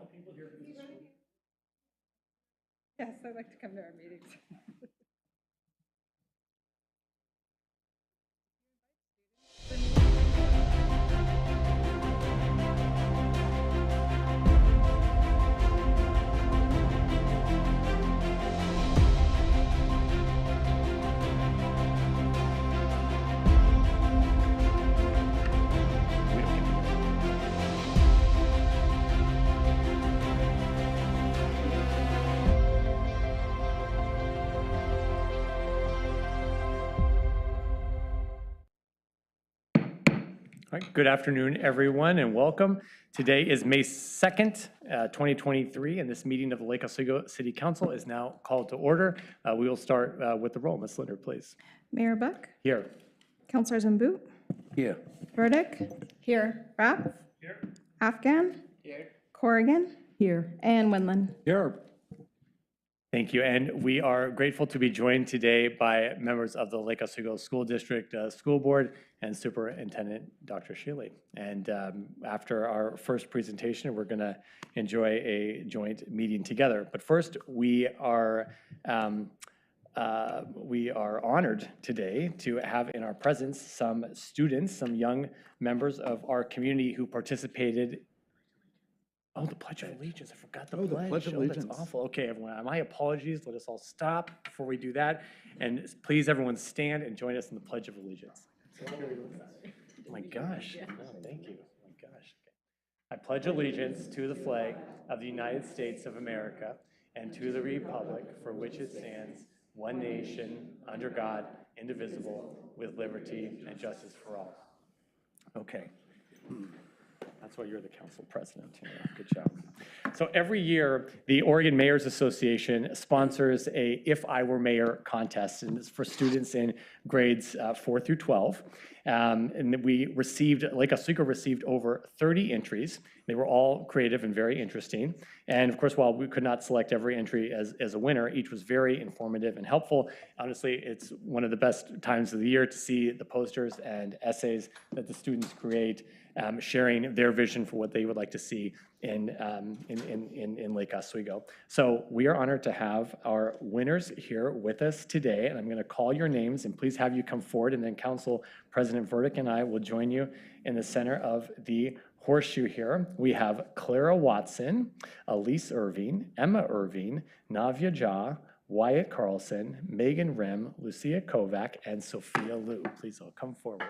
all people here from the school. Yes, I'd like to come to our meetings. All right, good afternoon, everyone, and welcome. Today is May 2nd, 2023, and this meeting of the Lake Oswego City Council is now called to order. We will start with the roll. Ms. Linder, please. Mayor Buck, Here. Councilors Mboot, Here. Burdick, here, Rapp, Here. Afghan, Here. Corrigan, here, and Wendland. Here. Thank you, and we are grateful to be joined today by members of the Lake Oswego School District School Board and Superintendent Dr. Shealy. And after our first presentation, we're going to enjoy a joint meeting together. But first, we are honored today to have in our presence some students, some young members of our community who participated. Oh, the Pledge of Allegiance. I forgot the pledge. Pledge of Allegiance. That's awful. Okay, everyone, my apologies. Let us all stop before we do that. And please, everyone, stand and join us in the Pledge of Allegiance. Oh my gosh. Oh, thank you. Oh my gosh. I pledge allegiance to the flag of the United States of America and to the republic for which it stands, one nation, under God, indivisible, with liberty and justice for all. Okay. That's why you're the council president. Good job. So every year, the Oregon Mayors Association sponsors a If I Were Mayor contest, and it's for students in grades 4 through 12. And Lake Oswego received over 30 entries. They were all creative and very interesting. And of course, while we could not select every entry as a winner, each was very informative and helpful. Honestly, it's one of the best times of the year to see the posters and essays that the students create, sharing their vision for what they would like to see in Lake Oswego. So we are honored to have our winners here with us today, and I'm going to call your names, and please have you come forward, and then Council President Burdick and I will join you in the center of the horseshoe here. We have Clara Watson, Elise Irving, Emma Irving, Navya Jha, Wyatt Carlson, Megan Rim, Lucia Kovac, and Sophia Liu. Please all come forward.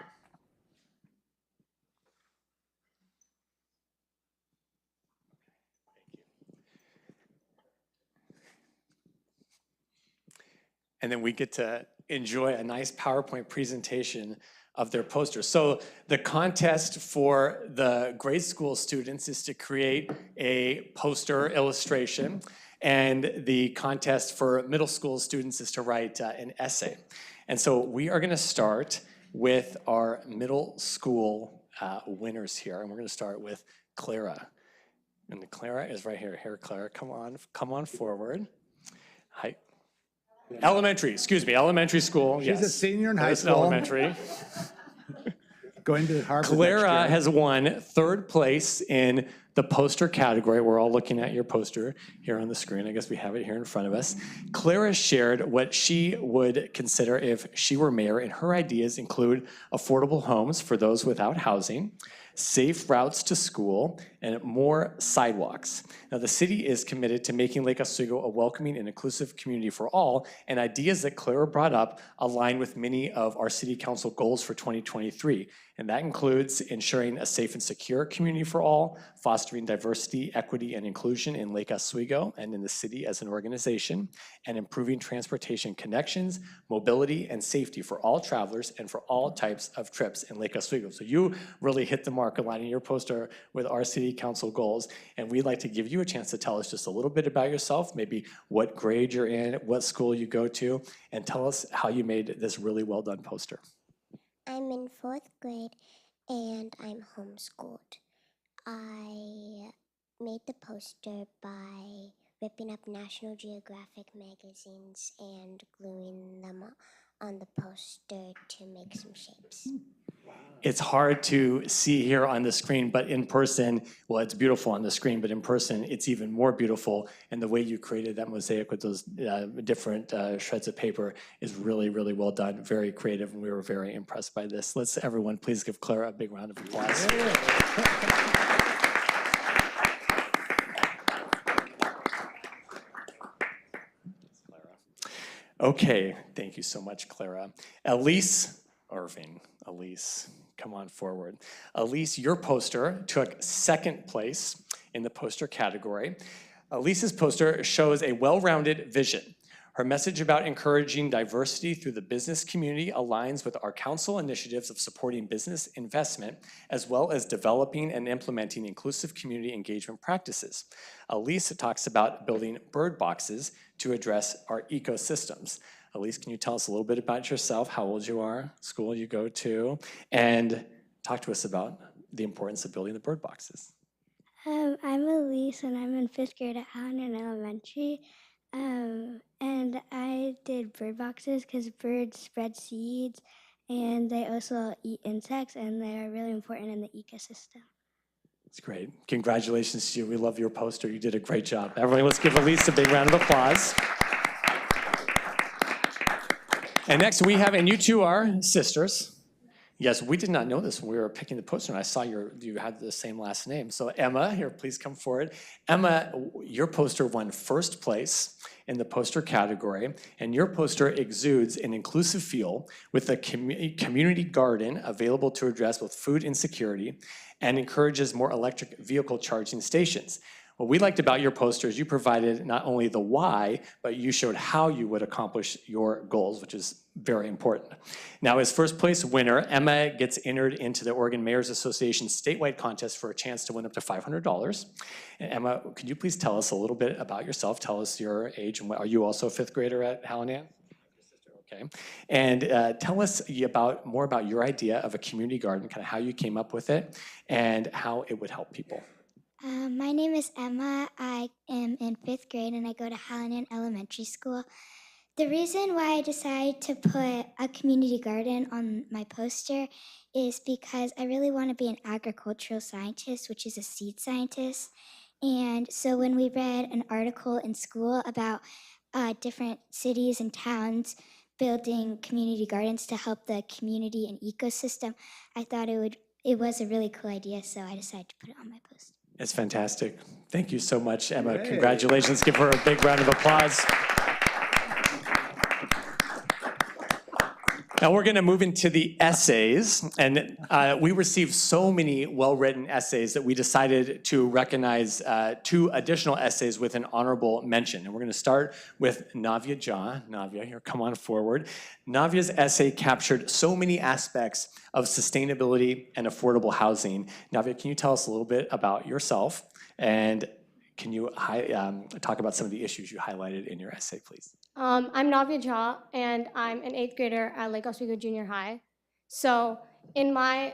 And then we get to enjoy a nice PowerPoint presentation of their posters. So the contest for the grade school students is to create a poster illustration, and the contest for middle school students is to write an essay. And so we are gonna start with our middle school winners here, and we're gonna start with Clara. And Clara is right here. Here, Clara, come on forward. Hi. Elementary school. She's a senior in high school. Elementary. Going to Harvard. Clara has won 3rd place in the poster category. We're all looking at your poster here on the screen. I guess we have it here in front of us. Clara shared what she would consider if she were mayor, and her ideas include affordable homes for those without housing, safe routes to school, and more sidewalks. Now, the city is committed to making Lake Oswego a welcoming and inclusive community for all, and ideas that Clara brought up align with many of our city council goals for 2023. And that includes ensuring a safe and secure community for all, fostering diversity, equity, and inclusion in Lake Oswego and in the city as an organization, and improving transportation connections, mobility, and safety for all travelers and for all types of trips in Lake Oswego. So you really hit the mark aligning your poster with our city council goals, and we'd like to give you a chance to tell us just a little bit about yourself, maybe what grade you're in, what school you go to, and tell us how you made this really well done poster. I'm in 4th grade and I'm homeschooled. I made the poster by ripping up National Geographic magazines and gluing them on the poster to make some shapes. Wow. It's hard to see here on the screen, but in person, well, it's beautiful on the screen, but in person, it's even more beautiful. And the way you created that mosaic with those different shreds of paper is really, really well done, very creative, and we were very impressed by this. Let's everyone please give Clara a big round of applause. Okay, thank you so much, Clara. Elise Irving, Elise, come on forward. Elise, your poster took second place in the poster category. Elise's poster shows a well-rounded vision. Her message about encouraging diversity through the business community aligns with our council initiatives of supporting business investment, as well as developing and implementing inclusive community engagement practices. Elise talks about building bird boxes to address our ecosystems. Elise, can you tell us a little bit about yourself, how old you are, school you go to, and talk to us about the importance of building the bird boxes. I'm Elise, and I'm in 5th grade at Allen Elementary. And I did bird boxes because birds spread seeds, and they also eat insects, and they're really important in the ecosystem. It's great. Congratulations to you. We love your poster. You did a great job. Everyone, let's give Elise a big round of applause. And next we have, and you two are sisters. Yes, we did not know this when we were picking the poster, and I saw you had the same last name. So Emma, here, please come forward. Emma, your poster won first place in the poster category, and your poster exudes an inclusive feel with a community garden available to address both food insecurity and encourages more electric vehicle charging stations. What we liked about your poster is you provided not only the why, but you showed how you would accomplish your goals, which is very important. Now, as first place winner, Emma gets entered into the Oregon Mayor's Association statewide contest for a chance to win up to $500. And Emma, could you please tell us a little bit about yourself? Tell us your age, and are you also a 5th grader at Hallinan? Okay. And tell us more about your idea of a community garden, kind of how you came up with it, and how it would help people. My name is Emma. I am in 5th grade, and I go to Hallinan Elementary School. The reason why I decided to put a community garden on my poster is because I really want to be an agricultural scientist, which is a seed scientist. And so when we read an article in school about different cities and towns building community gardens to help the community and ecosystem, I thought it was a really cool idea, so I decided to put it on my poster. It's fantastic. Thank you so much, Emma. Hey. Congratulations. Give her a big round of applause. Now we're going to move into the essays, and we received so many well-written essays that we decided to recognize 2 additional essays with an honorable mention. And we're going to start with Navya Jha. Navya, here, come on forward. Navya's essay captured so many aspects of sustainability and affordable housing. Navya, can you tell us a little bit about yourself, and can you talk about some of the issues you highlighted in your essay, please? I'm Navya Jha, and I'm an 8th grader at Lake Oswego Junior High. So in my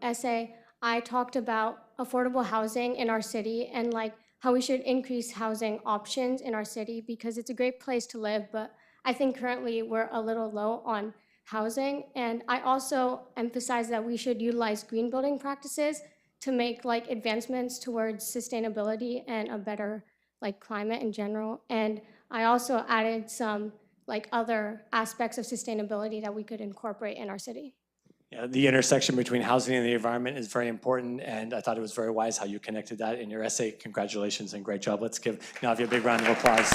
essay, I talked about affordable housing in our city and like how we should increase housing options in our city because it's a great place to live, but I think currently we're a little low on housing. And I also emphasize that we should utilize green building practices to make like advancements towards sustainability and a better like climate in general. And I also added some like other aspects of sustainability that we could incorporate in our city. Yeah, the intersection between housing and the environment is very important, and I thought it was very wise how you connected that in your essay. Congratulations and great job. Let's give Navya a big round of applause.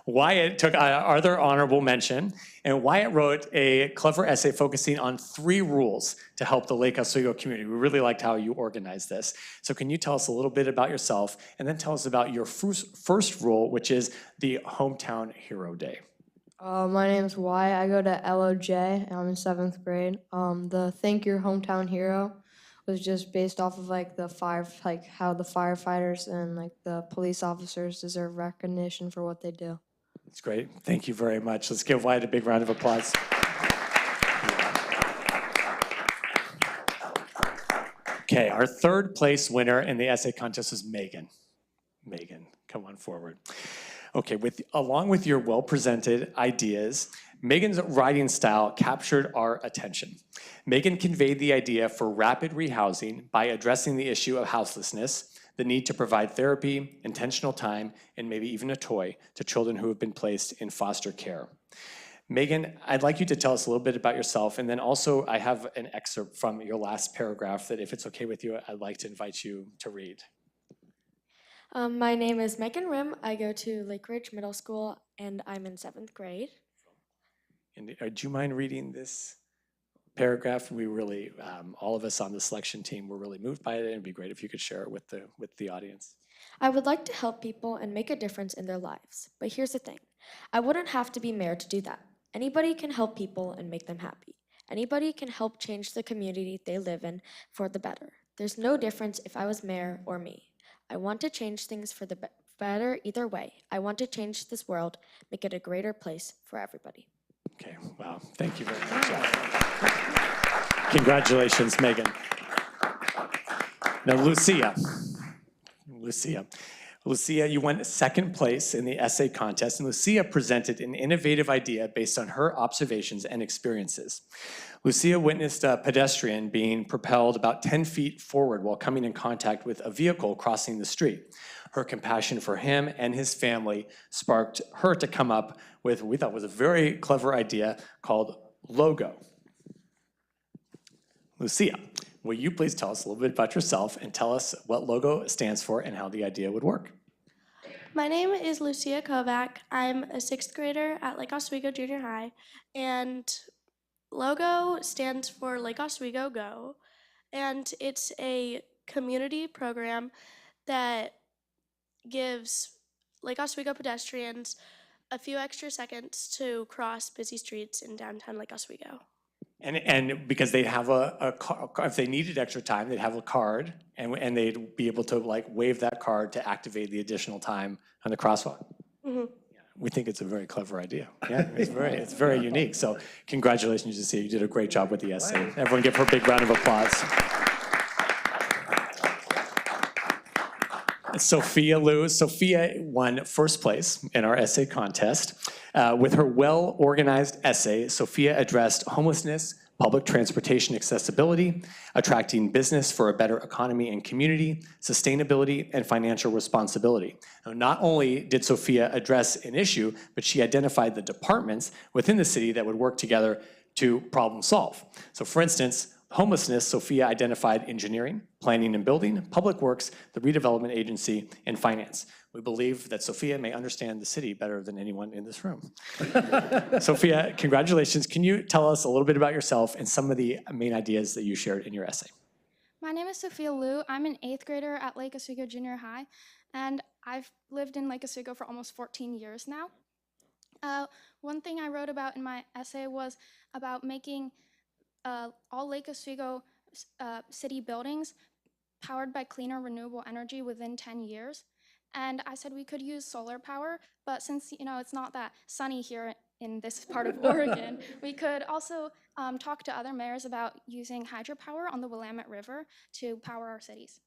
Wyatt took other honorable mention, and Wyatt wrote a clever essay focusing on 3 rules to help the Lake Oswego community. We really liked how you organized this. So can you tell us a little bit about yourself, and then tell us about your first rule, which is the Hometown Hero Day? My name's Wyatt. I go to LOJ, and I'm in 7th grade. The Thank Your Hometown Hero was just based off of like how the firefighters and like the police officers deserve recognition for what they do. That's great. Thank you very much. Let's give Wyatt a big round of applause. Okay, our 3rd place winner in the essay contest was Megan. Megan, come on forward. Okay, along with your well-presented ideas, Megan's writing style captured our attention. Megan conveyed the idea for rapid rehousing by addressing the issue of houselessness, the need to provide therapy, intentional time, and maybe even a toy to children who have been placed in foster care. Megan, I'd like you to tell us a little bit about yourself, and then also I have an excerpt from your last paragraph that, if it's okay with you, I'd like to invite you to read. My name is Megan Rim. I go to Lake Ridge Middle School, and I'm in 7th grade. And do you mind reading this paragraph? We really, all of us on the selection team were really moved by it, and it'd be great if you could share it with the audience. I would like to help people and make a difference in their lives. But here's the thing. I wouldn't have to be mayor to do that. Anybody can help people and make them happy. Anybody can help change the community they live in for the better. There's no difference if I was mayor or me. I want to change things for the better either way. I want to change this world, make it a greater place for everybody. Okay, wow, thank you very much. Congratulations, Megan. Now, Lucia, you won second place in the essay contest, and Lucia presented an innovative idea based on her observations and experiences. Lucia witnessed a pedestrian being propelled about 10 feet forward while coming in contact with a vehicle crossing the street. Her compassion for him and his family sparked her to come up with what we thought was a very clever idea called LOGO. Lucia, will you please tell us a little bit about yourself and tell us what LOGO stands for and how the idea would work? My name is Lucia Kovac. I'm a 6th grader at Lake Oswego Junior High, and LOGO stands for Lake Oswego Go, and it's a community program that gives Lake Oswego pedestrians a few extra seconds to cross busy streets in downtown Lake Oswego. And because they have a if they needed extra time, they'd have a card, and they'd be able to like wave that card to activate the additional time on the crosswalk. Mm-hmm. Yeah, we think it's a very clever idea. Yeah, it's very unique. So congratulations, Lucia. You did a great job with the essay. Everyone give her a big round of applause. Sophia won first place in our essay contest. With her well-organized essay, Sophia addressed homelessness, public transportation accessibility, attracting business for a better economy and community, sustainability, and financial responsibility. Now, not only did Sophia address an issue, but she identified the departments within the city that would work together to problem solve. So for instance, homelessness, Sophia identified engineering, planning and building, public works, the redevelopment agency, and finance. We believe that Sophia may understand the city better than anyone in this room. Sophia, congratulations. Can you tell us a little bit about yourself and some of the main ideas that you shared in your essay? My name is Sophia Liu. I'm an 8th grader at Lake Oswego Junior High, and I've lived in Lake Oswego for almost 14 years now. One thing I wrote about in my essay was about making all Lake Oswego city buildings powered by cleaner renewable energy within 10 years. And I said we could use solar power, but since it's not that sunny here in this part of Oregon, we could also talk to other mayors about using hydropower on the Willamette River to power our cities.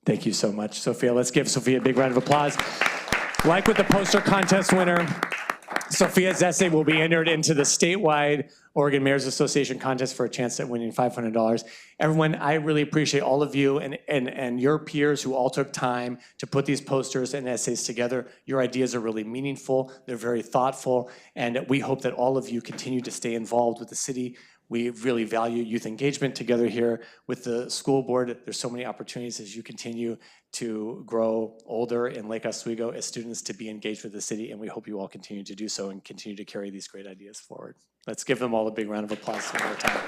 Thank you so much, Sophia. Let's give Sophia a big round of applause. Like with the poster contest winner, Sophia's essay will be entered into the statewide Oregon Mayors Association contest for a chance at winning $500. Everyone, I really appreciate all of you and your peers who all took time to put these posters and essays together. Your ideas are really meaningful, they're very thoughtful, and we hope that all of you continue to stay involved with the city. We really value youth engagement together here with the school board. There's so many opportunities as you continue to grow older in Lake Oswego as students to be engaged with the city, and we hope you all continue to do so and continue to carry these great ideas forward. Let's give them all a big round of applause one more time.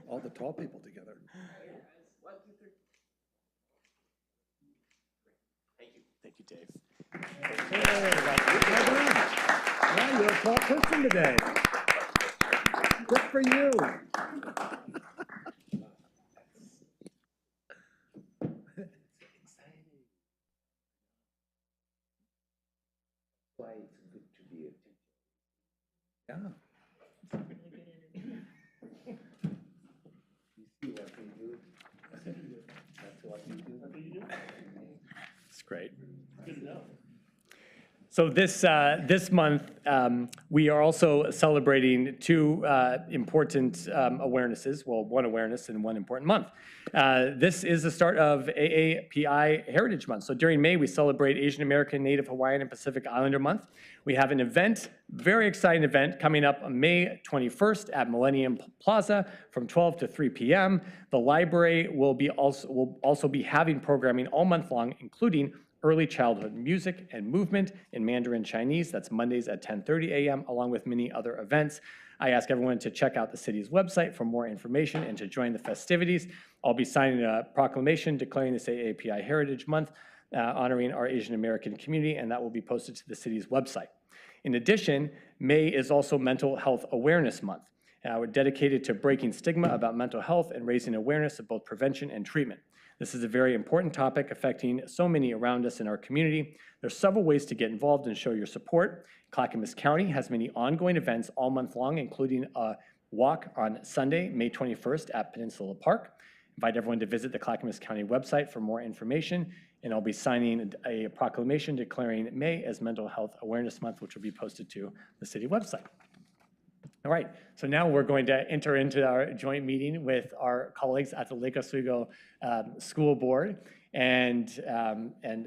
All the tall people together. Thank you, Dave. Yeah, you're a tall person today. Good for you. Yeah. It's great. So this month, we are also celebrating two important awarenesses, well, one awareness and one important month. This is the start of AAPI Heritage Month. So during May, we celebrate Asian American, Native Hawaiian, and Pacific Islander Month. We have an event, very exciting event, coming up on May 21st at Millennium Plaza from 12 to 3 p.m. The library will also be having programming all month long, including early childhood music and movement in Mandarin Chinese. That's Mondays at 10:30 a.m., along with many other events. I ask everyone to check out the city's website for more information and to join the festivities. I'll be signing a proclamation declaring this AAPI Heritage Month, honoring our Asian American community, and that will be posted to the city's website. In addition, May is also Mental Health Awareness Month. We're dedicated to breaking stigma about mental health and raising awareness of both prevention and treatment. This is a very important topic affecting so many around us in our community. There's several ways to get involved and show your support. Clackamas County has many ongoing events all month long, including a walk on Sunday, May 21st at Peninsula Park. Invite everyone to visit the Clackamas County website for more information, and I'll be signing a proclamation declaring May as Mental Health Awareness Month, which will be posted to the city website. All right, so now we're going to enter into our joint meeting with our colleagues at the Lake Oswego School Board and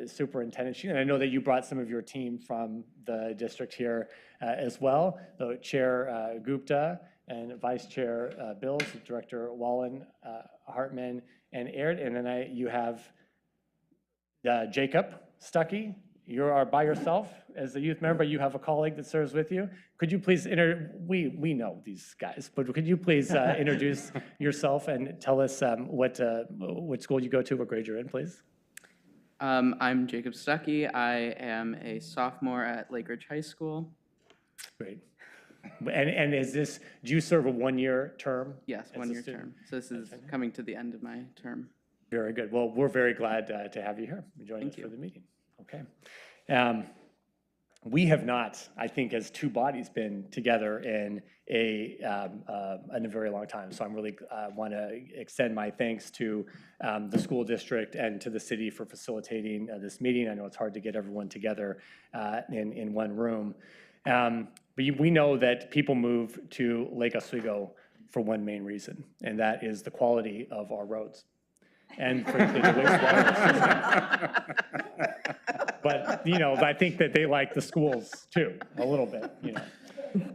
Superintendent Sheehan. I know that you brought some of your team from the district here as well. So Chair Gupta and Vice Chair Bills, Director Wallen, Hartman, and Aird. And then you have Jacob Stuckey. You are by yourself as a youth member. You have a colleague that serves with you. Could you please we know these guys, but could you please introduce yourself and tell us what school you go to, what grade you're in, please? I'm Jacob Stuckey. I am a sophomore at Lake Ridge High School. Great. And is this, do you serve a one-year term? Yes, one-year term. So this is coming to the end of my term. Very good. Well, we're very glad to have you here joining us for the meeting. Okay. We have not, I think, as two bodies been together in a very long time. So I'm really want to extend my thanks to the school district and to the city for facilitating this meeting. I know it's hard to get everyone together in one room. But we know that people move to Lake Oswego for one main reason, and that is the quality of our roads. And frankly, the wastewater system. But, I think that they like the schools too, a little bit,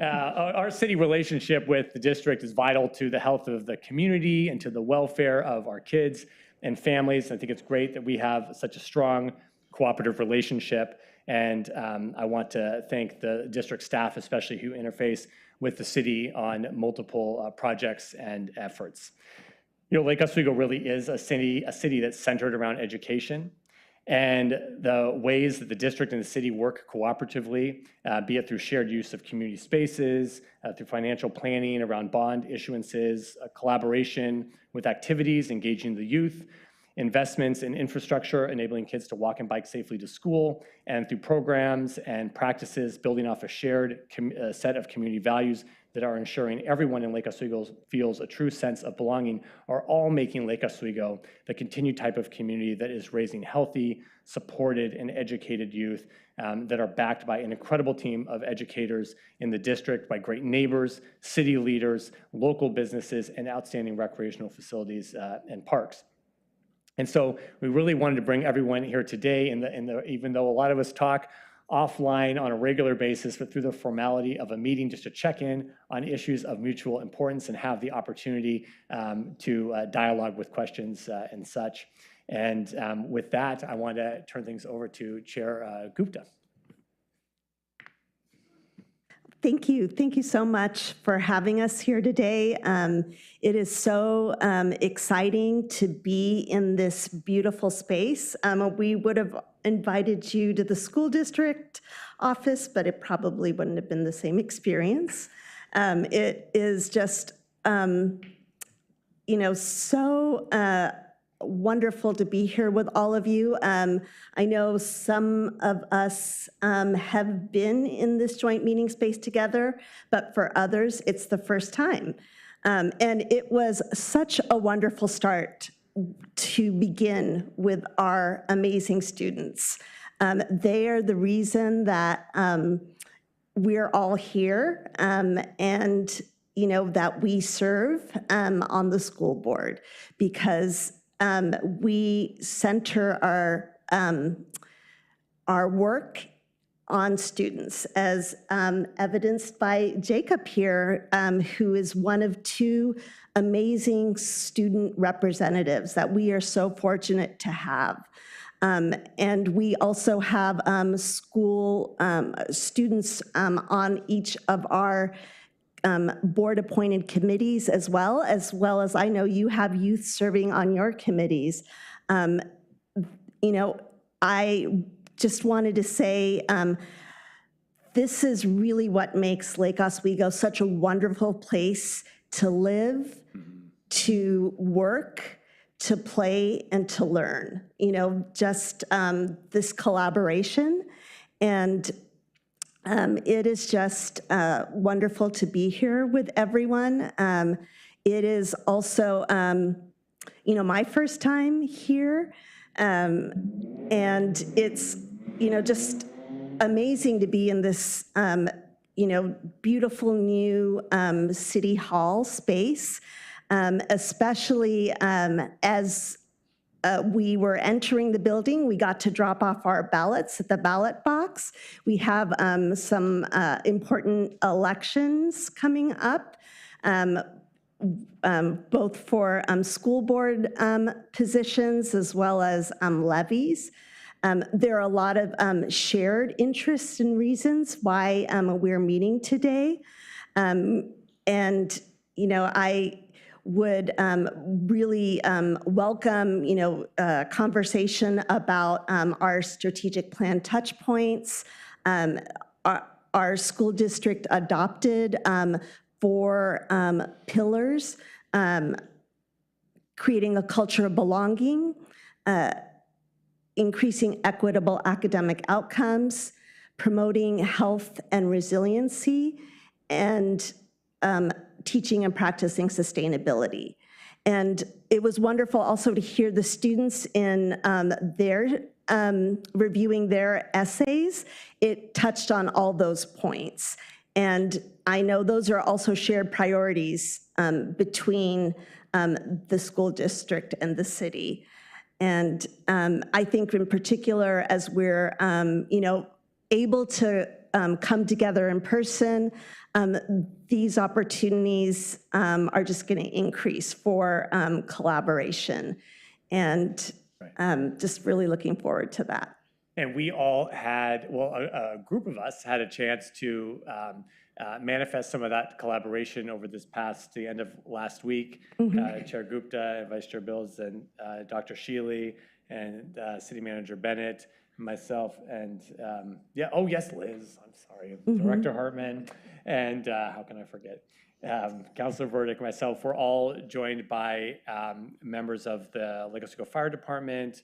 Our city relationship with the district is vital to the health of the community and to the welfare of our kids and families. I think it's great that we have such a strong cooperative relationship. And I want to thank the district staff, especially who interface with the city on multiple projects and efforts. Lake Oswego really is a city that's centered around education. And the ways that the district and the city work cooperatively, be it through shared use of community spaces, through financial planning around bond issuances, collaboration with activities engaging the youth, investments in infrastructure enabling kids to walk and bike safely to school, and through programs and practices building off a shared set of community values that are ensuring everyone in Lake Oswego feels a true sense of belonging, are all making Lake Oswego the continued type of community that is raising healthy, supported, and educated youth that are backed by an incredible team of educators in the district, by great neighbors, city leaders, local businesses, and outstanding recreational facilities and parks. And so we really wanted to bring everyone here today, even though a lot of us talk offline on a regular basis, but through the formality of a meeting just to check in on issues of mutual importance and have the opportunity to dialogue with questions and such. And with that, I want to turn things over to Chair Gupta. Thank you. Thank you so much for having us here today. It is so exciting to be in this beautiful space. We would have invited you to the school district office, but it probably wouldn't have been the same experience. It is just, so wonderful to be here with all of you. I know some of us have been in this joint meeting space together, but for others, it's the first time. And it was such a wonderful start to begin with our amazing students. They are the reason that we're all here and that we serve on the school board, because we center our work on students, as evidenced by Jacob here, who is one of two amazing student representatives that we are so fortunate to have. And we also have school students on each of our board-appointed committees, as well as I know you have youth serving on your committees. I just wanted to say this is really what makes Lake Oswego such a wonderful place to live, to work, to play, and to learn. Just this collaboration. And it is just wonderful to be here with everyone. It is also, my first time here, and it's, just amazing to be in this, beautiful new city hall space, especially as we were entering the building. We got to drop off our ballots at the ballot box. We have some important elections coming up, both for school board positions as well as levies. There are a lot of shared interests and reasons why we're meeting today. And, I would really welcome, conversation about our strategic plan touch points, our school district adopted 4 pillars, creating a culture of belonging, increasing equitable academic outcomes, promoting health and resiliency, and teaching and practicing sustainability. And it was wonderful also to hear the students in their reviewing their essays. It touched on all those points. And I know those are also shared priorities between the school district and the city. And I think in particular, as we're able to come together in person, these opportunities are just going to increase for collaboration. And just really looking forward to that. And we all had, well, a group of us had a chance to manifest some of that collaboration over the end of last week. Chair Gupta and Vice Chair Bills and Dr. Shealy and City Manager Bennett, myself, and Liz, I'm sorry, Director Hartman, and how can I forget? Councilor Burdick, myself, we're all joined by members of the Lake Oswego Fire Department,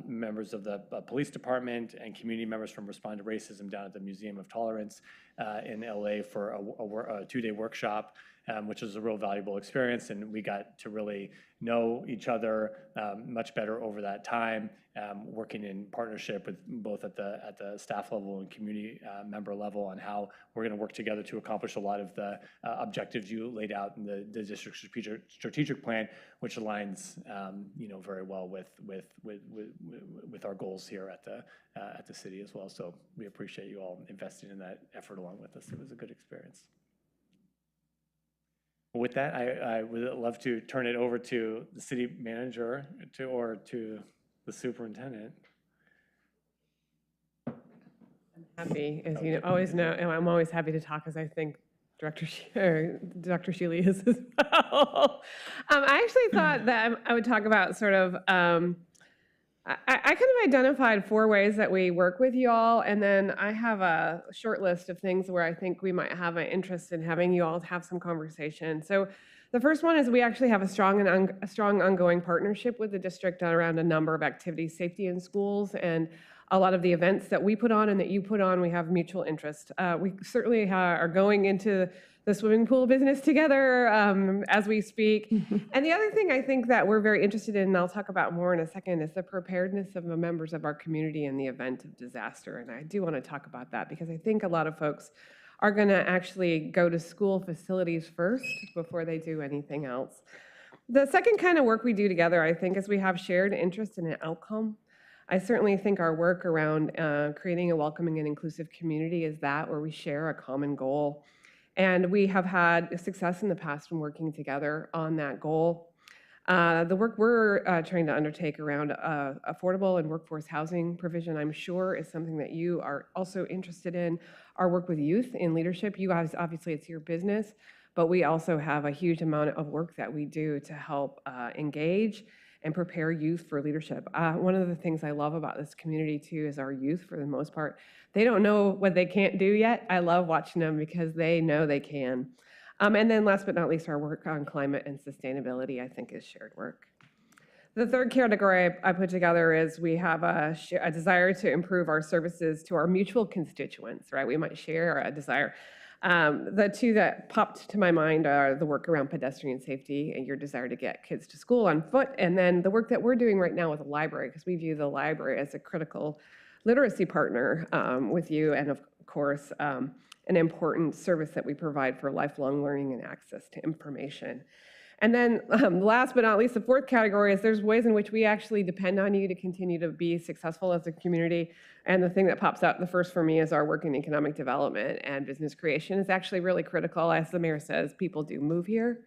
members of the police department, and community members from Respond to Racism down at the Museum of Tolerance in LA for a 2-day workshop, which was a real valuable experience. And we got to really know each other much better over that time, working in partnership with both at the staff level and community member level on how we're going to work together to accomplish a lot of the objectives you laid out in the district strategic plan, which aligns very well with our goals here at the city as well. So we appreciate you all investing in that effort along with us. It was a good experience. With that, I would love to turn it over to the city manager or to the superintendent. happy, as you always know, and I'm always happy to talk, as I think Dr. Shealy is as well. I actually thought that I would talk about sort of, I kind of identified 4 ways that we work with you all, and then I have a short list of things where I think we might have an interest in having you all have some conversation. So the first one is we actually have a strong ongoing partnership with the district around a number of activities, safety in schools, and a lot of the events that we put on and that you put on, we have mutual interest. We certainly are going into the swimming pool business together as we speak. And the other thing I think that we're very interested in, and I'll talk about more in a second, is the preparedness of the members of our community in the event of disaster. And I do want to talk about that because I think a lot of folks are going to actually go to school facilities first before they do anything else. The second kind of work we do together, I think, is we have shared interest in an outcome. I certainly think our work around creating a welcoming and inclusive community is that, where we share a common goal. And we have had success in the past in working together on that goal. The work we're trying to undertake around affordable and workforce housing provision, I'm sure, is something that you are also interested in. Our work with youth in leadership, you guys, obviously it's your business, but we also have a huge amount of work that we do to help engage and prepare youth for leadership. One of the things I love about this community too is our youth, for the most part, they don't know what they can't do yet. I love watching them because they know they can. And then last but not least, our work on climate and sustainability, I think, is shared work. The third category I put together is we have a desire to improve our services to our mutual constituents, right? We might share a desire. The 2 that popped to my mind are the work around pedestrian safety and your desire to get kids to school on foot, and then the work that we're doing right now with the library, because we view the library as a critical literacy partner with you, and of course, an important service that we provide for lifelong learning and access to information. And then last but not least, the 4th category is there's ways in which we actually depend on you to continue to be successful as a community. And the thing that pops out the first for me is our work in economic development and business creation is actually really critical. As the mayor says, people do move here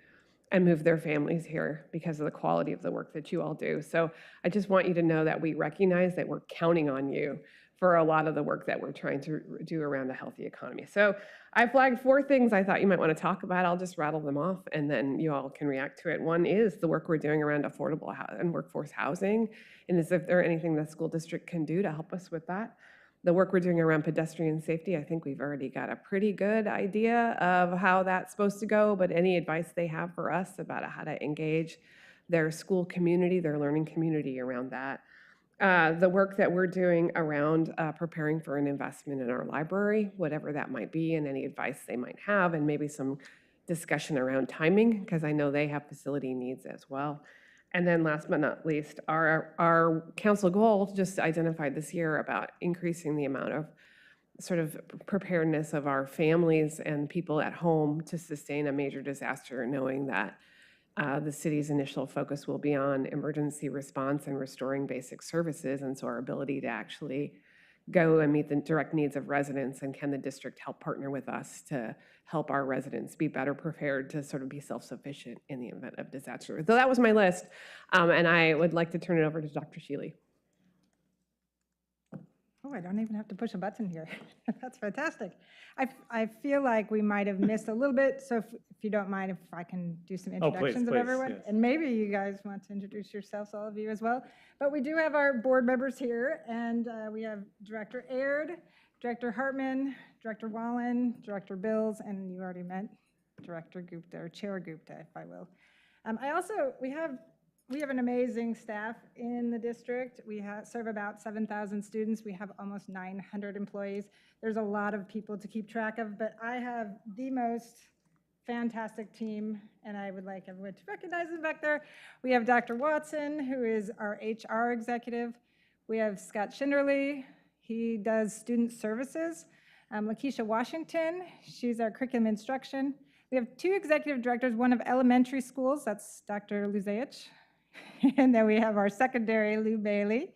and move their families here because of the quality of the work that you all do. So I just want you to know that we recognize that we're counting on you for a lot of the work that we're trying to do around a healthy economy. So I flagged 4 things I thought you might want to talk about. I'll just rattle them off and then you all can react to it. One is the work we're doing around affordable and workforce housing, and is if there anything the school district can do to help us with that. The work we're doing around pedestrian safety, I think we've already got a pretty good idea of how that's supposed to go, but any advice they have for us about how to engage their school community, their learning community around that. The work that we're doing around preparing for an investment in our library, whatever that might be, and any advice they might have, and maybe some discussion around timing, because I know they have facility needs as well. And then last but not least, our council goal just identified this year about increasing the amount of sort of preparedness of our families and people at home to sustain a major disaster, knowing that the city's initial focus will be on emergency response and restoring basic services, and so our ability to actually go and meet the direct needs of residents, and can the district help partner with us to help our residents be better prepared to sort of be self-sufficient in the event of disaster. So that was my list, and I would like to turn it over to Dr. Shealy. Oh, I don't even have to push a button here. That's fantastic. I feel like we might have missed a little bit, so if you don't mind, if I can do some introductions of everyone. Yes. And maybe you guys want to introduce yourselves, all of you as well. But we do have our board members here, and we have Director Aird, Director Hartman, Director Wallen, Director Bills, and you already met Director Gupta, or Chair Gupta, if I will. We have an amazing staff in the district. We serve about 7,000 students. We have almost 900 employees. There's a lot of people to keep track of, but I have the most fantastic team, and I would like everyone to recognize them back there. We have Dr. Watson, who is our HR executive. We have Scott Schinderly. He does student services. Lakeisha Washington, she's our curriculum instruction. We have 2 executive directors, one of elementary schools, that's Dr. Luzeich. And then we have our secondary, Lou Bailey.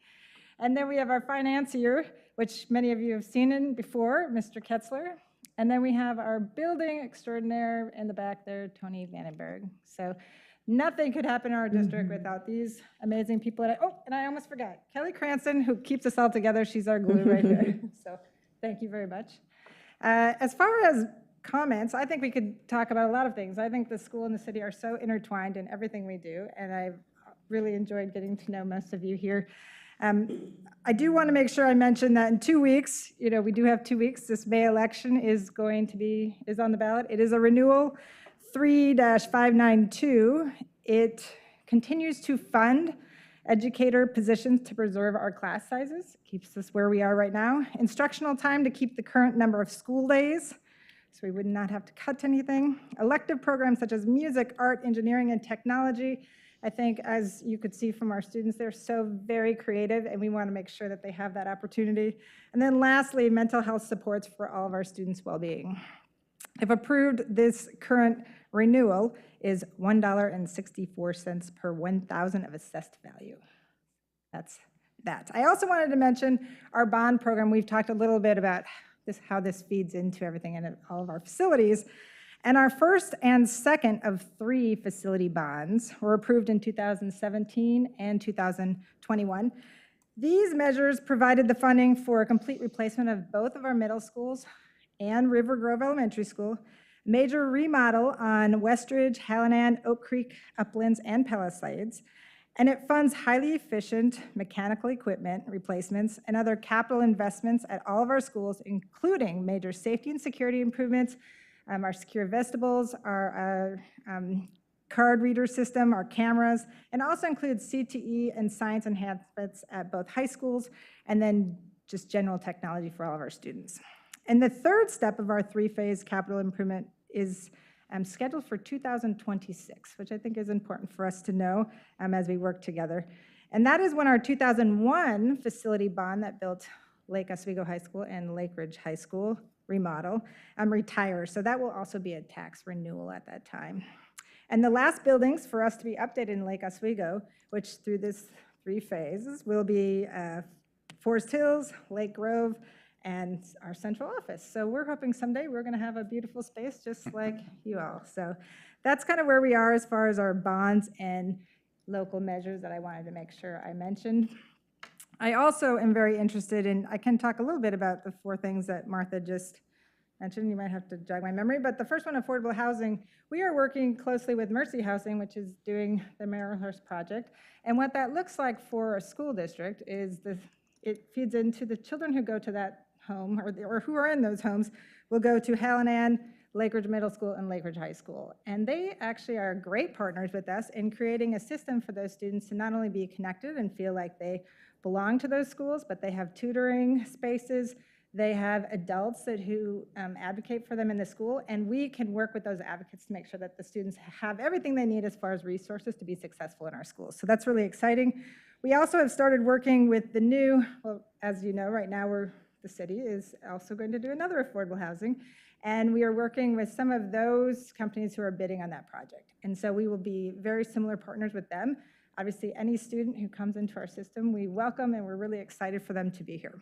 And then we have our financier, which many of you have seen in before, Mr. Ketzler. And then we have our building extraordinaire in the back there, Tony Vandenberg. So nothing could happen in our district without these amazing people. And I almost forgot, Kelly Cranston, who keeps us all together. She's our glue right here. So Thank you very much. As far as comments, I think we could talk about a lot of things. I think the school and the city are so intertwined in everything we do, and I've really enjoyed getting to know most of you here. I do want to make sure I mention that in 2 weeks, we do have 2 weeks. This May election is on the ballot. It is a renewal 3-592. It continues to fund educator positions to preserve our class sizes, keeps us where we are right now. Instructional time to keep the current number of school days, so we would not have to cut anything. Elective programs such as music, art, engineering, and technology. I think, as you could see from our students, they're so very creative, and we want to make sure that they have that opportunity. And then lastly, mental health supports for all of our students' well-being. If approved, this current renewal is $1.64 per 1,000 of assessed value. That's that. I also wanted to mention our bond program. We've talked a little bit about how this feeds into everything in all of our facilities. And our first and second of 3 facility bonds were approved in 2017 and 2021. These measures provided the funding for a complete replacement of both of our middle schools and River Grove Elementary School, major remodel on Westridge, Hallinan, Oak Creek, Uplands, and Palisades, and it funds highly efficient mechanical equipment replacements and other capital investments at all of our schools, including major safety and security improvements, our secure vestibules, our card reader system, our cameras, and also includes CTE and science enhancements at both high schools, and then just general technology for all of our students. And the third step of our 3-phase capital improvement is scheduled for 2026, which I think is important for us to know as we work together. And that is when our 2001 facility bond that built Lake Oswego High School and Lake Ridge High School remodel retires. So that will also be a tax renewal at that time. And the last buildings for us to be updated in Lake Oswego, which through this 3 phases, will be Forest Hills, Lake Grove, and our central office. So we're hoping someday we're going to have a beautiful space just like you all. So that's kind of where we are as far as our bonds and local measures that I wanted to make sure I mentioned. I also am very interested in, I can talk a little bit about the 4 things that Martha just mentioned. You might have to jog my memory, but the first one, affordable housing. We are working closely with Mercy Housing, which is doing the Merrillhurst project. And what that looks like for a school district is it feeds into the children who go to that home or who are in those homes will go to Hallinan, Lake Ridge Middle School, and Lake Ridge High School. And they actually are great partners with us in creating a system for those students to not only be connected and feel like they belong to those schools, but they have tutoring spaces, they have adults who advocate for them in the school, and we can work with those advocates to make sure that the students have everything they need as far as resources to be successful in our schools. So that's really exciting. We also have started working with the new, well, as you know, right now the city is also going to do another affordable housing, and we are working with some of those companies who are bidding on that project. And so we will be very similar partners with them. Obviously, any student who comes into our system, we welcome, and we're really excited for them to be here.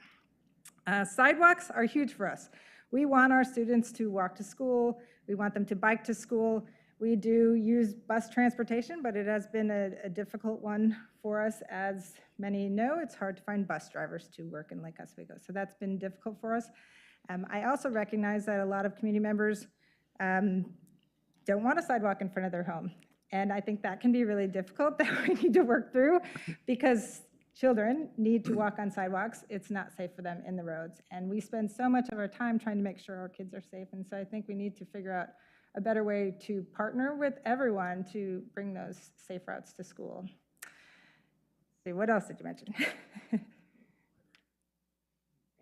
Sidewalks are huge for us. We want our students to walk to school. We want them to bike to school. We do use bus transportation, but it has been a difficult one for us. As many know, it's hard to find bus drivers to work in Lake Oswego, so that's been difficult for us. I also recognize that a lot of community members don't want a sidewalk in front of their home, and I think that can be really difficult that we need to work through because children need to walk on sidewalks. It's not safe for them in the roads, and we spend so much of our time trying to make sure our kids are safe, and so I think we need to figure out a better way to partner with everyone to bring those safe routes to school. Let's see, what else did you mention?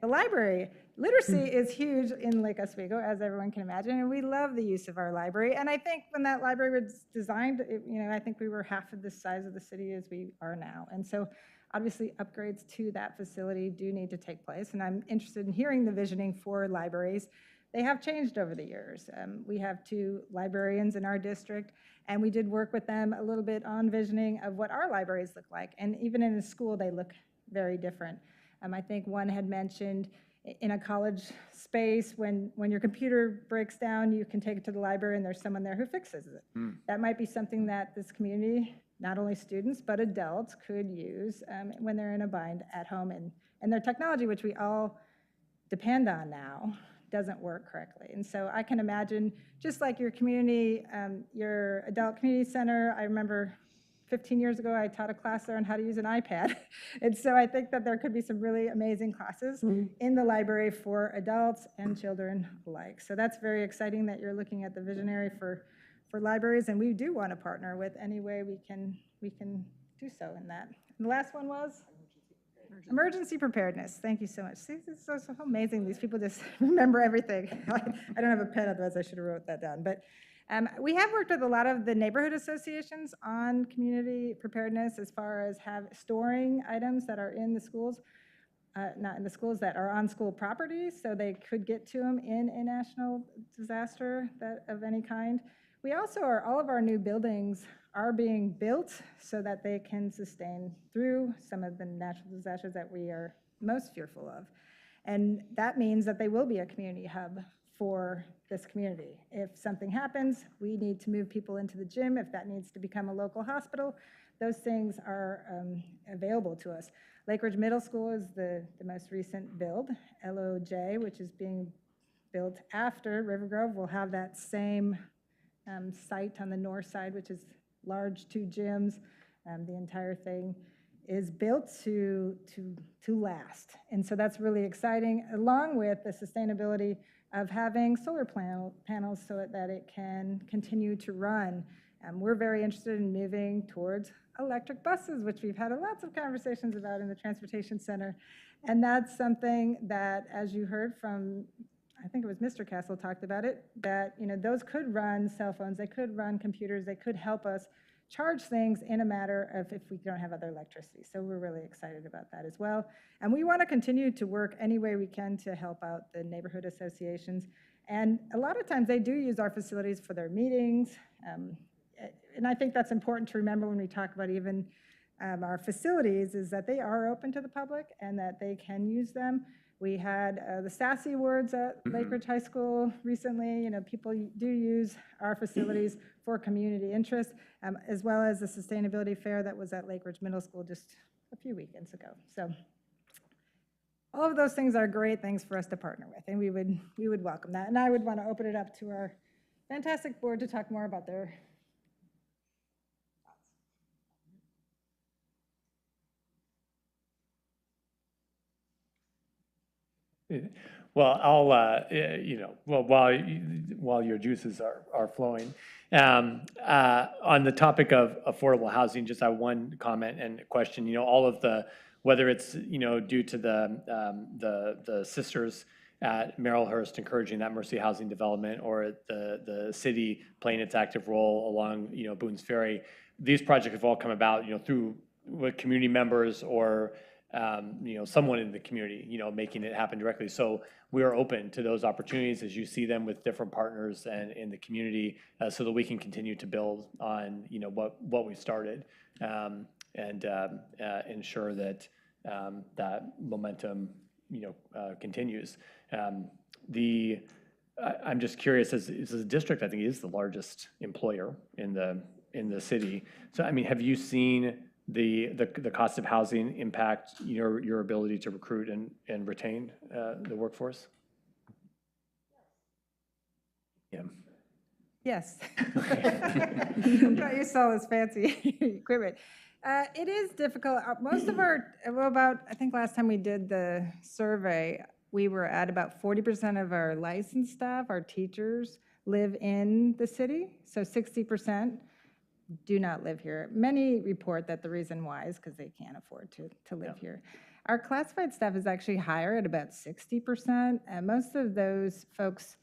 The library. Literacy is huge in Lake Oswego, as everyone can imagine, and we love the use of our library. And I think when that library was designed, I think we were half of the size of the city as we are now. And so obviously upgrades to that facility do need to take place, and I'm interested in hearing the visioning for libraries. They have changed over the years. We have 2 librarians in our district, and we did work with them a little bit on visioning of what our libraries look like. And even in a school, they look very different. I think one had mentioned in a college space, when your computer breaks down, you can take it to the library and there's someone there who fixes it. That might be something that this community, not only students, but adults could use when they're in a bind at home. And their technology, which we all depend on now doesn't work correctly. And so I can imagine, just like your community, your adult community center, I remember 15 years ago, I taught a class there on how to use an iPad. And so I think that there could be some really amazing classes in the library for adults and children alike. So that's very exciting that you're looking at the visionary for libraries, and we do want to partner with any way we can do so in that. And the last one was? Emergency preparedness. Thank you so much. See, this is so amazing. These people just remember everything. I don't have a pen, otherwise I should have wrote that down. But we have worked with a lot of the neighborhood associations on community preparedness as far as storing items that are in the schools, not in the schools, that are on school property, so they could get to them in a national disaster of any kind. We also all of our new buildings are being built so that they can sustain through some of the natural disasters that we are most fearful of. And that means that they will be a community hub for this community. If something happens, we need to move people into the gym. If that needs to become a local hospital, those things are available to us. Lake Ridge Middle School is the most recent build. LOJ, which is being built after River Grove, will have that same site on the north side, which is large, 2 gyms. The entire thing is built to last. And so that's really exciting, along with the sustainability of having solar panels so that it can continue to run. We're very interested in moving towards electric buses, which we've had lots of conversations about in the Transportation Center. And that's something that, as you heard from, I think it was Mr. Castle talked about it, that those could run cell phones, they could run computers, they could help us charge things in a matter of if we don't have other electricity. So we're really excited about that as well. And we want to continue to work any way we can to help out the neighborhood associations. And a lot of times they do use our facilities for their meetings. And I think that's important to remember when we talk about even our facilities, is that they are open to the public and that they can use them. We had the Sassy Awards at Lake Ridge High School recently. People do use our facilities for community interest, as well as the Sustainability Fair that was at Lake Ridge Middle School just a few weekends ago. So all of those things are great things for us to partner with, and we would welcome that. And I would want to open it up to our fantastic board to talk more about their Well, I'll, while your juices are flowing, on the topic of affordable housing, just have one comment and question. All of the, whether it's due to the sisters at Merrillhurst encouraging that Mercy Housing development, or the city playing its active role along Boone's Ferry, these projects have all come about through with community members or someone in the community, making it happen directly. So we are open to those opportunities as you see them with different partners and in the community, so that we can continue to build on, what we started, and ensure that that momentum, continues. I'm just curious, as a district, I think it is the largest employer in the city. So, have you seen the cost of housing impact your ability to recruit and retain the workforce? Yeah. Yes. I thought you saw this fancy equipment. It is difficult. Most of our, I think last time we did the survey, we were at about 40% of our licensed staff, our teachers, live in the city. So 60% do not live here. Many report that the reason why is because they can't afford to live here. Our classified staff is actually higher at about 60%. And most of those folks,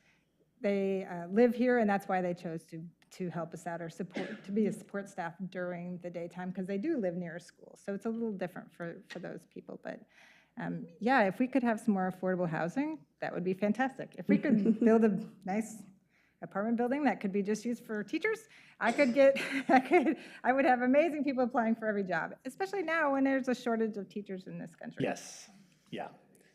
they live here, and that's why they chose to help us out or support, to be a support staff during the daytime, because they do live near a school. So it's a little different for those people. But yeah, if we could have some more affordable housing, that would be fantastic. If we could build a nice apartment building that could be just used for teachers, I would have amazing people applying for every job, especially now when there's a shortage of teachers in this country. Yes, yeah.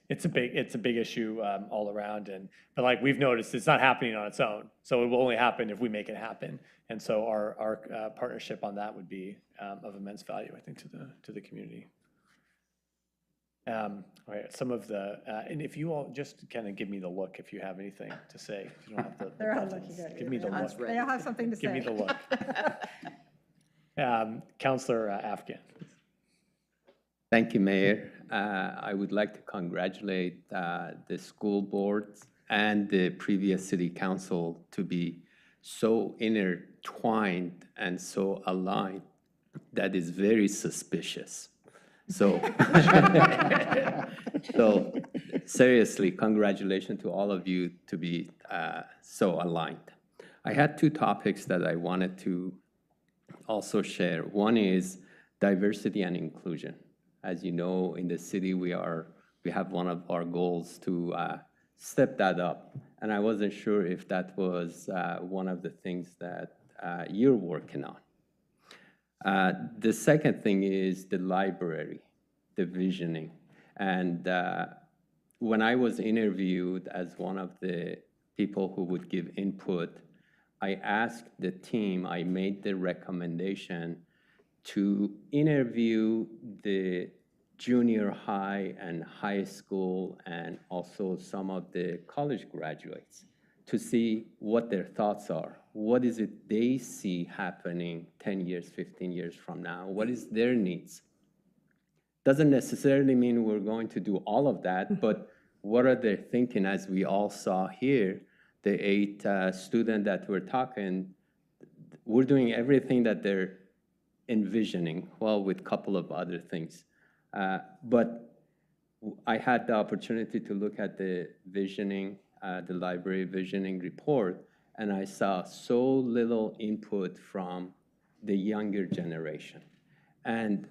It's a big issue all around, but like we've noticed, it's not happening on its own. So it will only happen if we make it happen. And so our partnership on that would be of immense value, I think, to the community. All right, some of the, and if you all just kind of give me the look if you have anything to say. If you don't have the They're all buttons, looking at give you. me the They all- look. They all have something to say. Give me the look. Counselor Afghan. Thank you, Mayor. I would like to congratulate the school boards and the previous city council to be so intertwined and so aligned. That is very suspicious. So, so seriously, congratulations to all of you to be so aligned. I had two topics that I wanted to also share. One is diversity and inclusion. As you know, in the city, we have one of our goals to step that up. And I wasn't sure if that was one of the things that you're working on. The second thing is the library, the visioning. And when I was interviewed as one of the people who would give input, I asked the team, I made the recommendation to interview the junior high and high school and also some of the college graduates to see what their thoughts are. What is it they see happening 10 years, 15 years from now? What is their needs? Doesn't necessarily mean we're going to do all of that, but what are they thinking? As we all saw here, the 8 students that we're talking, we're doing everything that they're envisioning, well, with a couple of other things. But I had the opportunity to look at the visioning, the library visioning report, and I saw so little input from the younger generation. And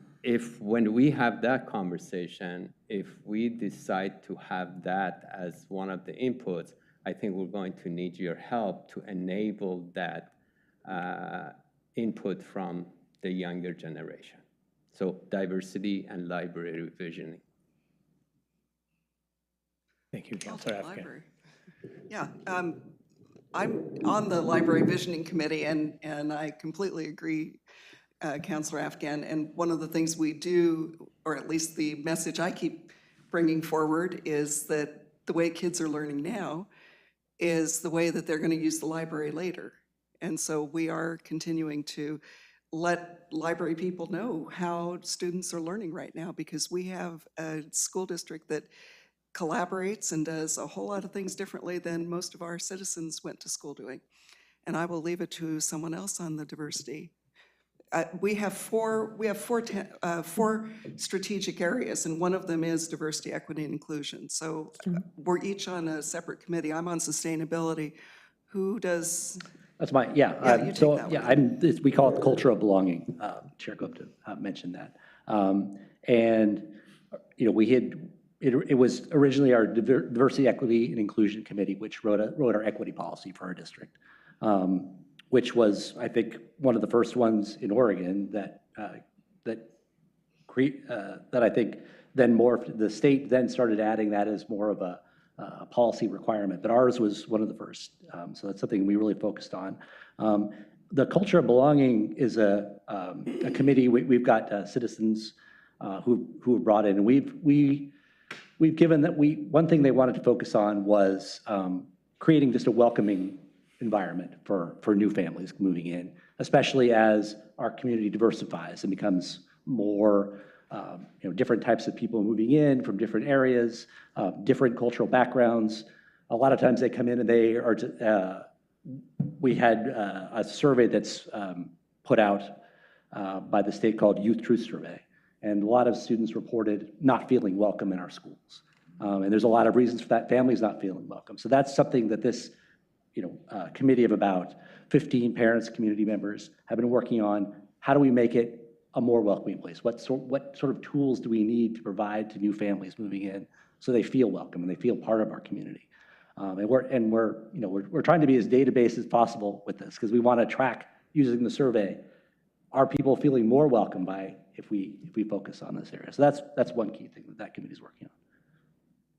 when we have that conversation, if we decide to have that as one of the inputs, I think we're going to need your help to enable that input from the younger generation. So diversity and library visioning. Thank you, Councilor Afghan. Yeah, I'm on the Library Visioning Committee, and I completely agree, Councilor Afghan. And one of the things we do, or at least the message I keep bringing forward, is that the way kids are learning now is the way that they're going to use the library later. And so we are continuing to let library people know how students are learning right now, because we have a school district that collaborates and does a whole lot of things differently than most of our citizens went to school doing. And I will leave it to someone else on the diversity. We have four strategic areas, and one of them is diversity, equity, and inclusion. So we're each on a separate committee. I'm on sustainability. Who does? That's mine, yeah. Yeah, you take that one. We call it culture of belonging. Chair Gupta mentioned that. And, you know, we had, it was originally our Diversity, Equity, and Inclusion Committee, which wrote our equity policy for our district, which was, I think, one of the first ones in Oregon that I think then morphed. The state then started adding that as more of a policy requirement, but ours was one of the first. So that's something we really focused on. The culture of belonging is a committee. We've got citizens who were brought in, and we've given that. One thing they wanted to focus on was creating just a welcoming environment for new families moving in, especially as our community diversifies and becomes more different types of people moving in from different areas, different cultural backgrounds. A lot of times they come in and they are, we had a survey that's put out by the state called Youth Truth Survey. And a lot of students reported not feeling welcome in our schools. And there's a lot of reasons for that, families not feeling welcome. So that's something that this committee of about 15 parents, community members have been working on. How do we make it a more welcoming place? What sort of tools do we need to provide to new families moving in so they feel welcome and they feel part of our community? And we're trying to be as database as possible with this, because we want to track, using the survey, are people feeling more welcome if we focus on this area? So that's one key thing that committee is working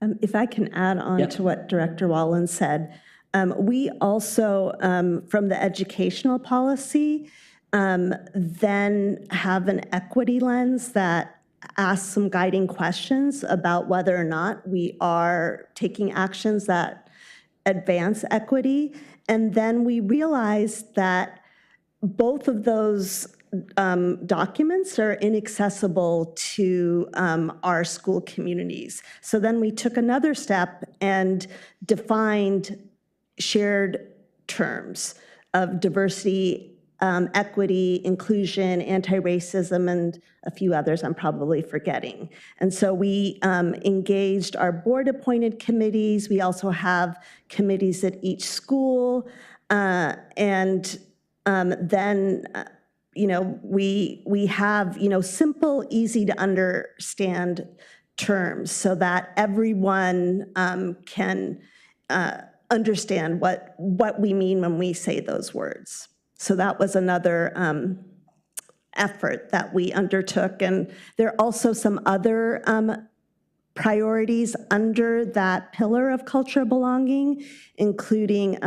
on. If I can add on to what Director Wallen said, we also, from the educational policy, then have an equity lens that ask some guiding questions about whether or not we are taking actions that advance equity. And then we realized that both of those documents are inaccessible to our school communities. So then we took another step and defined shared terms of diversity, equity, inclusion, anti-racism, and a few others I'm probably forgetting. And so we engaged our board-appointed committees. We also have committees at each school. And then, we have, simple, easy to understand terms so that everyone can understand what we mean when we say those words. So that was another effort that we undertook. And there are also some other priorities under that pillar of culture of belonging, including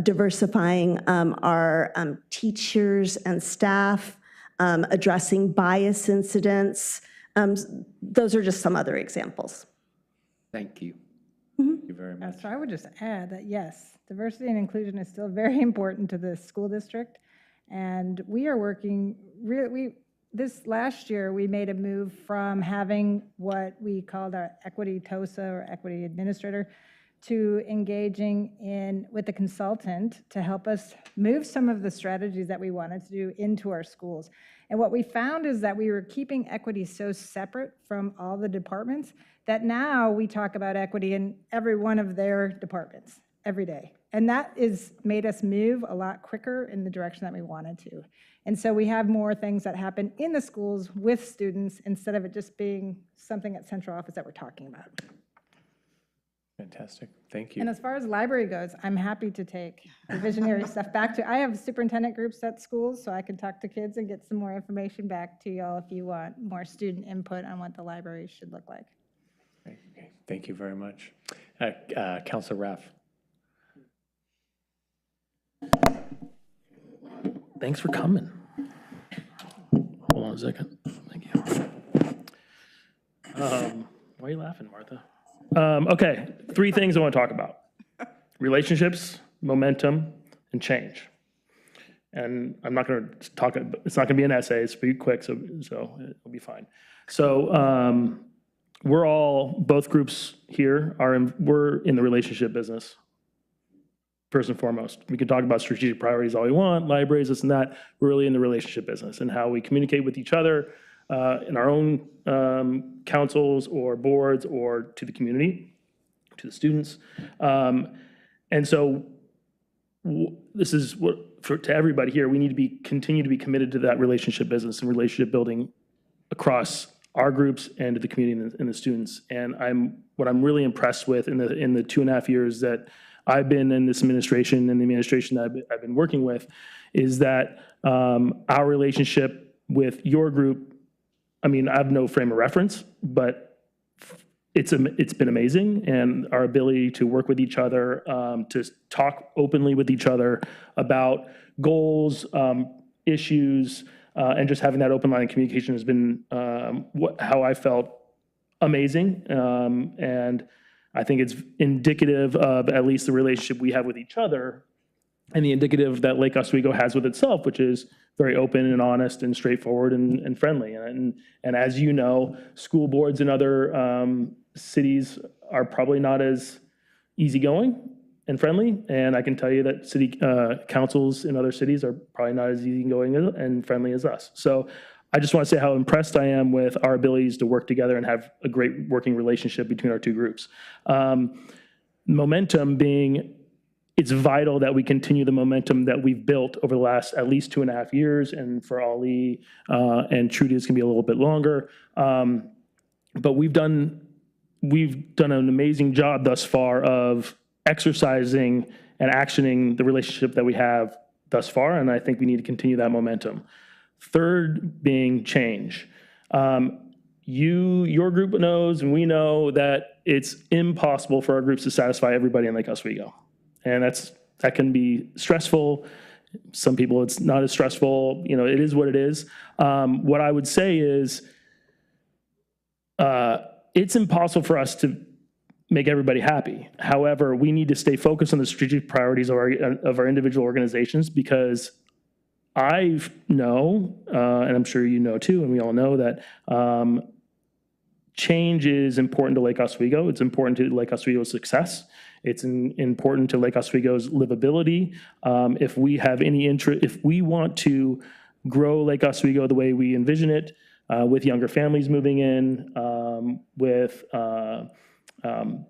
diversifying our teachers and staff, addressing bias incidents. Those are just some other examples. Thank you. Thank you very much. So I would just add that, yes, diversity and inclusion is still very important to the school district. And we are working, this last year, we made a move from having what we called our equity TOSA or equity administrator to engaging with the consultant to help us move some of the strategies that we wanted to do into our schools. And what we found is that we were keeping equity so separate from all the departments that now we talk about equity in every one of their departments every day. And that is made us move a lot quicker in the direction that we wanted to. And so we have more things that happen in the schools with students instead of it just being something at central office that we're talking about. Fantastic. Thank you. And as far as library goes, I'm happy to take the visionary stuff back to, I have superintendent groups at schools, so I can talk to kids and get some more information back to y'all if you want more student input on what the library should look like. Okay. Thank you very much. Councilor Raff. Thanks for coming. Hold on a second. Thank you. Why are you laughing, Martha? Okay, 3 things I want to talk about. Relationships, momentum, and change. And I'm not going to talk, it's not going to be an essay, it's pretty quick, so it'll be fine. So both groups here we're in the relationship business, first and foremost. We can talk about strategic priorities all we want, libraries, this and that. We're really in the relationship business and how we communicate with each other in our own councils or boards or to the community, to the students. And so this is what, to everybody here, we need to continue to be committed to that relationship business and relationship building across our groups and to the community and the students. And what I'm really impressed with in the 2.5 years that I've been in this administration and the administration that I've been working with is that our relationship with your group, I mean, I have no frame of reference, but it's been amazing. And our ability to work with each other, to talk openly with each other about goals, issues, and just having that open line of communication has been how I felt amazing. And I think it's indicative of at least the relationship we have with each other and the indicative that Lake Oswego has with itself, which is very open and honest and straightforward and friendly. And as you know, school boards in other cities are probably not as easygoing and friendly. And I can tell you that city councils in other cities are probably not as easygoing and friendly as us. So I just want to say how impressed I am with our abilities to work together and have a great working relationship between our two groups. Momentum being, it's vital that we continue the momentum that we've built over the last at least 2.5 years, and for Ali and Trudy, it's gonna be a little bit longer. But we've done an amazing job thus far of exercising and actioning the relationship that we have thus far, and I think we need to continue that momentum. Third being change. Your group knows and we know that it's impossible for our groups to satisfy everybody in Lake Oswego. And that can be stressful Some people, it's not as stressful. You know, it is what it is. What I would say is, it's impossible for us to make everybody happy. However, we need to stay focused on the strategic priorities of our individual organizations, because I know, and I'm sure you know too, and we all know that change is important to Lake Oswego. It's important to Lake Oswego's success. It's important to Lake Oswego's livability. If we have any interest, if we want to grow Lake Oswego the way we envision it, with younger families moving in, with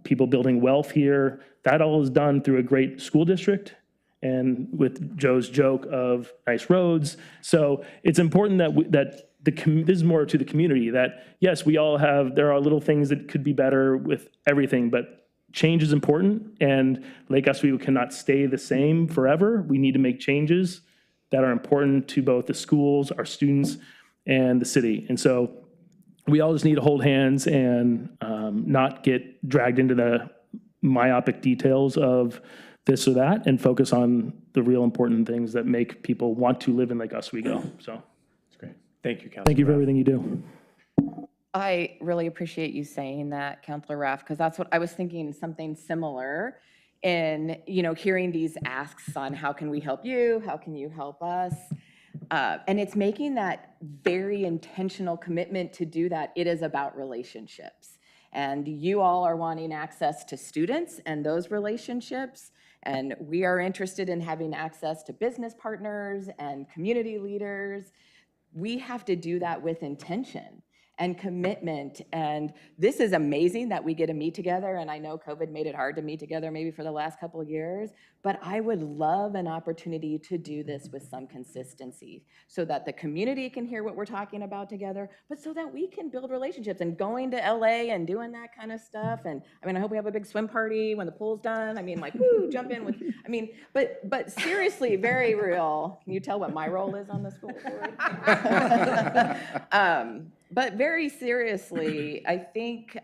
people building wealth here, that all is done through a great school district and with Joe's joke of nice roads. So it's important that this is more to the community, that yes, there are little things that could be better with everything, but change is important, and Lake Oswego cannot stay the same forever. We need to make changes that are important to both the schools, our students, and the city. And so we all just need to hold hands and not get dragged into the myopic details of this or that, and focus on the real important things that make people want to live in Lake Oswego. So That's great. Thank you, Councilor. thank you for everything you do. I really appreciate you saying that, Councilor Raff, because that's what I was thinking, something similar in, hearing these asks on how can we help you, how can you help us? And it's making that very intentional commitment to do that. It is about relationships. And you all are wanting access to students and those relationships. And we are interested in having access to business partners and community leaders. We have to do that with intention and commitment. And this is amazing that we get to meet together. And I know COVID made it hard to meet together maybe for the last couple of years, but I would love an opportunity to do this with some consistency so that the community can hear what we're talking about together, but so that we can build relationships. And going to LA and doing that kind of stuff. And I hope we have a big swim party when the pool's done. Woo, jump in with, but seriously, very real. Can you tell what my role is on the school board? But very seriously, I think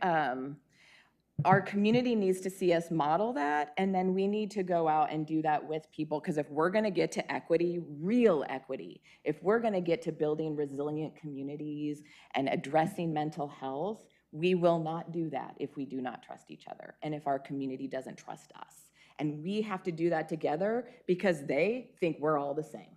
our community needs to see us model that, and then we need to go out and do that with people, because if we're gonna get to equity, real equity, if we're gonna get to building resilient communities and addressing mental health, we will not do that if we do not trust each other and if our community doesn't trust us. And we have to do that together because they think we're all the same.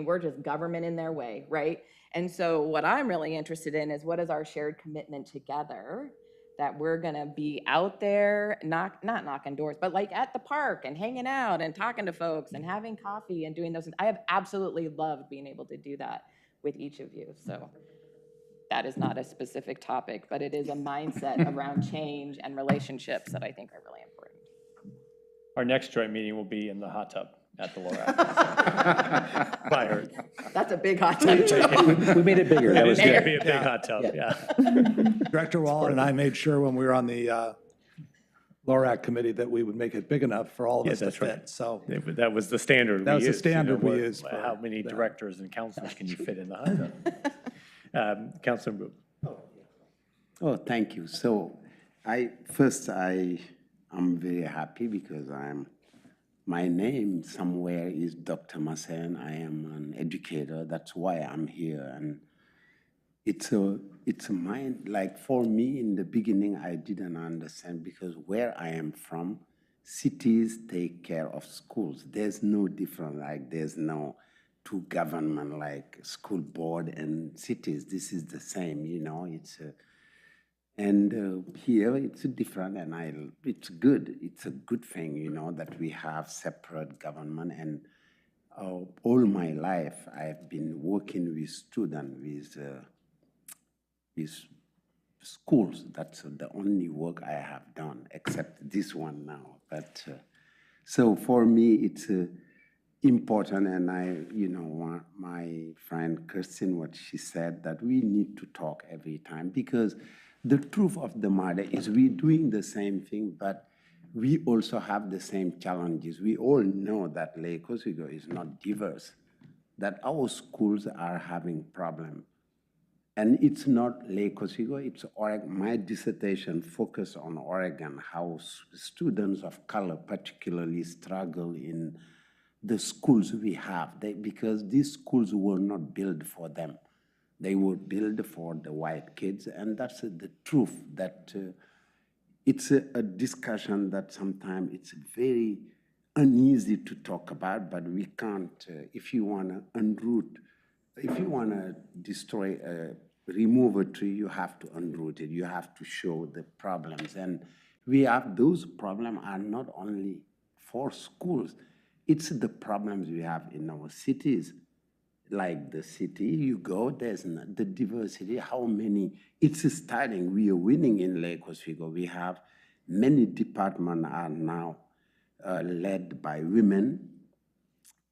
We're just government in their way, right? And so what I'm really interested in is what is our shared commitment together, that we're gonna be out there, not knocking doors, but like at the park and hanging out and talking to folks and having coffee and doing those things. I have absolutely loved being able to do that with each of you. So that is not a specific topic, but it is a mindset around change and relationships that I think are really important. Our next joint meeting will be in the hot tub at the LORA. I heard. That's a big hot tub. We made it bigger. That was It's gonna good. be a big hot tub, yeah. Director Wallen and I made sure when we were on the LORAC committee that we would make it big enough for all of us to that's right. fit, so. That was the standard That we was the used, standard we used for How many that. directors and councilors can you fit in the hot tub? Councilor Boop. Oh, thank you. So I'm very happy because my name somewhere is Dr. Masen. I am an educator. That's why I'm here. And it's a mind, like for me in the beginning, I didn't understand because where I am from, cities take care of schools. There's no difference, like there's no two government like school board and cities. This is the same, here it's different, and it's good. It's a good thing, that we have separate government. And all my life, I've been working with students, with schools. That's the only work I have done, except this one now. But so for me, it's important, and my friend Kirsten, what she said, that we need to talk every time, because the truth of the matter is we're doing the same thing, but we also have the same challenges. We all know that Lake Oswego is not diverse, that our schools are having problems. And it's not Lake Oswego, it's Oregon. My dissertation focused on Oregon, how students of color particularly struggle in the schools we have, because these schools were not built for them. They were built for the white kids, and that's the truth. That it's a discussion that sometimes it's very uneasy to talk about, but we can't. If you want to unroot, if you want to destroy, remove a tree, you have to unroot it. You have to show the problems, and we have those problems are not only for schools. It's the problems we have in our cities. Like the city, you go, there's the diversity, how many, it's starting, we are winning in Lake Oswego. We have many departments are now led by women,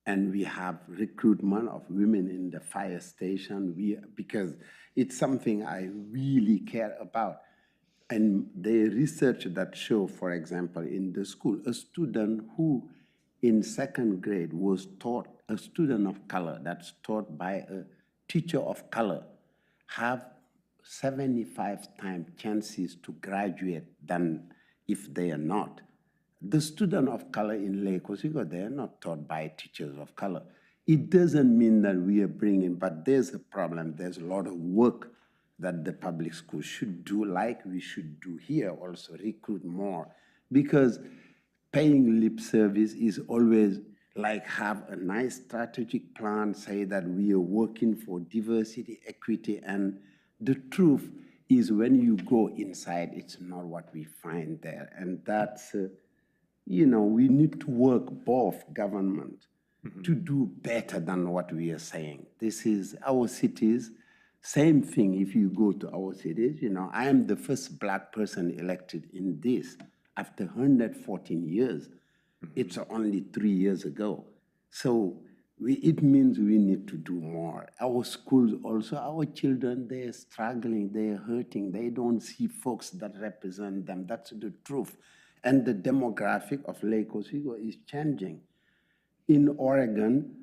and we have recruitment of women in the fire station, because it's something I really care about. And the research that show, for example, in the school, a student who in second grade was taught, a student of color that's taught by a teacher of color, have 75 times chances to graduate than if they are not. The student of color in Lake Oswego, they are not taught by teachers of color. It doesn't mean that we are bringing, but there's a problem. There's a lot of work that the public schools should do, like we should do here, also recruit more. Because paying lip service is always like have a nice strategic plan, say that we are working for diversity, equity, and the truth is when you go inside, it's not what we find there. And that's, you know, we need to work both government to do better than what we are saying. This is our cities, same thing if you go to our cities, you know, I am the first Black person elected in this after 114 years. It's only 3 years ago. So it means we need to do more. Our schools also, our children, they're struggling, they're hurting. They don't see folks that represent them. That's the truth. And the demographic of Lake Oswego is changing. In Oregon,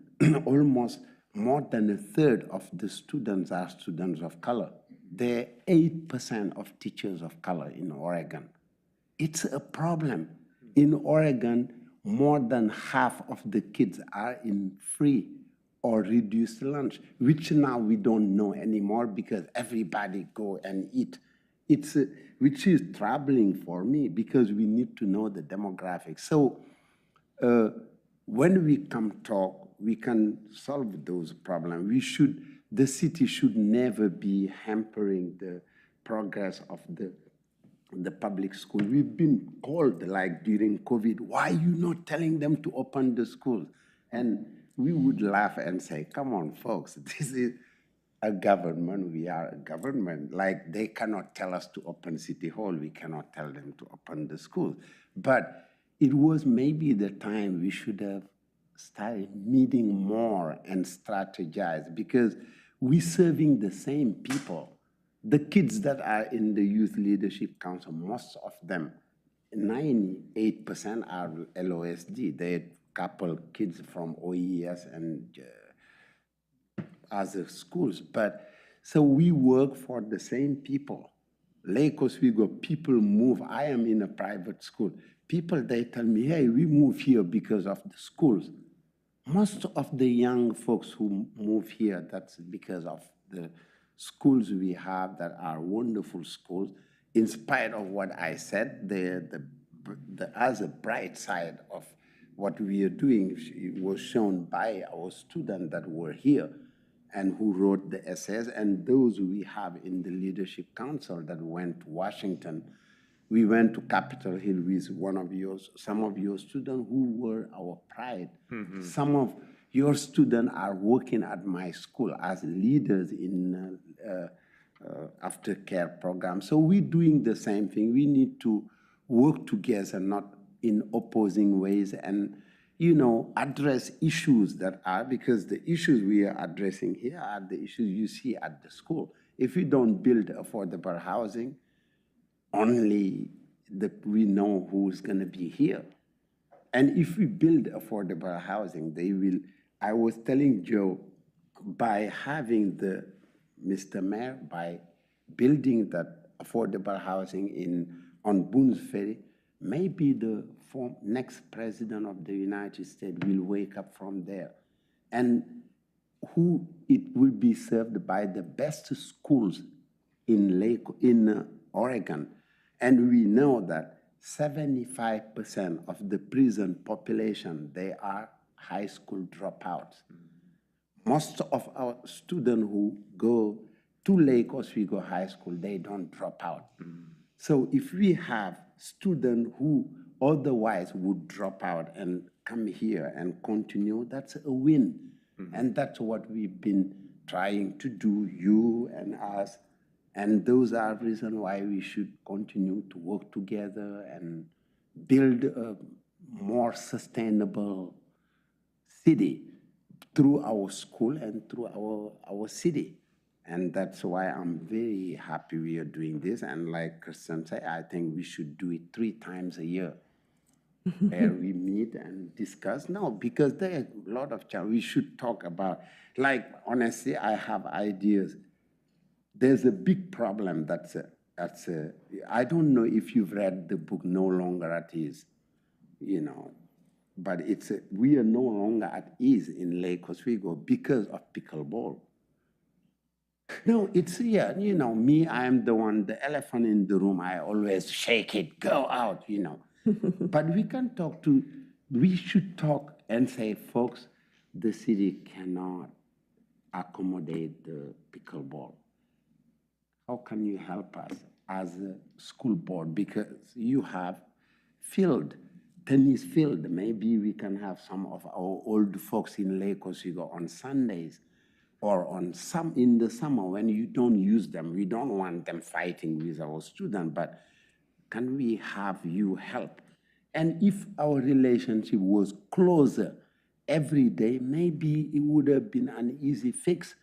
almost more than a third of the students are students of color. There are 8% of teachers of color in Oregon. It's a problem. In Oregon, more than half of the kids are in free or reduced lunch, which now we don't know anymore because everybody go and eat. It's which is troubling for me because we need to know the demographics. So when we come talk, we can solve those problems. The city should never be hampering the progress of the public school. We've been called, like during COVID, why are you not telling them to open the schools? And we would laugh and say, come on, folks, this is a government, we are a government. Like they cannot tell us to open City Hall, we cannot tell them to open the schools. But it was maybe the time we should have started meeting more and strategize because we're serving the same people. The kids that are in the Youth Leadership Council, most of them, 98% are LOSD. They're a couple kids from OES and other schools. But so we work for the same people. Lake Oswego, people move. I am in a private school. People, they tell me, hey, we move here because of the schools. Most of the young folks who move here, that's because of the schools we have that are wonderful schools. In spite of what I said, as a bright side of what we are doing was shown by our students that were here and who wrote the essays, and those we have in the Leadership Council that went to Washington. We went to Capitol Hill with some of your students who were our pride. Mm-hmm. Some of your students are working at my school as leaders in aftercare programs. So we're doing the same thing. We need to work together, not in opposing ways, and address issues that are, because the issues we are addressing here are the issues you see at the school. If we don't build affordable housing, only we know who's going to be here. And if we build affordable housing, they will. I was telling Joe, by having Mr. Mayor, by building that affordable housing on Boone's Ferry, maybe the next president of the United States will wake up from there. And who it will be served by the best schools in Oregon. And we know that 75% of the prison population, they are high school dropouts. Most of our students who go to Lake Oswego High School, they don't drop out. So if we have students who otherwise would drop out and come here and continue, that's a win. And that's what we've been trying to do, you and us. And those are reasons why we should continue to work together and build a more sustainable city through our school and through our city. And that's why I'm very happy we are doing this. And like Kristen said, I think we should do it 3 times a year. Where we meet and discuss. No, because there are a lot of challenges. We should talk about, like, honestly, I have ideas. There's a big problem I don't know if you've read the book No Longer at Ease, you know, but we are no longer at ease in Lake Oswego because of pickleball. No, you know, me, I am the one, the elephant in the room. I always shake it, go out, you know. But we should talk and say, folks, the city cannot accommodate the pickleball. How can you help us as a school board? Because you have tennis field. Maybe we can have some of our old folks in Lake Oswego on Sundays or in the summer when you don't use them. We don't want them fighting with our students, but can we have you help? And if our relationship was closer every day, maybe it would have been an easy fix.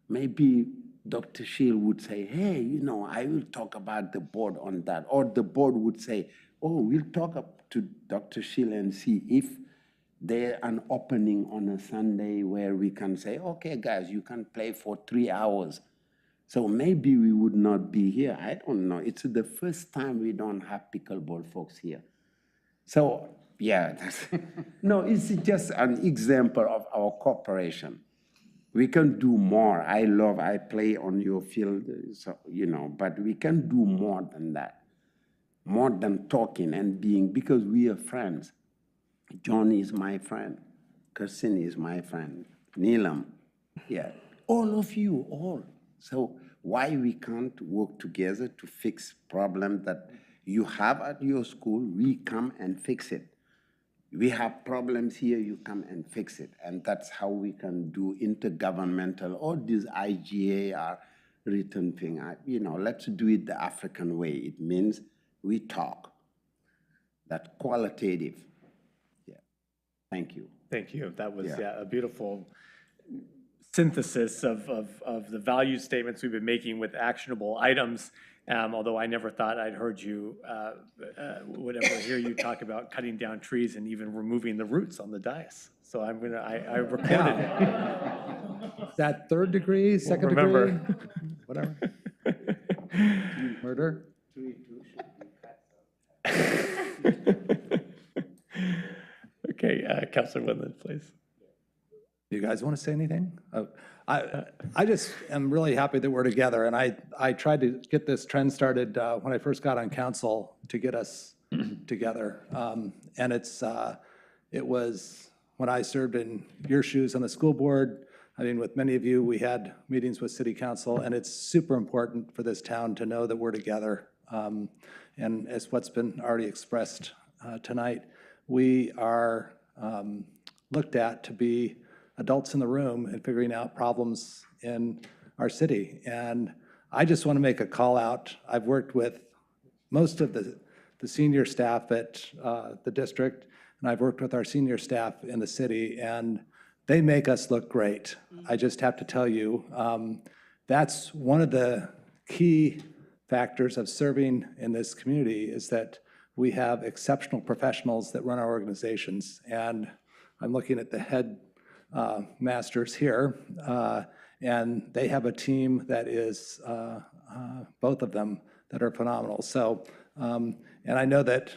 Maybe Dr. Shield would say, hey, you know, I will talk about the board on that. Or the board would say, oh, we'll talk up to Dr. Shield and see if there's an opening on a Sunday where we can say, okay, guys, you can play for 3 hours. So maybe we would not be here. I don't know. It's the first time we don't have pickleball folks here. So, yeah, no, it's just an example of our cooperation. We can do more. I play on your field, so, you know, but we can do more than that. More than talking and being, because we are friends. John is my friend. Kirsten is my friend. Neelam, yeah. All of you, all. So why we can't work together to fix problems that you have at your school, we come and fix it. We have problems here, you come and fix it. And that's how we can do intergovernmental, all these IGA are written thing. You know, let's do it the African way. It means we talk. That qualitative. Yeah. Thank you. Thank you. That was a beautiful synthesis of the value statements we've been making with actionable items. Although I never thought I'd heard you, would ever hear you talk about cutting down trees and even removing the roots on the dais. So I recorded it. Is that 3rd degree, 2nd degree? Whatever. Murder? Okay, Councilor Woodland, please. You guys want to say anything? I just am really happy that we're together, and I tried to get this trend started when I first got on council to get us together. And it was when I served in your shoes on the school board. I mean, with many of you, we had meetings with city council, and it's super important for this town to know that we're together. And as what's been already expressed tonight, we are looked at to be adults in the room and figuring out problems in our city. And I just want to make a call out. I've worked with most of the senior staff at the district, and I've worked with our senior staff in the city, and they make us look great. I just have to tell you, that's one of the key factors of serving in this community is that we have exceptional professionals that run our organizations. And I'm looking at the head masters here, and they have a team that is, both of them, that are phenomenal. So, and I know that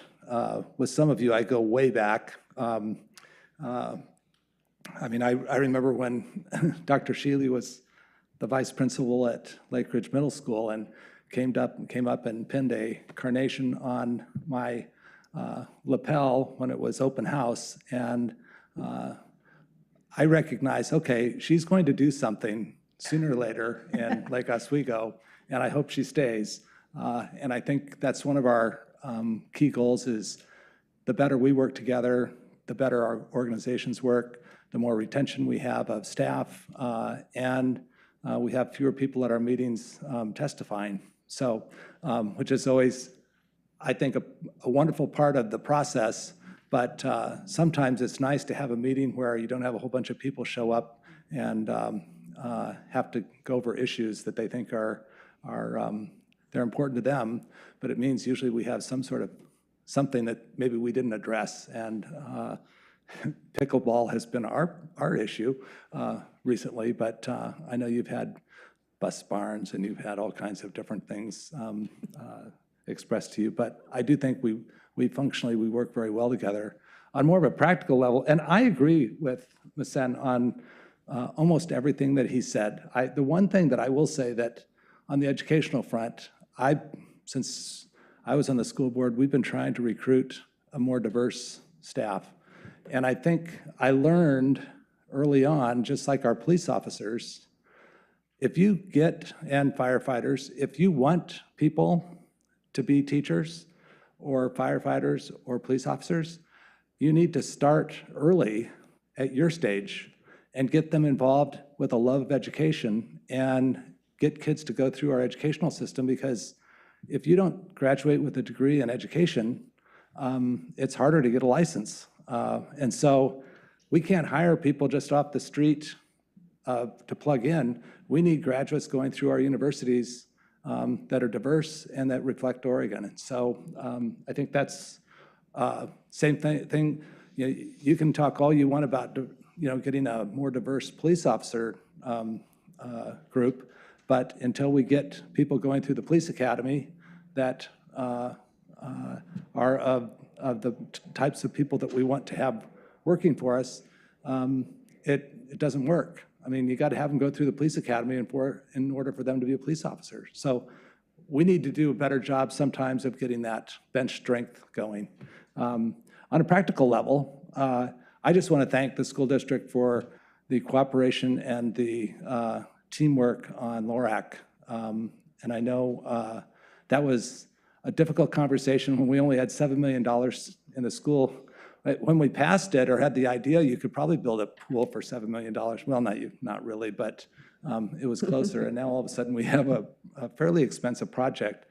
with some of you, I go way back. I mean, I remember when Dr. Shealy was the vice principal at Lake Ridge Middle School and came up and pinned a carnation on my lapel when it was open house. And I recognized, okay, she's going to do something sooner or later in Lake Oswego, and I hope she stays. And I think that's one of our key goals is the better we work together, the better our organizations work, the more retention we have of staff, and we have fewer people at our meetings testifying. So, which is always, I think, a wonderful part of the process, but sometimes it's nice to have a meeting where you don't have a whole bunch of people show up and have to go over issues that they think are they're important to them, but it means usually we have some sort of something that maybe we didn't address, and pickleball has been our issue recently, but I know you've had bus barns and you've had all kinds of different things expressed to you, but I do think we functionally, we work very well together on more of a practical level, and I agree with Masen on almost everything that he said. The one thing that I will say that on the educational front, since I was on the school board, we've been trying to recruit a more diverse staff. And I think I learned early on, just like our police officers, if you get, and firefighters, if you want people to be teachers or firefighters or police officers, you need to start early at your stage and get them involved with a love of education and get kids to go through our educational system, because if you don't graduate with a degree in education, it's harder to get a license. And so we can't hire people just off the street to plug in. We need graduates going through our universities that are diverse and that reflect Oregon. And so I think that's same thing. You can talk all you want about getting a more diverse police officer group, but until we get people going through the police academy that are of the types of people that we want to have working for us, it doesn't work. I mean, you got to have them go through the police academy in order for them to be a police officer. So we need to do a better job sometimes of getting that bench strength going. On a practical level, I just want to thank the school district for the cooperation and the teamwork on LORAC. And I know that was a difficult conversation when we only had $7 million in the school. When we passed it or had the idea, you could probably build a pool for $7 million. Well, not really, but it was closer. And now all of a sudden we have a fairly expensive project.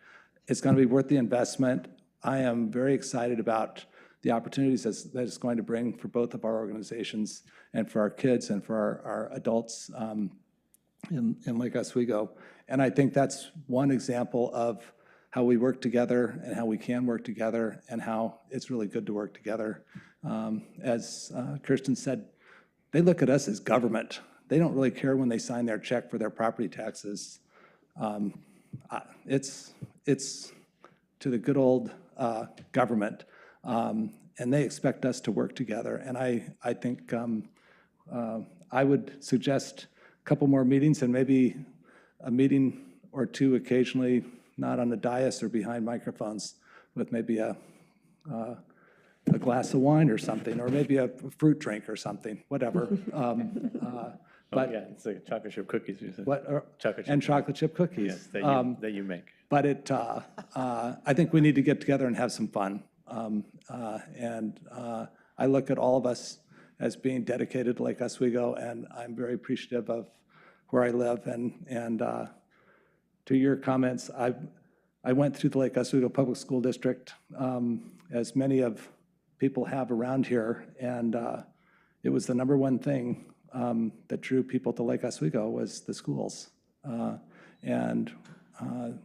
It's going to be worth the investment. I am very excited about the opportunities that it's going to bring for both of our organizations and for our kids and for our adults in Lake Oswego. And I think that's one example of how we work together and how we can work together and how it's really good to work together. As Kirsten said, they look at us as government. They don't really care when they sign their check for their property taxes. It's to the good old government, and they expect us to work together. And I think I would suggest a couple more meetings and maybe a meeting or two occasionally, not on the dais or behind microphones, with maybe a glass of wine or something, or maybe a fruit drink or something, whatever. But yeah, it's like chocolate chip cookies. You said. Chocolate chip chocolate chip cookies. Yes, that you make. But I think we need to get together and have some fun. I look at all of us as being dedicated to Lake Oswego, and I'm very appreciative of where I live. And to your comments, I went through the Lake Oswego Public School District, as many of people have around here, and it was the number one thing that drew people to Lake Oswego was the schools.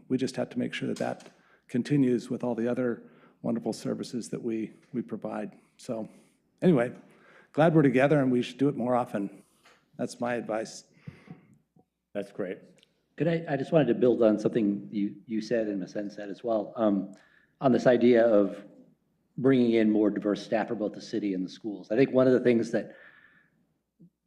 We just have to make sure that that continues with all the other wonderful services that we provide. So anyway, glad we're together, and we should do it more often. That's my advice. That's great. I just wanted to build on something you said and Masen said as well, on this idea of bringing in more diverse staff for both the city and the schools. I think one of the things that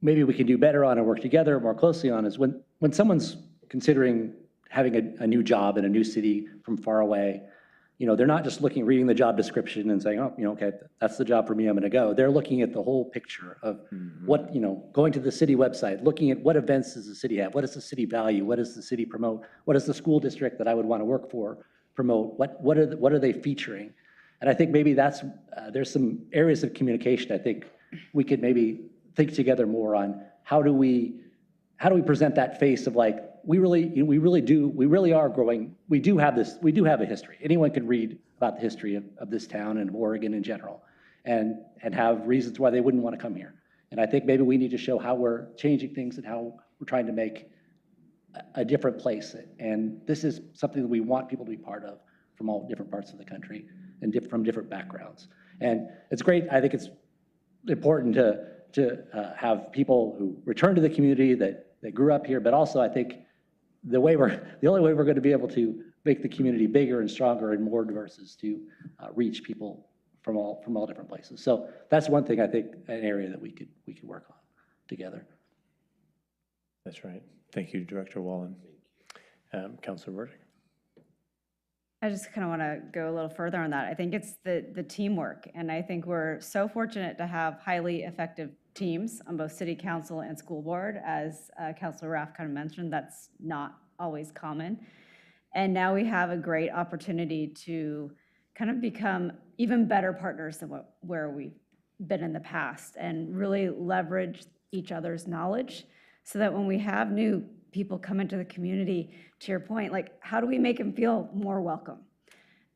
maybe we can do better on and work together more closely on is when someone's considering having a new job in a new city from far away, they're not just reading the job description and saying, oh, okay, that's the job for me, I'm gonna go. They're looking at the whole picture of what, going to the city website, looking at what events does the city have, what does the city value, what does the city promote, what does the school district that I would wanna work for promote, what are they featuring? And I think maybe there's some areas of communication I think we could maybe think together more on how do we present that face of like, we really are growing. We do have a history. Anyone can read about the history of this town and of Oregon in general and have reasons why they wouldn't want to come here. And I think maybe we need to show how we're changing things and how we're trying to make a different place. And this is something that we want people to be part of from all different parts of the country and from different backgrounds. And it's great. I think it's important to have people who return to the community that grew up here, but also I think the only way we're going to be able to make the community bigger and stronger and more diverse is to reach people from all different places. So that's one thing I think, an area that we could work on together. That's right. Thank you, Director Wallen. Councilor Burdick. I just kind of want to go a little further on that. I think it's the teamwork, and I think we're so fortunate to have highly effective teams on both city council and school board. As Councilor Raff kind of mentioned, that's not always common. And now we have a great opportunity to kind of become even better partners than where we've been in the past and really leverage each other's knowledge so that when we have new people come into the community, to your point, like how do we make them feel more welcome?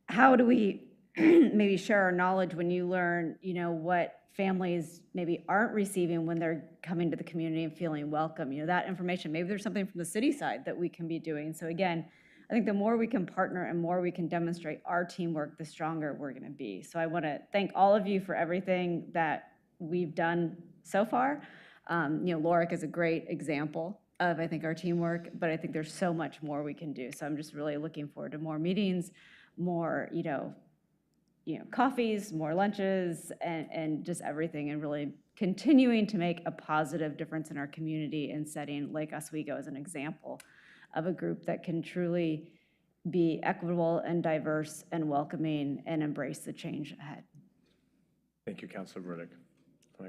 How do we maybe share our knowledge when you learn, what families maybe aren't receiving when they're coming to the community and feeling welcome, that information, maybe there's something from the city side that we can be doing. So again, I think the more we can partner and more we can demonstrate our teamwork, the stronger we're gonna be. So I wanna thank all of you for everything that we've done so far. LORA is a great example of, I think, our teamwork, but I think there's so much more we can do. So I'm just really looking forward to more meetings, more, coffees, more lunches, and just everything, and really continuing to make a positive difference in our community and setting Lake Oswego as an example of a group that can truly be equitable and diverse and welcoming and embrace the change ahead. Thank you, Councilor Burdick. All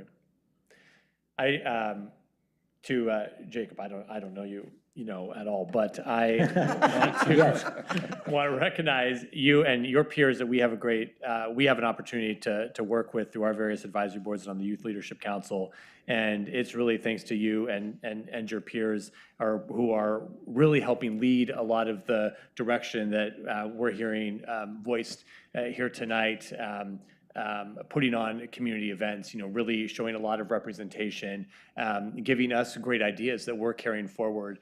right. To Jacob, I don't know you, at all, but I want to recognize you and your peers that we have we have an opportunity to work with through our various advisory boards and on the Youth Leadership Council. And it's really thanks to you and your peers who are really helping lead a lot of the direction that we're hearing voiced here tonight. Putting on community events, really showing a lot of representation, giving us great ideas that we're carrying forward,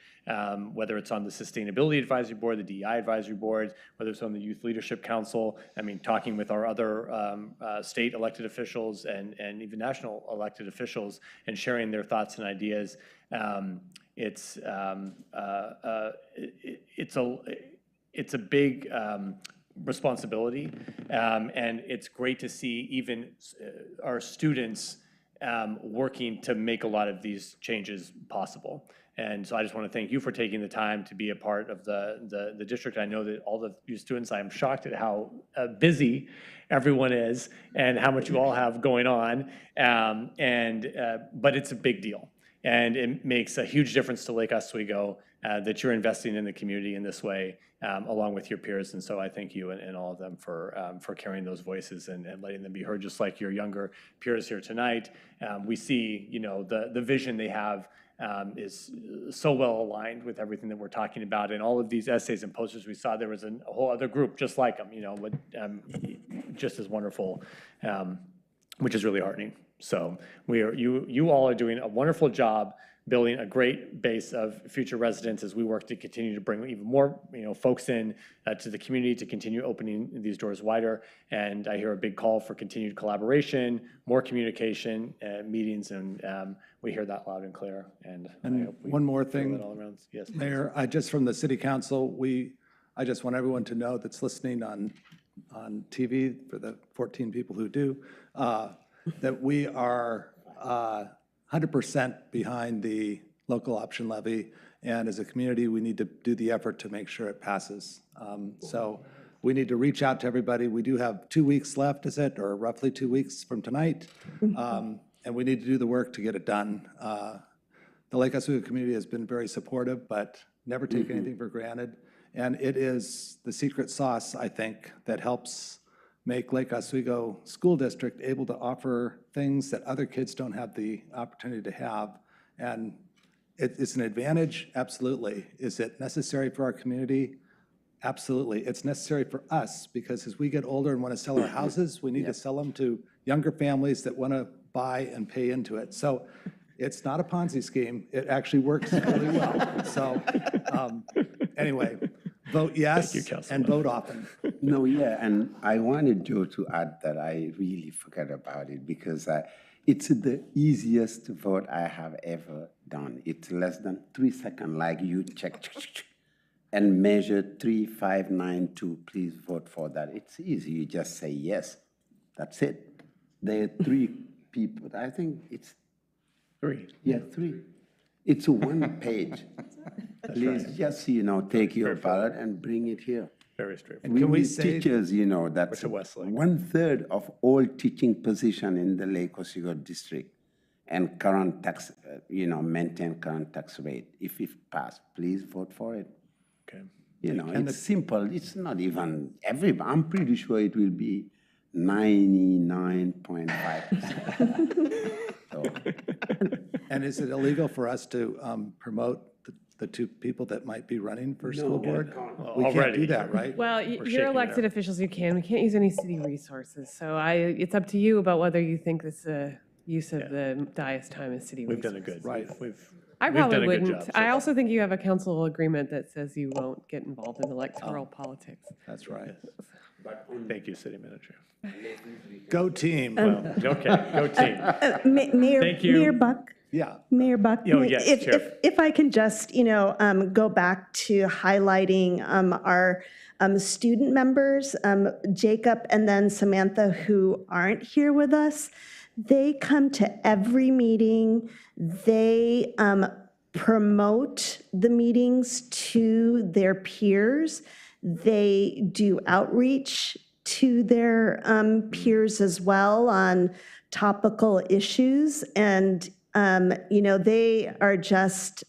whether it's on the Sustainability Advisory Board, the DEI Advisory Board, whether it's on the Youth Leadership Council, talking with our other state elected officials and even national elected officials and sharing their thoughts and ideas. It's a big responsibility, and it's great to see even our students working to make a lot of these changes possible. And so I just want to thank you for taking the time to be a part of the district. I know that all of you students, I'm shocked at how busy everyone is and how much you all have going on, but it's a big deal. And it makes a huge difference to Lake Oswego that you're investing in the community in this way, along with your peers. And so I thank you and all of them for carrying those voices and letting them be heard, just like your younger peers here tonight. We see, the vision they have is so well aligned with everything that we're talking about. And all of these essays and posters we saw, there was a whole other group just like them, just as wonderful, which is really heartening. So you all are doing a wonderful job building a great base of future residents as we work to continue to bring even more folks in to the community to continue opening these doors wider. And I hear a big call for continued collaboration, more communication, meetings, and we hear that loud and clear. And I hope we one more feel thing, that all around. Yes, Mayor, just from the City Council, I just want everyone to know that's listening on on TV for the 14 people who do, that we are 100% behind the local option levy. And as a community, we need to do the effort to make sure it passes. So we need to reach out to everybody. We do have 2 weeks left, is it, or roughly 2 weeks from tonight? And we need to do the work to get it done. The Lake Oswego community has been very supportive, but never take anything for granted. And it is the secret sauce, I think, that helps make Lake Oswego School District able to offer things that other kids don't have the opportunity to have. And it's an advantage, absolutely. Is it necessary for our community? Absolutely. It's necessary for us, because as we get older and want to sell our houses, we need to sell them to younger families that want to buy and pay into it. So it's not a Ponzi scheme. It actually works really well. So anyway, vote yes and vote often. No, yeah, and I wanted Joe to add that I really forgot about it because it's the easiest vote I have ever done. It's less than 3 seconds, like you check and measure 3592, please vote for that. It's easy, you just say yes, that's it. There are 3 people, I think it's 3. Yeah, 3. It's one page. Please just, take your ballot and bring it here. Very straightforward. And can we need say- teachers, that's to Westlake. 1/3 of all teaching position in the Lake Oswego district and current tax, maintain current tax rate. If it passed, please vote for it. Okay. It's simple. It's not even I'm pretty sure it will be 99.5%. So. And is it illegal for us to promote the 2 people that might be running for school board? We can't do that, right? Well, shaking you're it elected up. officials, you can. We can't use any city resources. So it's up to you about whether you think this use of the dais time is city We've resources. done a good, Right. I we've done probably a good wouldn't. job so I far. also think you have a council agreement that says you won't get involved in electoral politics. That's right. Thank you, City Manager. Go team. Well, okay, go team. Mayor, Thank you. Mayor Buck. Yeah. Mayor Buck, Oh, yes, Chair. if I can just, go back to highlighting our student members, Jacob and then Samantha, who aren't here with us. They come to every meeting. They promote the meetings to their peers. They do outreach to their peers as well on topical issues. And they are just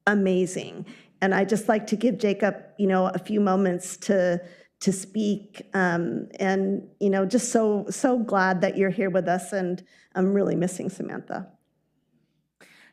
amazing. And I just like to give Jacob, a few moments to speak. And, just so glad that you're here with us. And I'm really missing Samantha.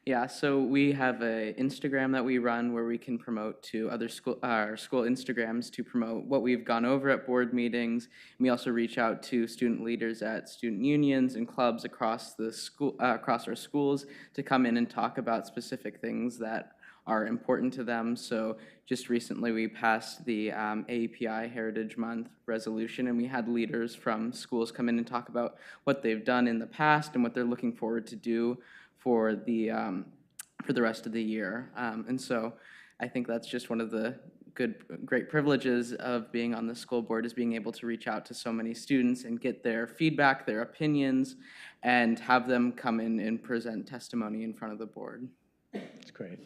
Yeah, so we have an Instagram that we run where we can promote to other our school Instagrams to promote what we've gone over at board meetings. And we also reach out to student leaders at student unions and clubs across the school, across our schools, to come in and talk about specific things that are important to them. So just recently we passed the AAPI Heritage Month resolution, and we had leaders from schools come in and talk about what they've done in the past and what they're looking forward to do for the rest of the year. And so I think that's just one of the great privileges of being on the school board, is being able to reach out to so many students and get their feedback, their opinions, and have them come in and present testimony in front of the board. That's great.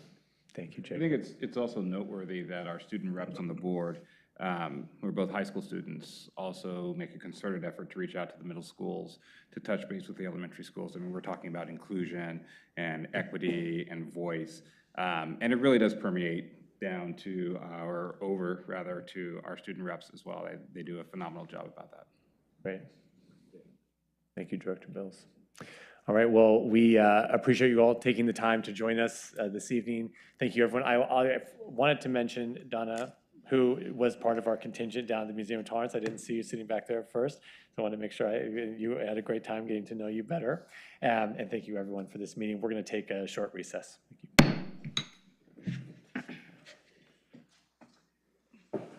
Thank you, I Jacob. think it's also noteworthy that our student reps on the board, who are both high school students, also make a concerted effort to reach out to the middle schools, to touch base with the elementary schools. I mean, we're talking about inclusion and equity and voice, and it really does permeate down to to our student reps as well. They do a phenomenal job about that. Great. Thank you, Director Bills. All right, well, we appreciate you all taking the time to join us this evening. Thank you, everyone. I wanted to mention Donna, who was part of our contingent down at the Museum of Tolerance. I didn't see you sitting back there first, so I wanted to make sure you had a great time getting to know you better. And thank you, everyone, for this meeting. We're going to take a short recess. Thank you.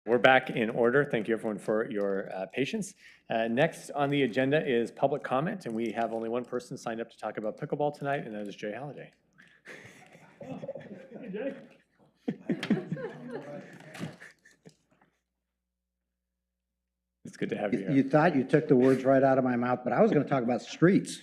We're back in order. Thank you, everyone, for your patience. Next on the agenda is public comment, and we have only one person signed up to talk about pickleball tonight, and that is Jay Halliday. It's good to have you here. You thought you took the words right out of my mouth, but I was going to talk about streets.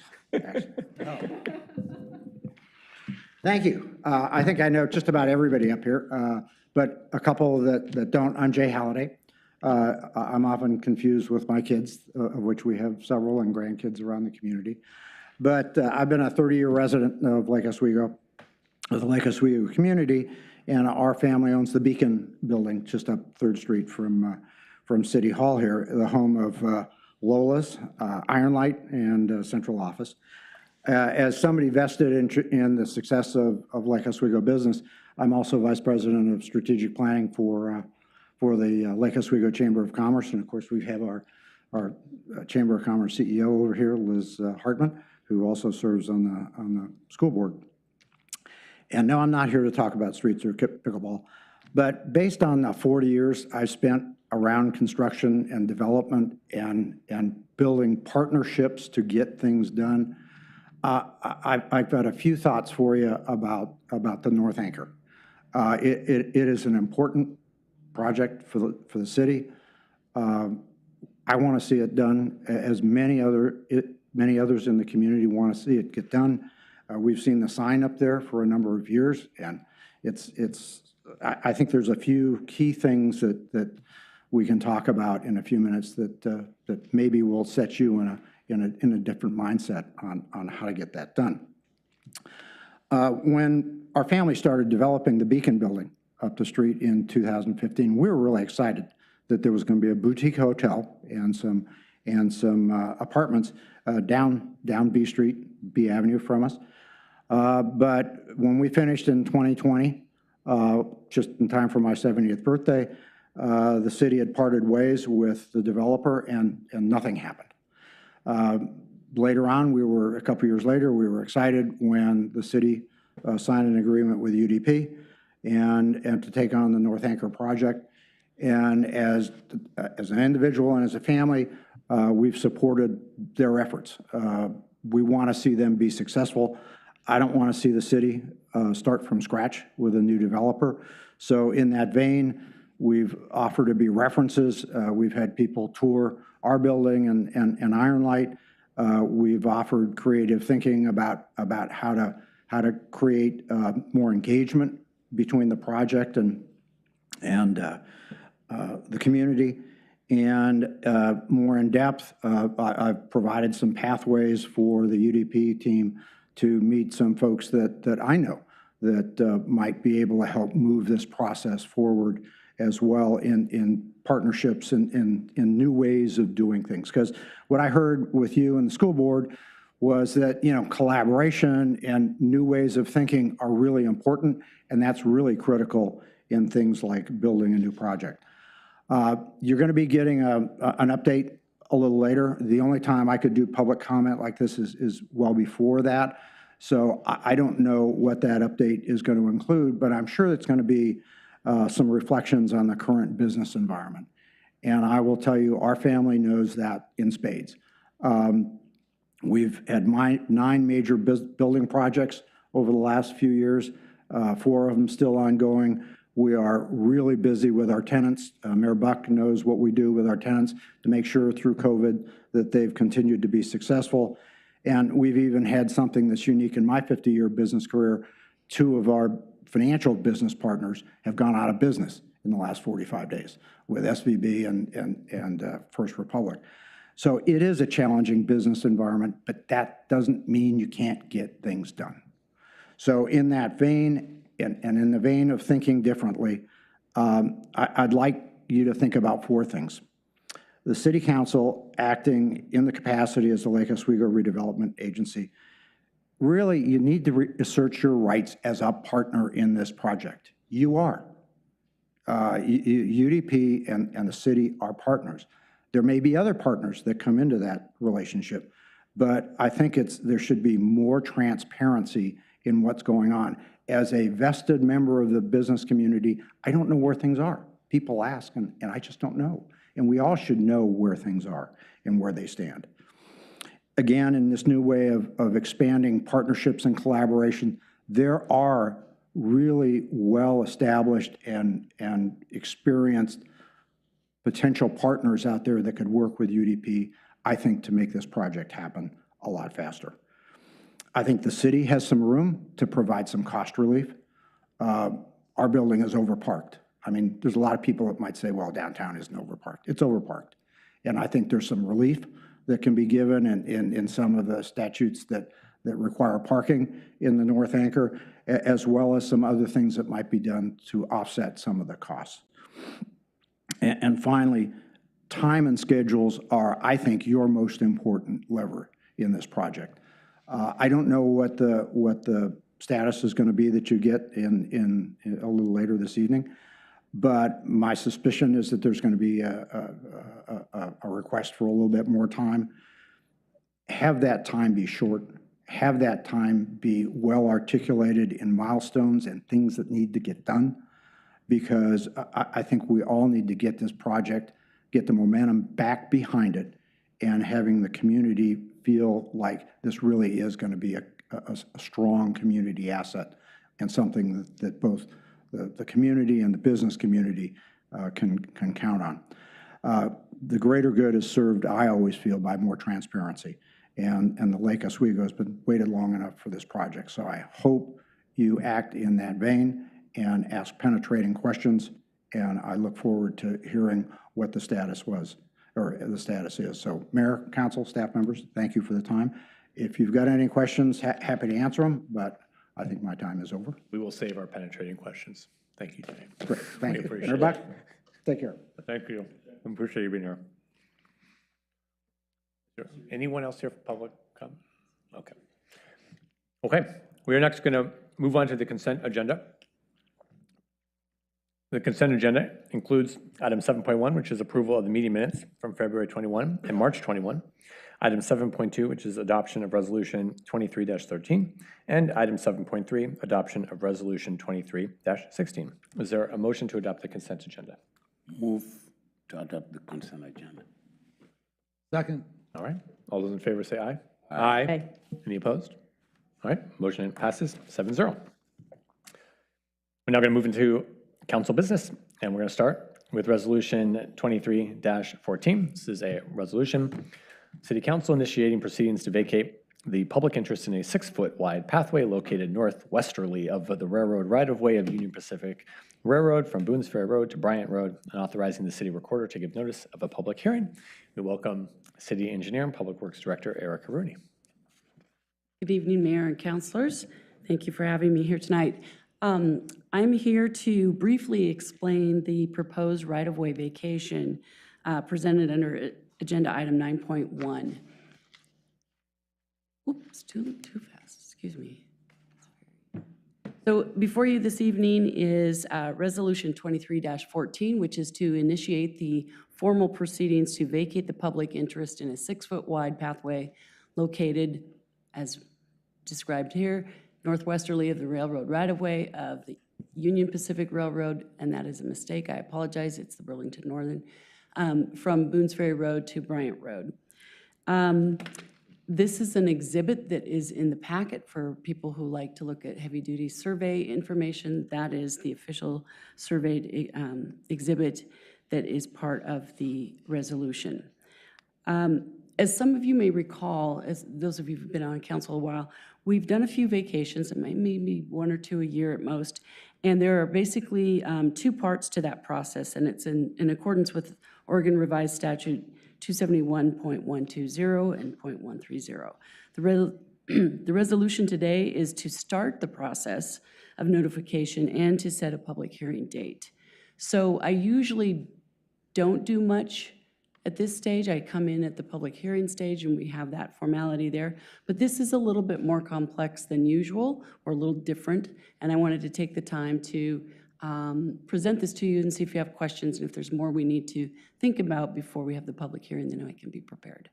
Thank you. I think I know just about everybody up here, but a couple that don't. I'm Jay Halliday. I'm often confused with my kids, of which we have several, and grandkids around the community. But I've been a 30-year resident of Lake Oswego, of the Lake Oswego community, and our family owns the Beacon building just up 3rd Street from City Hall here, the home of Lola's, Iron Light, and Central Office. As somebody vested in the success of Lake Oswego business, I'm also Vice President of Strategic Planning for the Lake Oswego Chamber of Commerce. And of course, we have our Chamber of Commerce CEO over here, Liz Hartman, who also serves on the school board. And no, I'm not here to talk about streets or pickleball, but based on the 40 years I've spent around construction and development and building partnerships to get things done, I've got a few thoughts for you about the North Anchor. It is an important project for the city. I want to see it done, as many others in the community want to see it get done. We've seen the sign up there for a number of years, and I think there's a few key things that we can talk about in a few minutes that maybe will set you in a different mindset on how to get that done. When our family started developing the Beacon building up the street in 2015, we were really excited that there was going to be a boutique hotel and some apartments down B Street, B Avenue from us. But when we finished in 2020, just in time for my 70th birthday, the city had parted ways with the developer, and nothing happened. Later on, a couple years later, we were excited when the city signed an agreement with UDP and to take on the North Anchor project. And as an individual and as a family, we've supported their efforts. We want to see them be successful. I don't want to see the city start from scratch with a new developer. So in that vein, we've offered to be references. We've had people tour our building and Iron Light. We've offered creative thinking about how to create more engagement between the project and the community. And more in depth, I've provided some pathways for the UDP team to meet some folks that I know that might be able to help move this process forward as well in partnerships and in new ways of doing things. Because what I heard with you and the school board was that, collaboration and new ways of thinking are really important, and that's really critical in things like building a new project. You're going to be getting an update a little later. The only time I could do public comment like this is well before that. So I don't know what that update is going to include, but I'm sure it's going to be some reflections on the current business environment. And I will tell you, our family knows that in spades. We've had 9 major building projects over the last few years, 4 of them still ongoing. We are really busy with our tenants. Mayor Buck knows what we do with our tenants to make sure through COVID that they've continued to be successful. And we've even had something that's unique in my 50-year business career. 2 of our financial business partners have gone out of business in the last 45 days with SVB and First Republic. So it is a challenging business environment, but that doesn't mean you can't get things done. So in that vein, and in the vein of thinking differently, I'd like you to think about 4 things. The City Council, acting in the capacity as the Lake Oswego Redevelopment Agency, really, you need to assert your rights as a partner in this project. You are. UDP and the city are partners. There may be other partners that come into that relationship, but I think there should be more transparency in what's going on. As a vested member of the business community, I don't know where things are. People ask, and I just don't know. And we all should know where things are and where they stand. Again, in this new way of expanding partnerships and collaboration, there are really well-established and experienced potential partners out there that could work with UDP, I think, to make this project happen a lot faster. I think the city has some room to provide some cost relief. Our building is overparked. I mean, there's a lot of people that might say, well, downtown isn't overparked. It's overparked. And I think there's some relief that can be given in some of the statutes that require parking in the North Anchor, as well as some other things that might be done to offset some of the costs. And finally, time and schedules are, I think, your most important lever in this project. I don't know what the status is going to be that you get in a little later this evening, but my suspicion is that there's going to be a request for a little bit more time. Have that time be short. Have that time be well articulated in milestones and things that need to get done, because I think we all need to get this project, get the momentum back behind it, and having the community feel like this really is going to be a strong community asset and something that both the community and the business community can count on. The greater good is served, I always feel, by more transparency. And the Lake Oswego has been waited long enough for this project. So I hope you act in that vein and ask penetrating questions. And I look forward to hearing what the status was, or the status is. So Mayor, Council, staff members, thank you for the time. If you've got any questions, happy to answer them, but I think my time is over. We will save our penetrating questions. Thank you, Jay. Great, thank you. Appreciate Everybody, it. take care. Thank you. I appreciate you being here. Is there anyone else here for public comment? Okay. Okay, we are next going to move on to the consent agenda. The consent agenda includes item 7.1, which is approval of the meeting minutes from February 21 and March 21. Item 7.2, which is adoption of resolution 23-13, and item 7.3, adoption of resolution 23-16. Is there a motion to adopt the consent agenda? Move to adopt the consent agenda. Second. All right. All those in favor say aye. Aye. Any opposed? All right. Motion passes 7-0. We're now going to move into council business, and we're going to start with resolution 23-14. This is a resolution. City Council initiating proceedings to vacate the public interest in a 6-foot wide pathway located northwesterly of the railroad right-of-way of Union Pacific Railroad from Boones Ferry Road to Bryant Road, and authorizing the city recorder to give notice of a public hearing. We welcome City Engineer and Public Works Director Erica Rooney. Good evening, Mayor and councilors. Thank you for having me here tonight. I'm here to briefly explain the proposed right-of-way vacation presented under agenda item 9.1. Oops, too fast, excuse me. So before you this evening is resolution 23-14, which is to initiate the formal proceedings to vacate the public interest in a 6-foot wide pathway located, as described here, northwesterly of the railroad right-of-way of the Union Pacific Railroad, and that is a mistake, I apologize, it's the Burlington Northern, from Boones Ferry Road to Bryant Road. This is an exhibit that is in the packet for people who like to look at heavy-duty survey information. That is the official surveyed exhibit that is part of the resolution. As some of you may recall, as those of you who've been on council a while, we've done a few vacations, maybe 1 or 2 a year at most, and there are basically 2 parts to that process, and it's in accordance with Oregon Revised Statute 271.120 and .130. The resolution today is to start the process of notification and to set a public hearing date. So I usually don't do much at this stage. I come in at the public hearing stage and we have that formality there. But this is a little bit more complex than usual, or a little different, and I wanted to take the time to present this to you and see if you have questions, and if there's more we need to think about before we have the public hearing, then I can be prepared.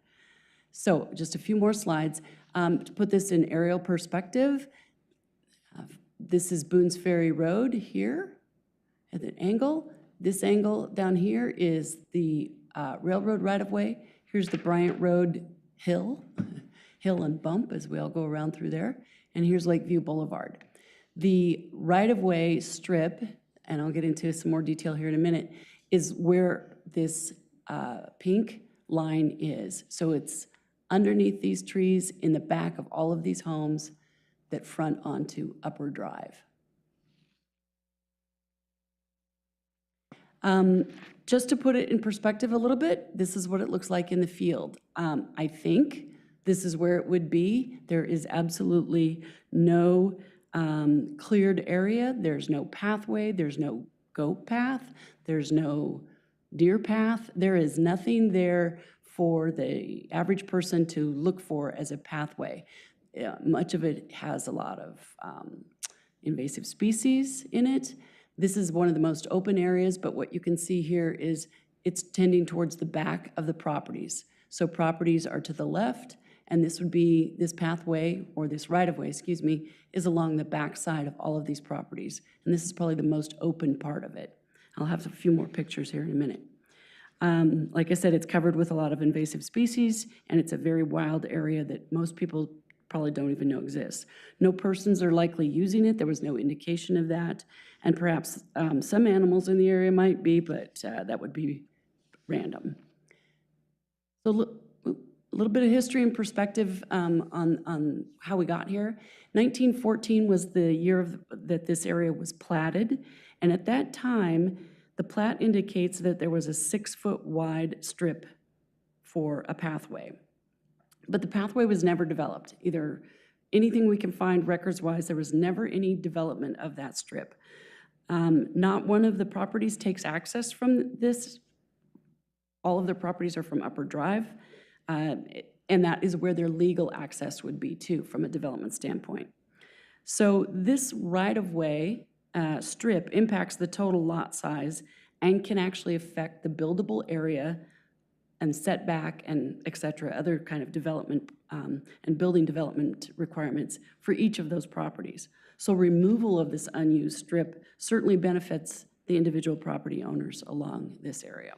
So just a few more slides. To put this in aerial perspective, this is Boones Ferry Road here at an angle, This angle down here is the railroad right-of-way. Here's the Bryant Road hill and bump as we all go around through there. And here's Lakeview Boulevard. The right-of-way strip, and I'll get into some more detail here in a minute, is where this pink line is. So it's underneath these trees in the back of all of these homes that front onto Upper Drive. Just to put it in perspective a little bit, this is what it looks like in the field. I think this is where it would be. There is absolutely no cleared area. There's no pathway. There's no goat path. There's no deer path. There is nothing there for the average person to look for as a pathway. Much of it has a lot of invasive species in it. This is one of the most open areas, but what you can see here is it's tending towards the back of the properties. So properties are to the left, and this would be, this pathway, or this right-of-way, excuse me, is along the back side of all of these properties. And this is probably the most open part of it. I'll have a few more pictures here in a minute. Like I said, it's covered with a lot of invasive species, and it's a very wild area that most people probably don't even know exists. No persons are likely using it. There was no indication of that. And perhaps some animals in the area might be, but that would be random. So a little bit of history and perspective on how we got here. 1914 was the year that this area was platted. And at that time, the plat indicates that there was a 6-foot wide strip for a pathway. But the pathway was never developed. Either anything we can find records-wise, there was never any development of that strip. Not one of the properties takes access from this. All of their properties are from Upper Drive, and that is where their legal access would be too, from a development standpoint. So this right-of-way strip impacts the total lot size and can actually affect the buildable area and setback and et cetera, other kind of development and building development requirements for each of those properties. So removal of this unused strip certainly benefits the individual property owners along this area.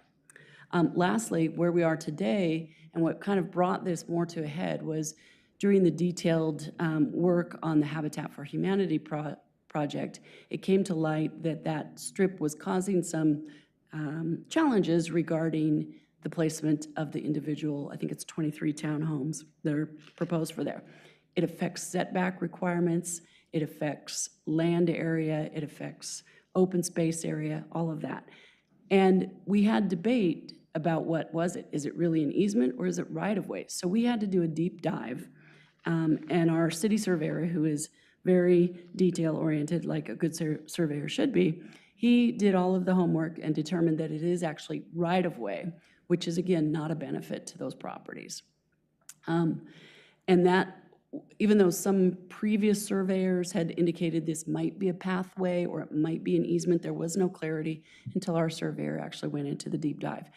Lastly, where we are today and what kind of brought this more to a head was during the detailed work on the Habitat for Humanity project, it came to light that that strip was causing some challenges regarding the placement of the individual, I think it's 23 townhomes that are proposed for there. It affects setback requirements, it affects land area, it affects open space area, all of that. And we had debate about what was it? Is it really an easement or is it right-of-way? So we had to do a deep dive, and our city surveyor, who is very detail-oriented, like a good surveyor should be, he did all of the homework and determined that it is actually right-of-way, which is, again, not a benefit to those properties. And that, even though some previous surveyors had indicated this might be a pathway or it might be an easement, there was no clarity until our surveyor actually went into the deep dive.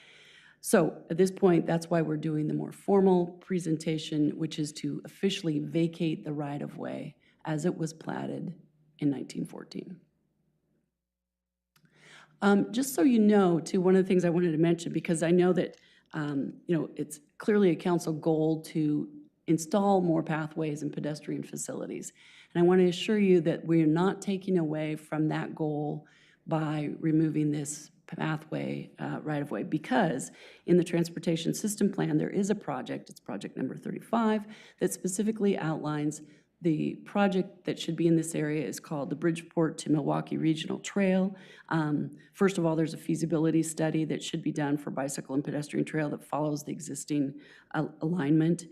So at this point, that's why we're doing the more formal presentation, which is to officially vacate the right-of-way as it was platted in 1914. Just so you know, too, one of the things I wanted to mention, because I know that it's clearly a council goal to install more pathways and pedestrian facilities. And I want to assure you that we're not taking away from that goal by removing this pathway right-of-way, because in the transportation system plan, there is a project, it's project number 35, that specifically outlines the project that should be in this area is called the Bridgeport to Milwaukee Regional Trail. First of all, there's a feasibility study that should be done for bicycle and pedestrian trail that follows the existing alignment.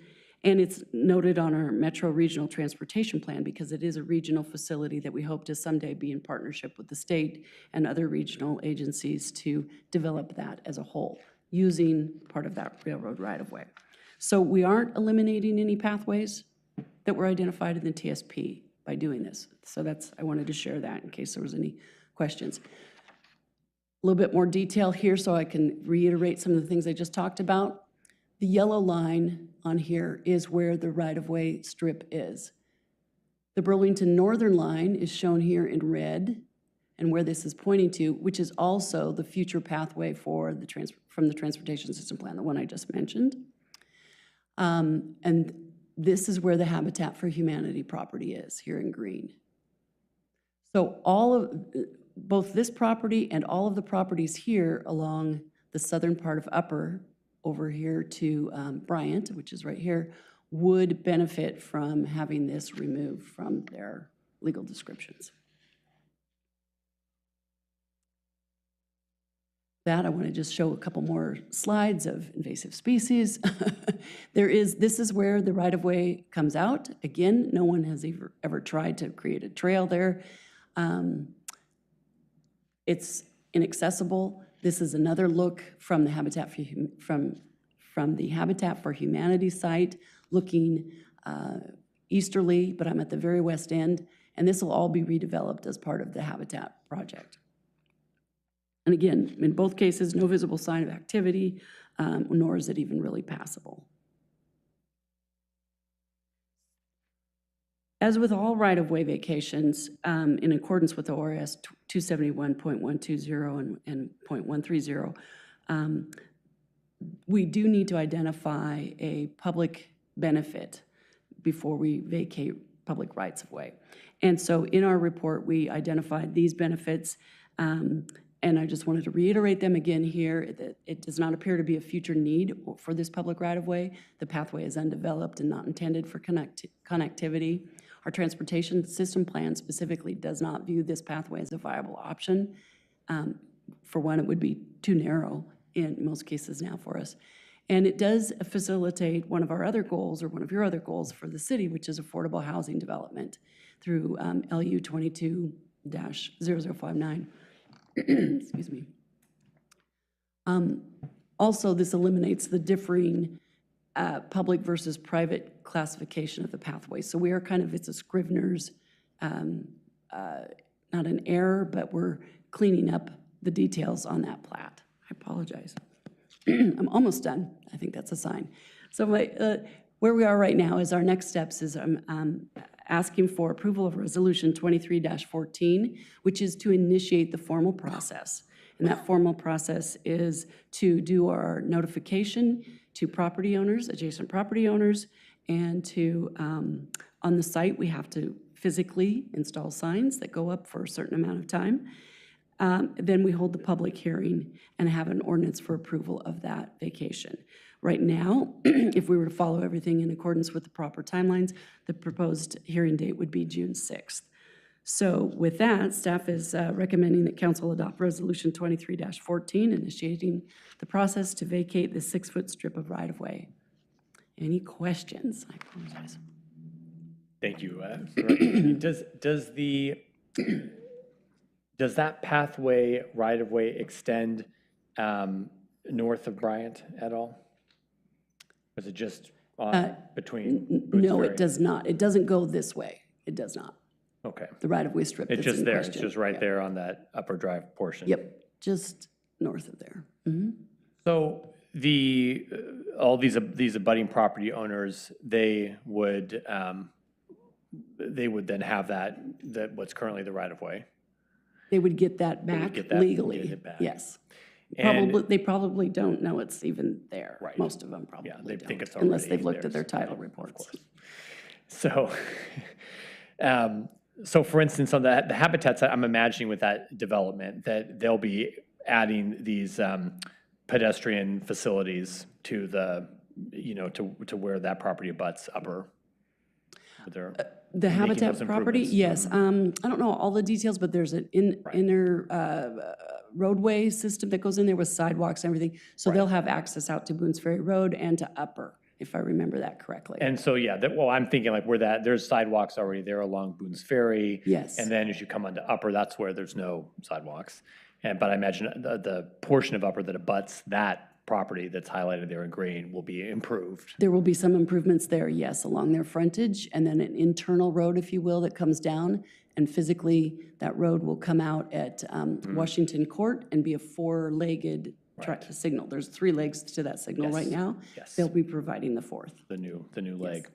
And it's noted on our Metro Regional Transportation Plan because it is a regional facility that we hope to someday be in partnership with the state and other regional agencies to develop that as a whole, using part of that railroad right-of-way. So we aren't eliminating any pathways that were identified in the TSP by doing this. So I wanted to share that in case there was any questions. A little bit more detail here so I can reiterate some of the things I just talked about. The yellow line on here is where the right-of-way strip is. The Burlington Northern line is shown here in red, and where this is pointing to, which is also the future pathway for from the transportation system plan, the one I just mentioned. And this is where the Habitat for Humanity property is, here in green. So both this property and all of the properties here along the southern part of Upper, over here to Bryant, which is right here, would benefit from having this removed from their legal descriptions. That, I want to just show a couple more slides of invasive species. This is where the right-of-way comes out. Again, no one has ever tried to create a trail there. It's inaccessible. This is another look from the Habitat for Humanity site, looking easterly, but I'm at the very west end, and this will all be redeveloped as part of the Habitat project. And again, in both cases, no visible sign of activity, nor is it even really passable. As with all right-of-way vacations, in accordance with ORS 271.120 and .130, we do need to identify a public benefit before we vacate public rights-of-way. And so in our report, we identified these benefits, and I just wanted to reiterate them again here, that it does not appear to be a future need for this public right-of-way. The pathway is undeveloped and not intended for connectivity. Our transportation system plan specifically does not view this pathway as a viable option. For one, it would be too narrow in most cases now for us. And it does facilitate one of our other goals, or one of your other goals for the city, which is affordable housing development through LU 22-0059. Excuse me. Also, this eliminates the differing public versus private classification of the pathway. So we are kind of, it's a Scrivener's, not an error, but we're cleaning up the details on that plat. I apologize. I'm almost done. I think that's a sign. So where we are right now is our next steps is I'm asking for approval of Resolution 23-14, which is to initiate the formal process. And that formal process is to do our notification to property owners, adjacent property owners, and to, on the site, we have to physically install signs that go up for a certain amount of time. Then we hold the public hearing and have an ordinance for approval of that vacation. Right now, if we were to follow everything in accordance with the proper timelines, the proposed hearing date would be June 6th. So with that, staff is recommending that council adopt Resolution 23-14, initiating the process to vacate the 6-foot strip of right-of-way. Any questions? I apologize. Thank you. Does that pathway right-of-way extend north of Bryant at all? Or is it just on between Boots No, Ferry? it does not. It doesn't go this way. It does not. Okay. The right-of-way strip It's that's just in there. question. It's just right there on that upper drive portion. Yep, just north of there. Mm-hmm. So all these abutting property owners, they would then have that what's currently the right-of-way. They would get that back legally. Get it back. Yes. And- They probably don't know it's even there. Right. Most of them probably They don't, think it's unless already they've looked there, at their so- title reports. So, so for instance, on the habitats, I'm imagining with that development that they'll be adding these pedestrian facilities to the, to where that property abuts upper. The Habitat property, yes. I don't know all the details, but there's an inner roadway system that goes in there with sidewalks and everything. So they'll have access out to Boones Ferry Road and to Upper, if I remember that correctly. And so, yeah, I'm thinking like there's sidewalks already there along Boones Ferry. Yes. And then as you come onto Upper, that's where there's no sidewalks. But I imagine the portion of Upper that abuts that property that's highlighted there in green will be improved. There will be some improvements there, yes, along their frontage, and then an internal road, if you will, that comes down. And physically, that road will come out at Washington Court and be a 4-legged signal. There's 3 legs to that signal right now. Yes. They'll be providing the 4th. The new leg.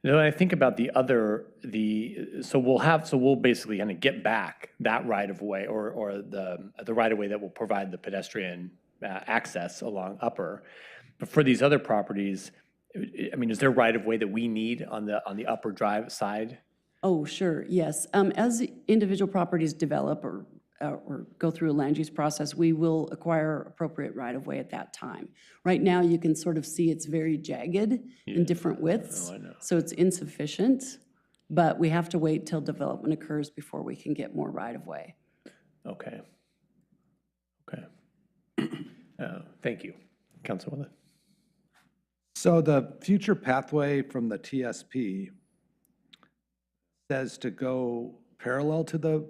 You know, I think about so we'll basically kind of get back that right of way or the right of way that will provide the pedestrian access along Upper. But for these other properties, I mean, is there right of way that we need on the Upper Drive side? Oh, sure, yes. As individual properties develop or go through a land use process, we will acquire appropriate right-of-way at that time. Right now, you can sort of see it's very jagged in different widths, I know. so it's insufficient, but we have to wait till development occurs before we can get more right-of-way. Okay. Okay. Thank you, Councilwoman. So the future pathway from the TSP says to go parallel to the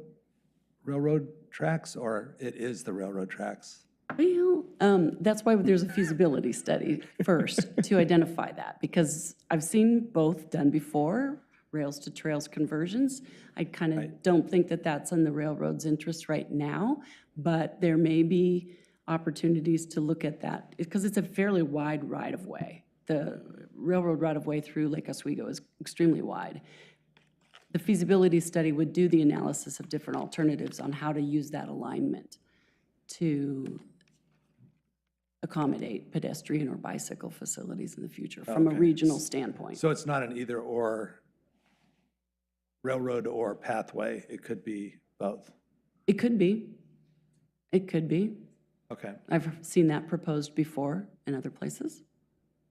railroad tracks, or it is the railroad tracks? Well, that's why there's a feasibility study first to identify that, because I've seen both done before, rails to trails conversions. I kind of don't think that that's in the railroad's interest right now, but there may be opportunities to look at that, because it's a fairly wide right-of-way. The railroad right-of-way through Lake Oswego is extremely wide. The feasibility study would do the analysis of different alternatives on how to use that alignment to accommodate pedestrian or bicycle facilities in the future from a regional standpoint. So it's not an either or railroad or pathway, it could be both? It could be. It could be. Okay. I've seen that proposed before in other places.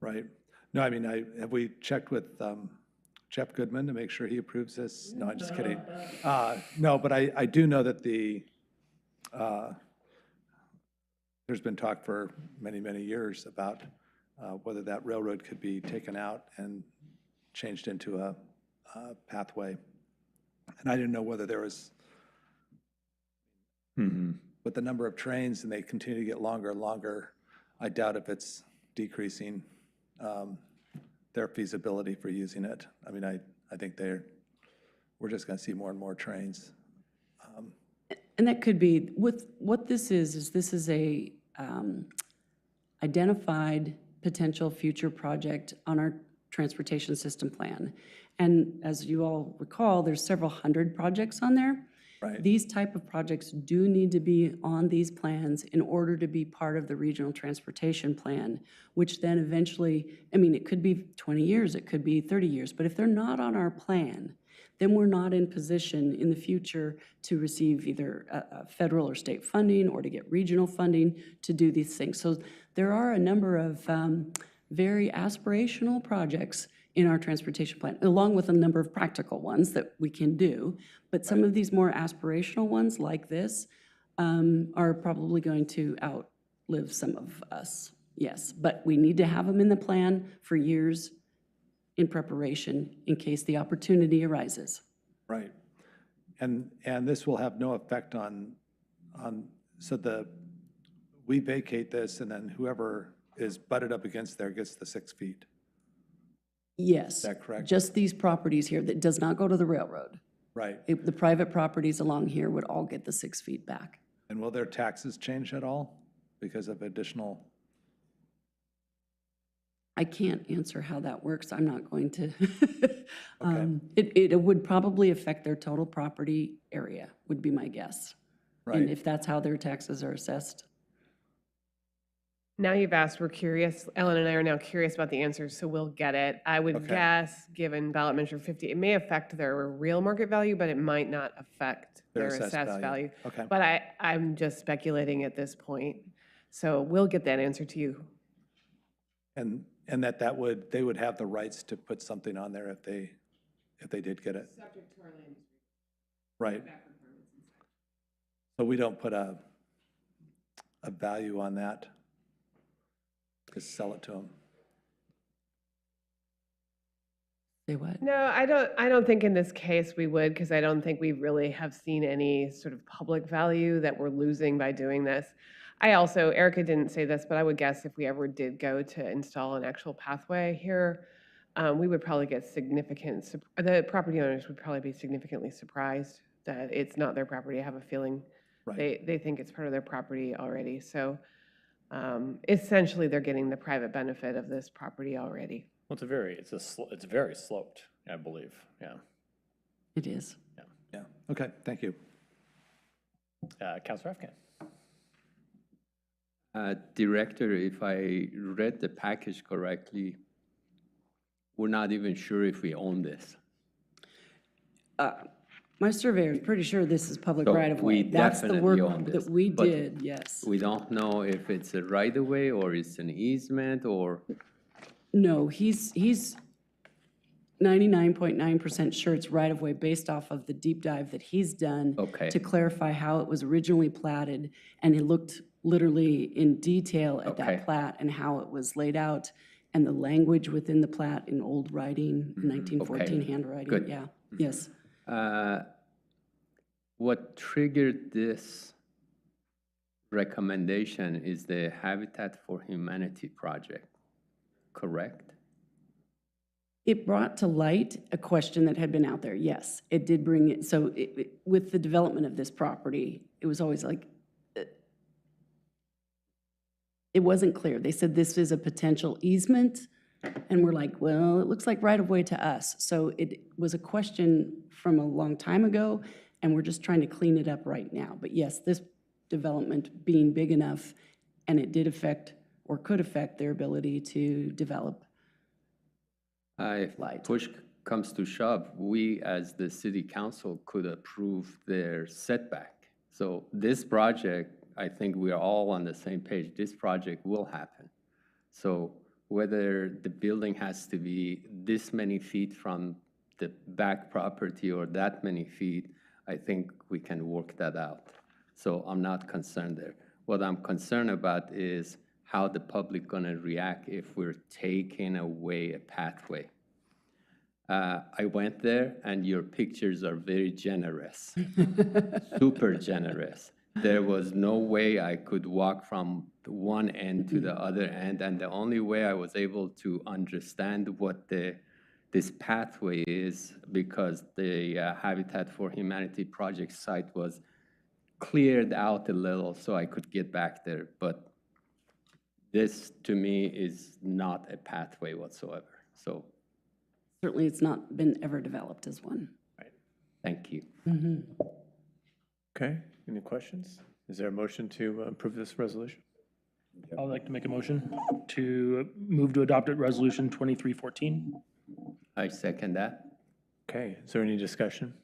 Right. No, I mean, have we checked with Jeff Goodman to make sure he approves this? No, I'm just kidding. No, but I do know that there's been talk for many, many years about whether that railroad could be taken out and changed into a pathway. And I didn't know whether there was, with the number of trains and they continue to get longer and longer, I doubt if it's decreasing their feasibility for using it. I mean, I think we're just going to see more and more trains. And that could be, what this is this is a identified potential future project on our transportation system plan. And as you all recall, there's several hundred projects on there. Right. These type of projects do need to be on these plans in order to be part of the regional transportation plan, which then eventually, I mean, it could be 20 years, it could be 30 years, but if they're not on our plan, then we're not in position in the future to receive either federal or state funding or to get regional funding to do these things. So there are a number of very aspirational projects in our transportation plan, along with a number of practical ones that we can do. But some of these more aspirational ones like this are probably going to outlive some of us, yes. But we need to have them in the plan for years in preparation in case the opportunity arises. Right. And this will have no effect so we vacate this and then whoever is butted up against there gets the 6 feet. Yes. Is that correct? Just these properties here, that does not go to the railroad. Right. The private properties along here would all get the 6 feet back. And will their taxes change at all because of additional? I can't answer how that works. I'm not going to. It would probably affect their total property area, would be my guess. Right. And if that's how their taxes are assessed. Now you've asked, we're curious. Ellen and I are now curious about the answers, so we'll get it. I would guess, given ballot measure 50, it may affect their real market value, but it might not affect their assessed value. Okay. But I'm just speculating at this point. So we'll get that answer to you. And they would have the rights to put something on there if they did get it. Subject to our land. Right. So we don't put a value on that. Just sell it to them. Say what? No, I don't think in this case we would, because I don't think we really have seen any sort of public value that we're losing by doing this. I also, Erica didn't say this, but I would guess if we ever did go to install an actual pathway here, we would probably get the property owners would probably be significantly surprised that it's not their property. I have a feeling they think it's part of their property already. So essentially they're getting the private benefit of this property already. Well, it's very sloped, I believe, yeah. It is. Yeah, okay, thank you. Councilor Afghan. Director, if I read the package correctly, we're not even sure if we own this. My surveyor is pretty sure this is public So right of way. we That's the definitely work own this, that we but did, yes. We don't know if it's a right of way or it's an easement or, No, he's 99.9% sure it's right of way based off of the deep dive that he's done Okay. to clarify how it was originally platted, and he looked literally in detail at Okay. that plat and how it was laid out and the language within the plat in old writing, 1914 Okay. handwriting. Good. Yeah, yes. What triggered this recommendation is the Habitat for Humanity project, correct? It brought to light a question that had been out there, yes. It did bring it, so with the development of this property, it was always like, it wasn't clear. They said this is a potential easement, and we're like, well, it looks like right of way to us. So it was a question from a long time ago, and we're just trying to clean it up right now. But yes, this development being big enough, and it did affect, or could affect their ability to develop. If push comes to shove, we as the city council could approve their setback. So this project, I think we are all on the same page. This project will happen. So whether the building has to be this many feet from the back property or that many feet, I think we can work that out. So I'm not concerned there. What I'm concerned about is how the public gonna react if we're taking away a pathway. I went there and your pictures are very generous, super generous. There was no way I could walk from one end to the other end, and the only way I was able to understand what this pathway is because the Habitat for Humanity project site was cleared out a little so I could get back there. But this, to me, is not a pathway whatsoever. So Certainly, it's not been ever developed as one. thank you. Okay, any questions? Is there a motion to approve this resolution? I would like to make a motion to move to adopt it, Resolution 2314. I second that. Okay, is there any discussion?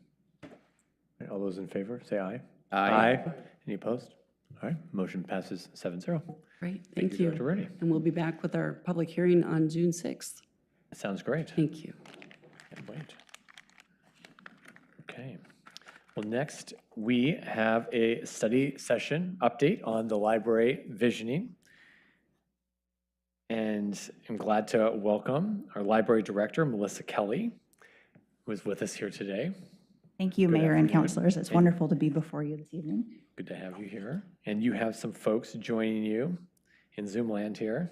All those in favor, say aye. Aye. Any opposed? All right, motion passes 7-0. Great, thank you. Dr. Rennie. And we'll be back with our public hearing on June 6th. Sounds great. Thank you. Can't wait. Okay. Well, next, we have a study session update on the library visioning. And I'm glad to welcome our library director, Melissa Kelly, who is with us here today. Thank you, Good Mayor and afternoon. councilors. It's And wonderful to be before you this evening. Good to have you here. And you have some folks joining you in Zoom land here.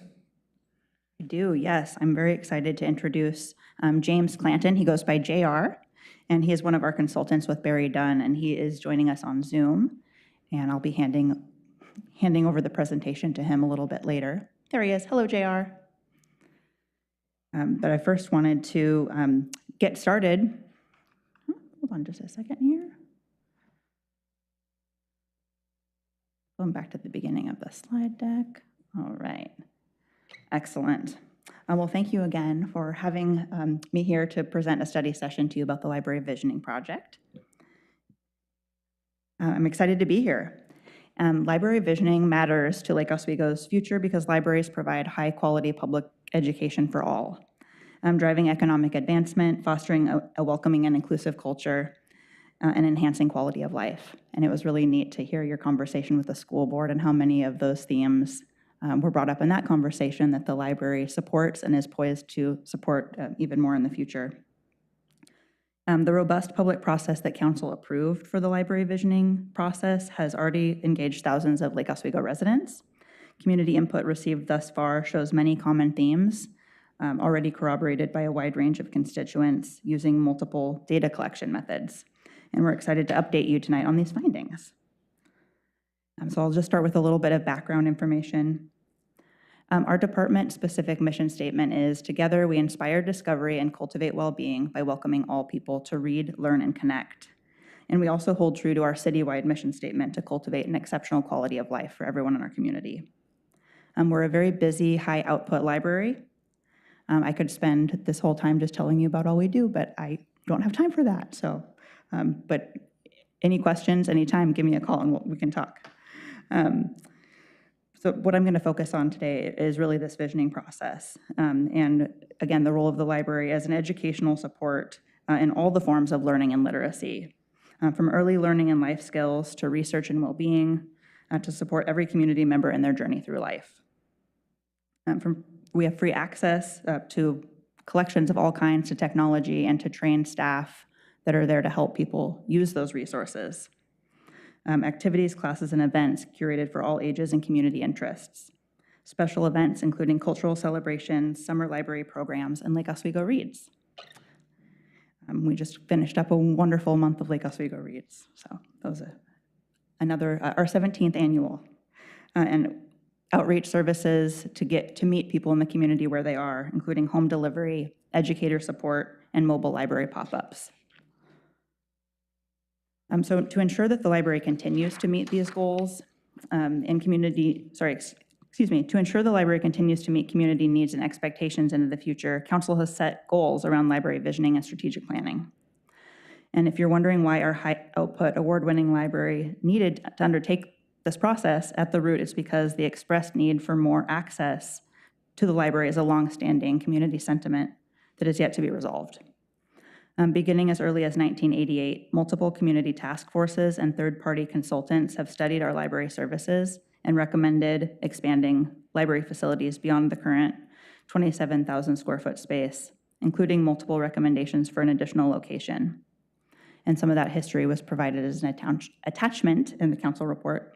I do, yes. I'm very excited to introduce James Clanton. He goes by JR, and he is one of our consultants with Barry Dunn, and he is joining us on Zoom. And I'll be handing over the presentation to him a little bit later. There he is. Hello, JR. But I first wanted to get started. Hold on just a second here. Going back to the beginning of the slide deck. All right. Excellent. Well, thank you again for having me here to present a study session to you about the Library Visioning Project. I'm excited to be here. Library visioning matters to Lake Oswego's future because libraries provide high-quality public education for all, driving economic advancement, fostering a welcoming and inclusive culture, and enhancing quality of life. And it was really neat to hear your conversation with the school board and how many of those themes were brought up in that conversation that the library supports and is poised to support even more in the future. The robust public process that council approved for the library visioning process has already engaged thousands of Lake Oswego residents. Community input received thus far shows many common themes, already corroborated by a wide range of constituents using multiple data collection methods. And we're excited to update you tonight on these findings. So I'll just start with a little bit of background information. Our department-specific mission statement is, "Together we inspire discovery and cultivate well-being by welcoming all people to read, learn, and connect." And we also hold true to our citywide mission statement to cultivate an exceptional quality of life for everyone in our community. We're a very busy, high-output library. I could spend this whole time just telling you about all we do, but I don't have time for that. So, but any questions, anytime, give me a call and we can talk. So what I'm going to focus on today is really this visioning process. And again, the role of the library as an educational support in all the forms of learning and literacy, from early learning and life skills to research and well-being, to support every community member in their journey through life. We have free access to collections of all kinds, to technology, and to trained staff that are there to help people use those resources. Activities, classes, and events curated for all ages and community interests. Special events including cultural celebrations, summer library programs, and Lake Oswego Reads. We just finished up a wonderful month of Lake Oswego Reads. So that was our 17th annual. And outreach services to get to meet people in the community where they are, including home delivery, educator support, and mobile library pop-ups. So to ensure that the library continues to meet these goals to ensure the library continues to meet community needs and expectations into the future, Council has set goals around library visioning and strategic planning. And if you're wondering why our high output award-winning library needed to undertake this process, at the root it's because the expressed need for more access to the library is a long-standing community sentiment that is yet to be resolved. Beginning as early as 1988, multiple community task forces and third-party consultants have studied our library services and recommended expanding library facilities beyond the current 27,000 square foot space, including multiple recommendations for an additional location. And some of that history was provided as an attachment in the council report.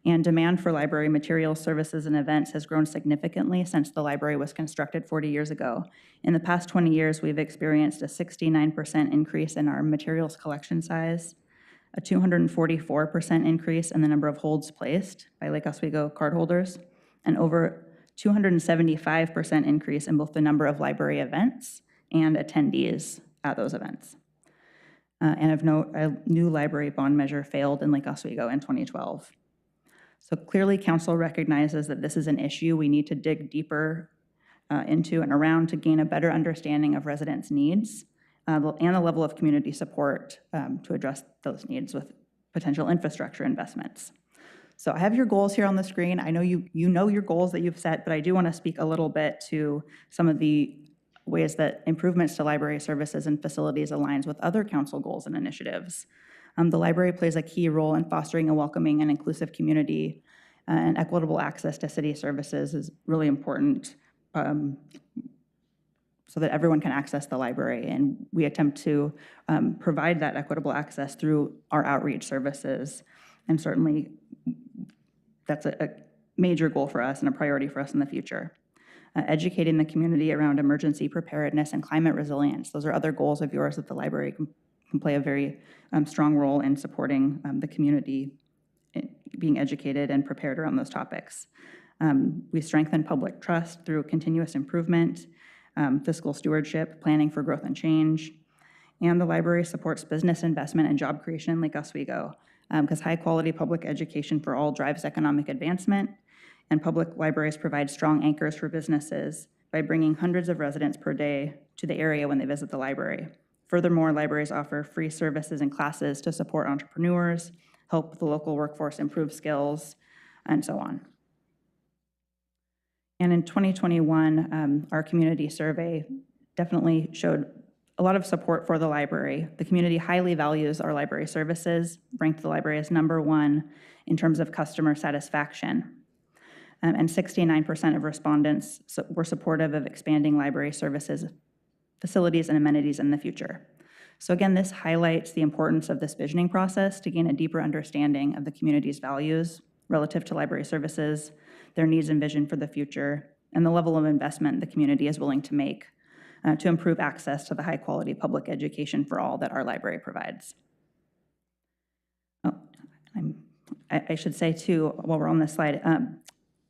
And demand for library materials, services, and events has grown significantly since the library was constructed 40 years ago. In the past 20 years, we've experienced a 69% increase in our materials collection size, a 244% increase in the number of holds placed by Lake Oswego cardholders, and over 275% increase in both the number of library events and attendees at those events. And of note, a new library bond measure failed in Lake Oswego in 2012. So clearly, council recognizes that this is an issue we need to dig deeper into and around to gain a better understanding of residents' needs and the level of community support to address those needs with potential infrastructure investments. So I have your goals here on the screen. I know you know your goals that you've set, but I do want to speak a little bit to some of the ways that improvements to library services and facilities aligns with other council goals and initiatives. The library plays a key role in fostering a welcoming and inclusive community, and equitable access to city services is really important so that everyone can access the library. And we attempt to provide that equitable access through our outreach services. And certainly that's a major goal for us and a priority for us in the future. Educating the community around emergency preparedness and climate resilience. Those are other goals of yours that the library can play a very strong role in supporting the community being educated and prepared around those topics. We strengthen public trust through continuous improvement, fiscal stewardship, planning for growth and change, and the library supports business investment and job creation in Lake Oswego because high-quality public education for all drives economic advancement, and public libraries provide strong anchors for businesses by bringing hundreds of residents per day to the area when they visit the library. Furthermore, libraries offer free services and classes to support entrepreneurs, help the local workforce improve skills, and so on. And in 2021, our community survey definitely showed a lot of support for the library. The community highly values our library services, ranked the library as #1 in terms of customer satisfaction. And 69% of respondents were supportive of expanding library services, facilities, and amenities in the future. So again, this highlights the importance of this visioning process to gain a deeper understanding of the community's values relative to library services, their needs and vision for the future, and the level of investment the community is willing to make to improve access to the high-quality public education for all that our library provides. I should say too, while we're on this slide,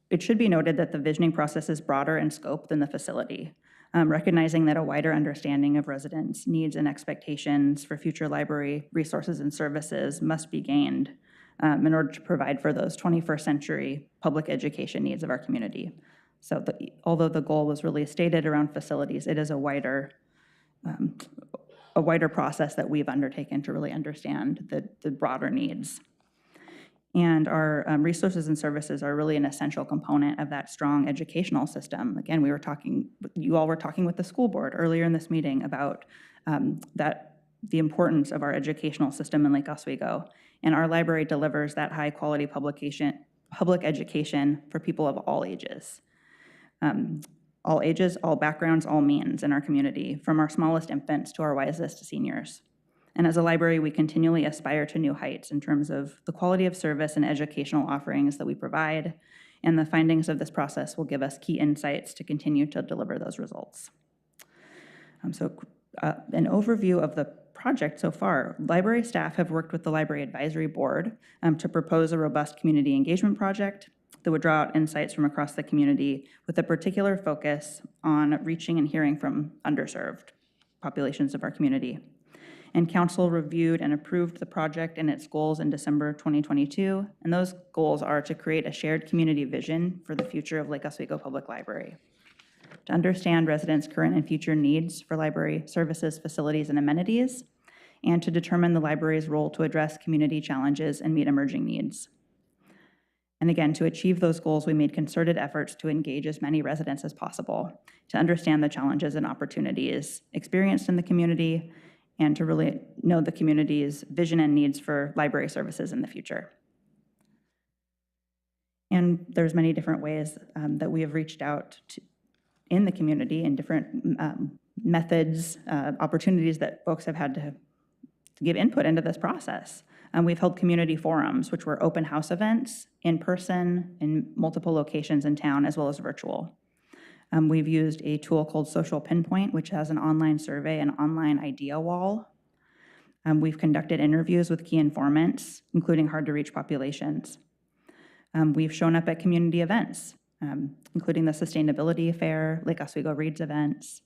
it should be noted that the visioning process is broader in scope than the facility, recognizing that a wider understanding of residents' needs and expectations for future library resources and services must be gained in order to provide for those 21st century public education needs of our community. So although the goal was really stated around facilities, it is a wider process that we've undertaken to really understand the broader needs. And our resources and services are really an essential component of that strong educational system. Again, you all were talking with the school board earlier in this meeting about the importance of our educational system in Lake Oswego. And our library delivers that high quality public education for people of all ages. All backgrounds, all means in our community, from our smallest infants to our wisest seniors. And as a library, we continually aspire to new heights in terms of the quality of service and educational offerings that we provide, and the findings of this process will give us key insights to continue to deliver those results. An overview of the project so far. Library staff have worked with the Library Advisory Board to propose a robust community engagement project that would draw out insights from across the community with a particular focus on reaching and hearing from underserved populations of our community. And council reviewed and approved the project and its goals in December 2022. And those goals are to create a shared community vision for the future of Lake Oswego Public Library, to understand residents' current and future needs for library services, facilities, and amenities, and to determine the library's role to address community challenges and meet emerging needs. And again, to achieve those goals, we made concerted efforts to engage as many residents as possible, to understand the challenges and opportunities experienced in the community, and to really know the community's vision and needs for library services in the future. And there's many different ways that we have reached out in the community in different methods, opportunities that folks have had to give input into this process. We've held community forums, which were open house events, in person, in multiple locations in town, as well as virtual. We've used a tool called Social Pinpoint, which has an online survey and online idea wall. We've conducted interviews with key informants, including hard-to-reach populations. We've shown up at community events, including the Sustainability Fair, Lake Oswego Reads events.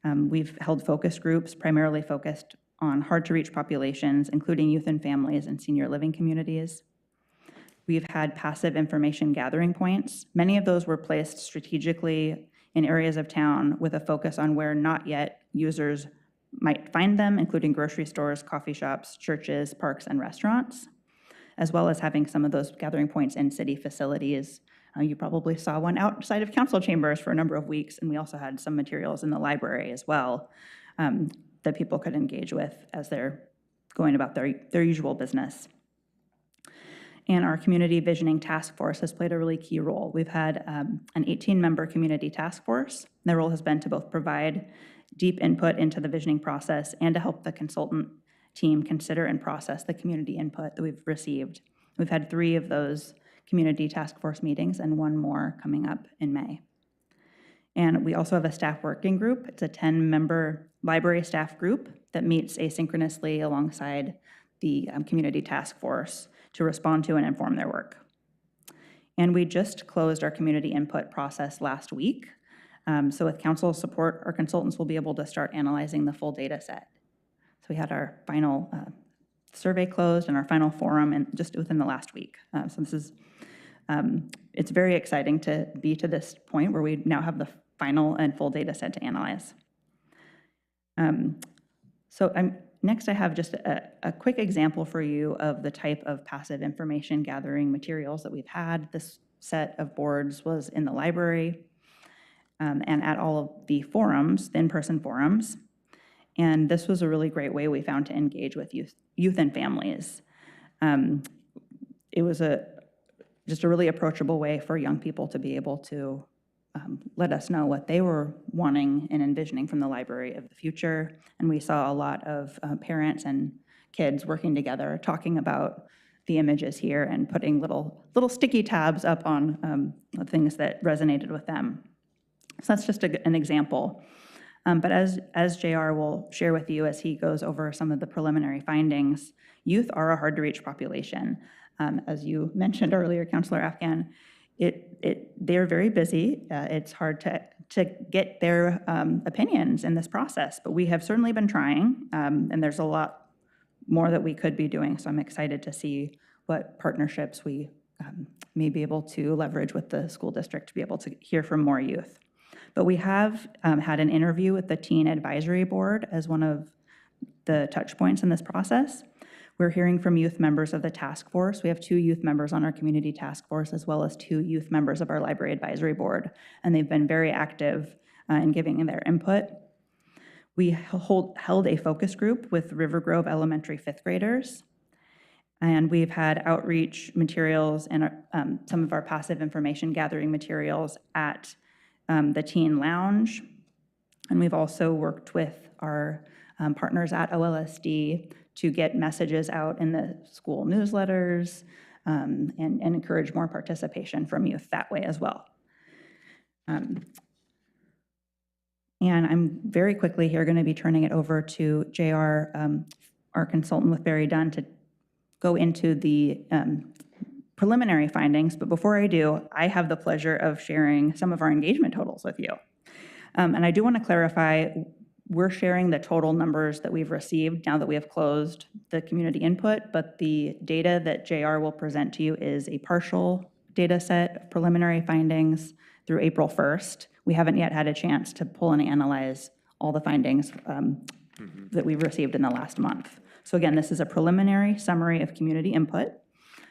We've held focus groups, primarily focused on hard-to-reach populations, including youth and families and senior living communities. We've had passive information gathering points. Many of those were placed strategically in areas of town with a focus on where not yet users might find them, including grocery stores, coffee shops, churches, parks, and restaurants, as well as having some of those gathering points in city facilities. You probably saw one outside of council chambers for a number of weeks, and we also had some materials in the library as well that people could engage with as they're going about their usual business. And our community visioning task force has played a really key role. We've had an 18-member community task force. Their role has been to both provide deep input into the visioning process and to help the consultant team consider and process the community input that we've received. We've had 3 of those community task force meetings and 1 more coming up in May. And we also have a staff working group. It's a 10-member library staff group that meets asynchronously alongside the community task force to respond to and inform their work. And we just closed our community input process last week. So with council support, our consultants will be able to start analyzing the full data set. So we had our final survey closed and our final forum just within the last week. So this is, it's very exciting to be to this point where we now have the final and full data set to analyze. Next, I have just a quick example for you of the type of passive information gathering materials that we've had. This set of boards was in the library and at all of the forums, the in-person forums. And this was a really great way we found to engage with youth and families. It was just a really approachable way for young people to be able to let us know what they were wanting and envisioning from the library of the future. And we saw a lot of parents and kids working together, talking about the images here and putting little sticky tabs up on things that resonated with them. So that's just an example. But as JR will share with you as he goes over some of the preliminary findings, youth are a hard-to-reach population. As you mentioned earlier, Councilor Afghan, they're very busy. It's hard to get their opinions in this process, but we have certainly been trying, and there's a lot more that we could be doing. So I'm excited to see what partnerships we may be able to leverage with the school district to be able to hear from more youth. But we have had an interview with the Teen Advisory Board as one of the touch points in this process. We're hearing from youth members of the task force. We have 2 youth members on our community task force, as well as 2 youth members of our library advisory board, and they've been very active in giving their input. We held a focus group with River Grove Elementary 5th graders, and we've had outreach materials and some of our passive information gathering materials at the Teen Lounge. And we've also worked with our partners at OLSD to get messages out in the school newsletters and encourage more participation from youth that way as well. And I'm very quickly here going to be turning it over to JR, our consultant with Barry Dunn, to go into the preliminary findings. But before I do, I have the pleasure of sharing some of our engagement totals with you. And I do want to clarify, we're sharing the total numbers that we've received now that we have closed the community input, but the data that JR will present to you is a partial data set of preliminary findings through April 1st. We haven't yet had a chance to pull and analyze all the findings that we've received in the last month. So again, this is a preliminary summary of community input,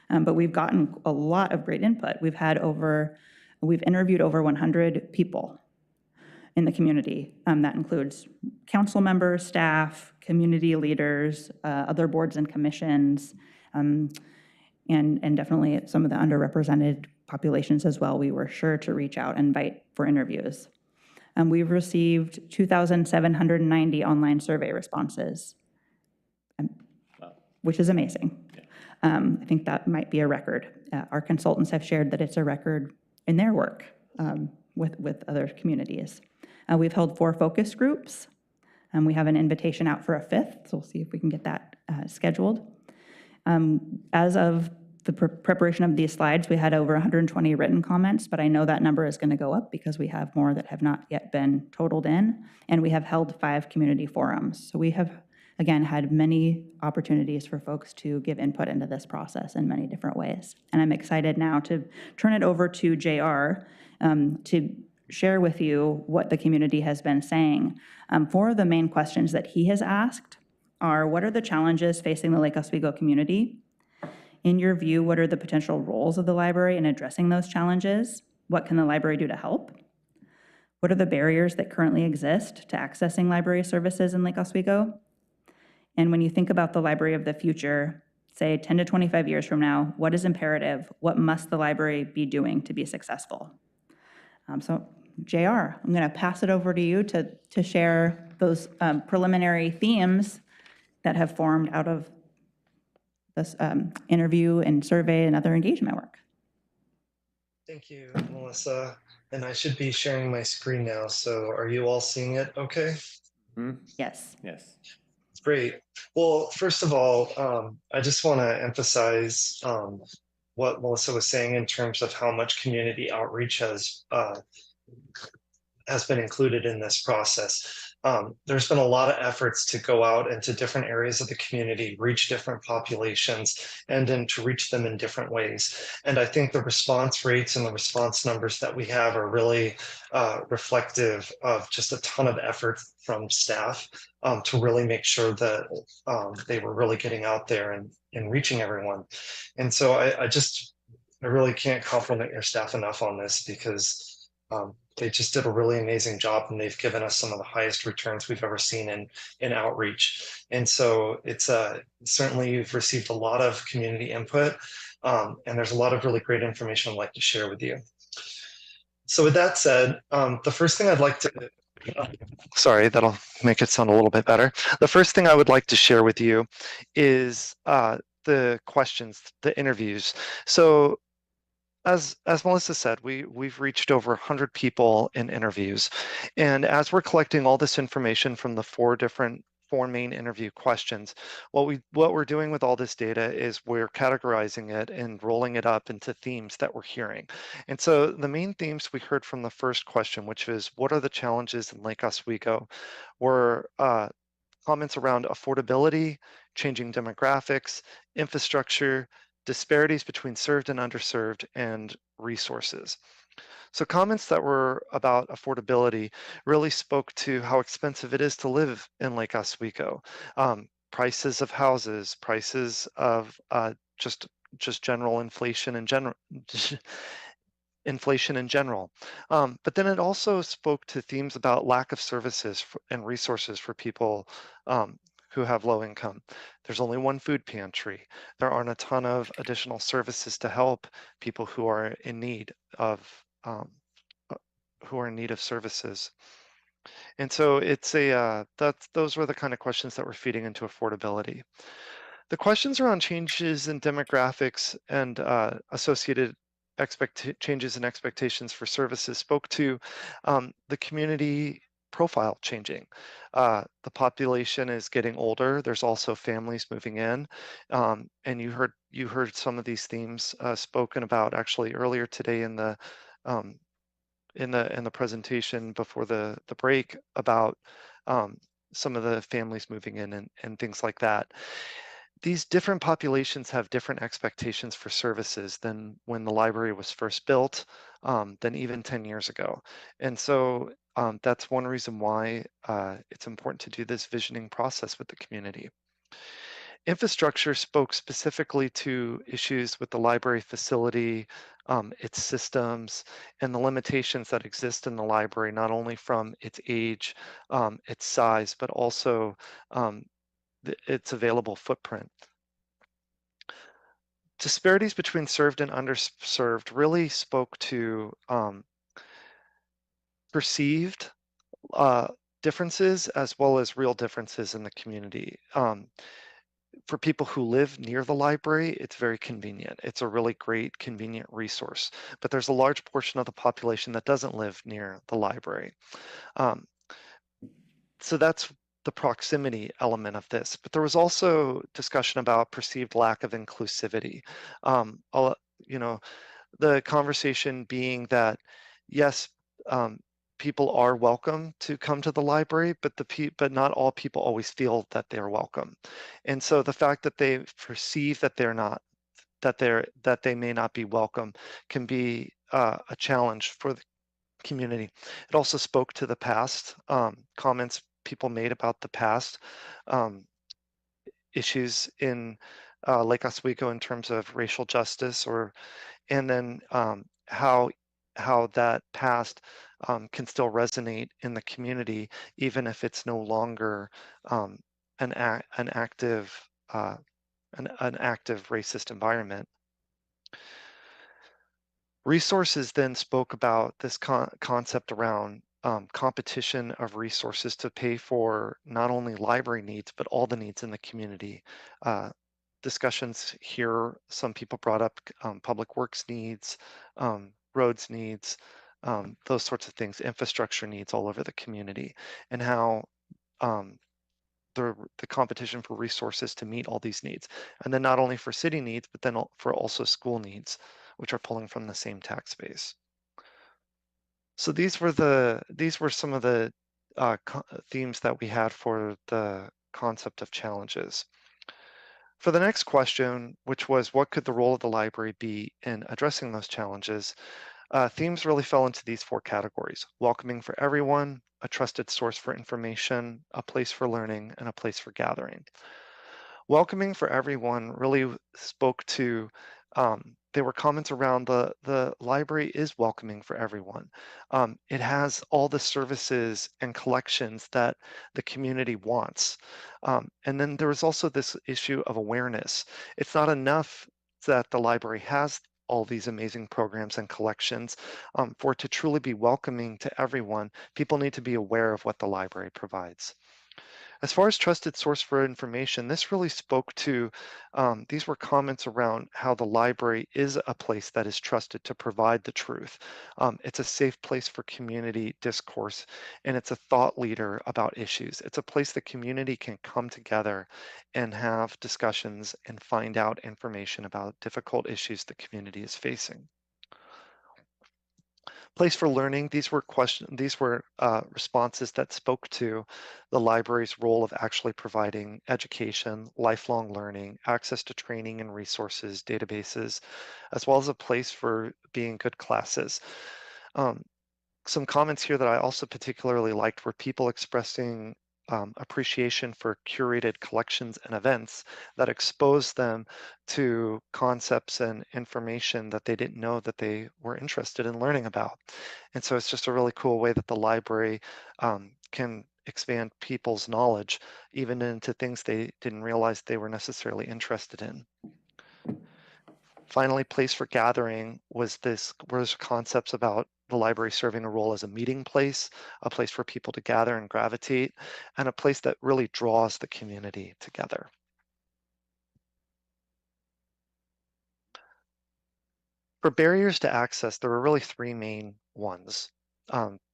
but we've gotten a lot of great input. We've interviewed over 100 people in the community. That includes council members, staff, community leaders, other boards and commissions, and definitely some of the underrepresented populations as well. We were sure to reach out and invite for interviews. We've received 2,790 online survey responses, which is amazing. I think that might be a record. Our consultants have shared that it's a record in their work with other communities. We've held 4 focus groups. We have an invitation out for a 5th, so we'll see if we can get that scheduled. As of the preparation of these slides, we had over 120 written comments, but I know that number is going to go up because we have more that have not yet been totaled in, and we have held 5 community forums. So we have, again, had many opportunities for folks to give input into this process in many different ways. And I'm excited now to turn it over to JR to share with you what the community has been saying. 4 of the main questions that he has asked are, what are the challenges facing the Lake Oswego community? In your view, what are the potential roles of the library in addressing those challenges? What can the library do to help? What are the barriers that currently exist to accessing library services in Lake Oswego? And when you think about the library of the future, say 10 to 25 years from now, what is imperative? What must the library be doing to be successful? So JR, I'm going to pass it over to you to share those preliminary themes that have formed out of this interview and survey and other engagement work. Thank you, Melissa. And I should be sharing my screen now. So are you all seeing it okay? Yes. Yes. Great. Well, first of all, I just want to emphasize what Melissa was saying in terms of how much community outreach has been included in this process. There's been a lot of efforts to go out into different areas of the community, reach different populations, and then to reach them in different ways. And I think the response rates and the response numbers that we have are really reflective of just a ton of effort from staff to really make sure that they were really getting out there and reaching everyone. And so I really can't compliment your staff enough on this, because they just did a really amazing job, and they've given us some of the highest returns we've ever seen in outreach. And so it's certainly you've received a lot of community input, and there's a lot of really great information I'd like to share with you. So with that said, the first thing I'd like to, sorry, that'll make it sound a little bit better. The first thing I would like to share with you is the questions, the interviews. So as Melissa said, we've reached over 100 people in interviews. And as we're collecting all this information from the 4 different 4 main interview questions. What we're doing with all this data is we're categorizing it and rolling it up into themes that we're hearing. And so the main themes we heard from the first question, which is what are the challenges in Lake Oswego, were comments around affordability, changing demographics, infrastructure, disparities between served and underserved, and resources. So comments that were about affordability really spoke to how expensive it is to live in Lake Oswego. Prices of houses, prices of just general inflation in general. But then it also spoke to themes about lack of services and resources for people who have low income. There's only one food pantry. There aren't a ton of additional services to help people who are in need of services. And so it's those were the kind of questions that were feeding into affordability. The questions around changes in demographics and associated changes in expectations for services spoke to the community profile changing. The population is getting older. There's also families moving in, and you heard some of these themes spoken about actually earlier today in the presentation before the break about some of the families moving in and things like that. These different populations have different expectations for services than when the library was first built, than even 10 years ago. And so that's one reason why it's important to do this visioning process with the community. Infrastructure spoke specifically to issues with the library facility, its systems, and the limitations that exist in the library, not only from its age, its size, but also its available footprint. Disparities between served and underserved really spoke to perceived differences as well as real differences in the community. For people who live near the library, it's very convenient. It's a really great, convenient resource. But there's a large portion of the population that doesn't live near the library. So that's the proximity element of this. But there was also discussion about perceived lack of inclusivity. The conversation being that, yes, people are welcome to come to the library, but not all people always feel that they're welcome. And so the fact that they perceive that they're not, that they may not be welcome can be a challenge for the community. It also spoke to the past, comments people made about the past issues in Lake Oswego in terms of racial justice, and then how that past can still resonate in the community, even if it's no longer an active racist environment. Resources then spoke about this concept around competition of resources to pay for not only library needs, but all the needs in the community. Discussions here, some people brought up public works needs, roads needs, those sorts of things, infrastructure needs all over the community, and how the competition for resources to meet all these needs. And then not only for city needs, but then for also school needs, which are pulling from the same tax base. So these were some of the themes that we had for the concept of challenges. For the next question, which was what could the role of the library be in addressing those challenges, themes really fell into these 4 categories: welcoming for everyone, a trusted source for information, a place for learning, and a place for gathering. Welcoming for everyone really spoke to, there were comments around the library is welcoming for everyone. It has all the services and collections that the community wants. And then there was also this issue of awareness. It's not enough that the library has all these amazing programs and collections. For it to truly be welcoming to everyone, people need to be aware of what the library provides. As far as trusted source for information, this really spoke to, these were comments around how the library is a place that is trusted to provide the truth. It's a safe place for community discourse, and it's a thought leader about issues. It's a place the community can come together and have discussions and find out information about difficult issues the community is facing. Place for learning, these were responses that spoke to the library's role of actually providing education, lifelong learning, access to training and resources, databases, as well as a place for being good classes. Some comments here that I also particularly liked were people expressing appreciation for curated collections and events that expose them to concepts and information that they didn't know that they were interested in learning about. And so it's just a really cool way that the library can expand people's knowledge even into things they didn't realize they were necessarily interested in. Finally, place for gathering was concepts about the library serving a role as a meeting place, a place for people to gather and gravitate, and a place that really draws the community together. For barriers to access, there were really three main ones,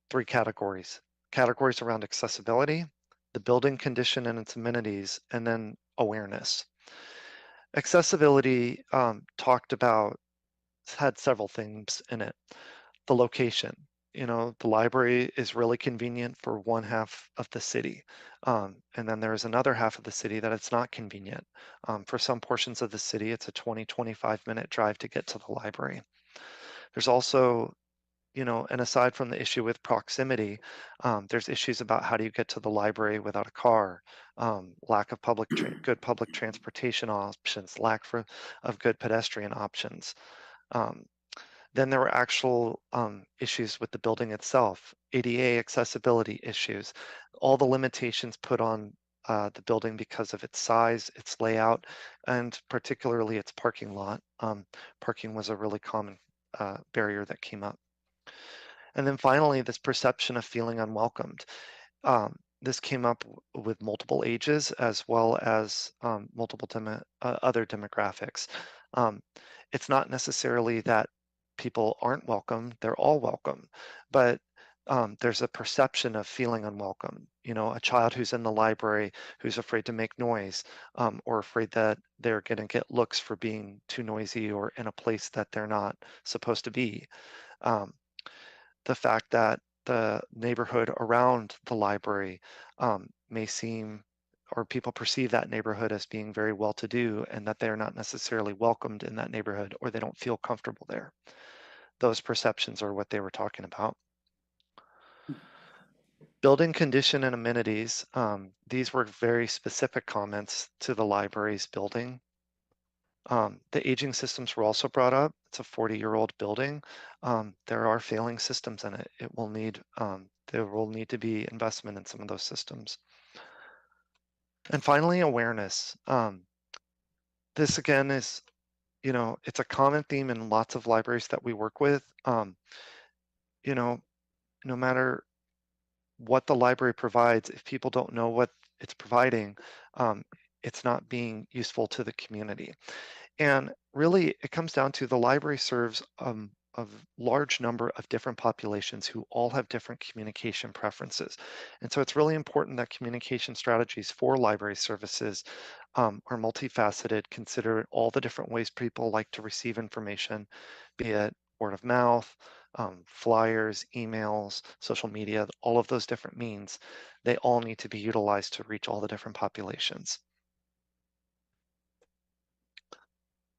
three categories. Categories around accessibility, the building condition and its amenities, and then awareness. Accessibility had several things in it. The location, the library is really convenient for one half of the city. And then there's another half of the city that it's not convenient. For some portions of the city, it's a 20-25-minute drive to get to the library. There's also, and aside from the issue with proximity, there's issues about how do you get to the library without a car, lack of good public transportation options, lack of good pedestrian options. Then there were actual issues with the building itself, ADA accessibility issues, all the limitations put on the building because of its size, its layout, and particularly its parking lot. Parking was a really common barrier that came up. And then finally, this perception of feeling unwelcomed. This came up with multiple ages as well as multiple other demographics. It's not necessarily that people aren't welcome, they're all welcome, but there's a perception of feeling unwelcome. A child who's in the library who's afraid to make noise or afraid that they're going to get looks for being too noisy or in a place that they're not supposed to be. The fact that the neighborhood around the library may seem, or people perceive that neighborhood as being very well-to-do and that they're not necessarily welcomed in that neighborhood or they don't feel comfortable there. Those perceptions are what they were talking about. Building condition and amenities, these were very specific comments to the library's building. The aging systems were also brought up. It's a 40-year-old building. There are failing systems in it. There will need to be investment in some of those systems. And finally, awareness. This again is, it's a common theme in lots of libraries that we work with. No matter what the library provides, if people don't know what it's providing, it's not being useful to the community. And really, it comes down to the library serves a large number of different populations who all have different communication preferences. And so it's really important that communication strategies for library services are multifaceted, consider all the different ways people like to receive information, be it word of mouth, flyers, emails, social media, all of those different means, they all need to be utilized to reach all the different populations.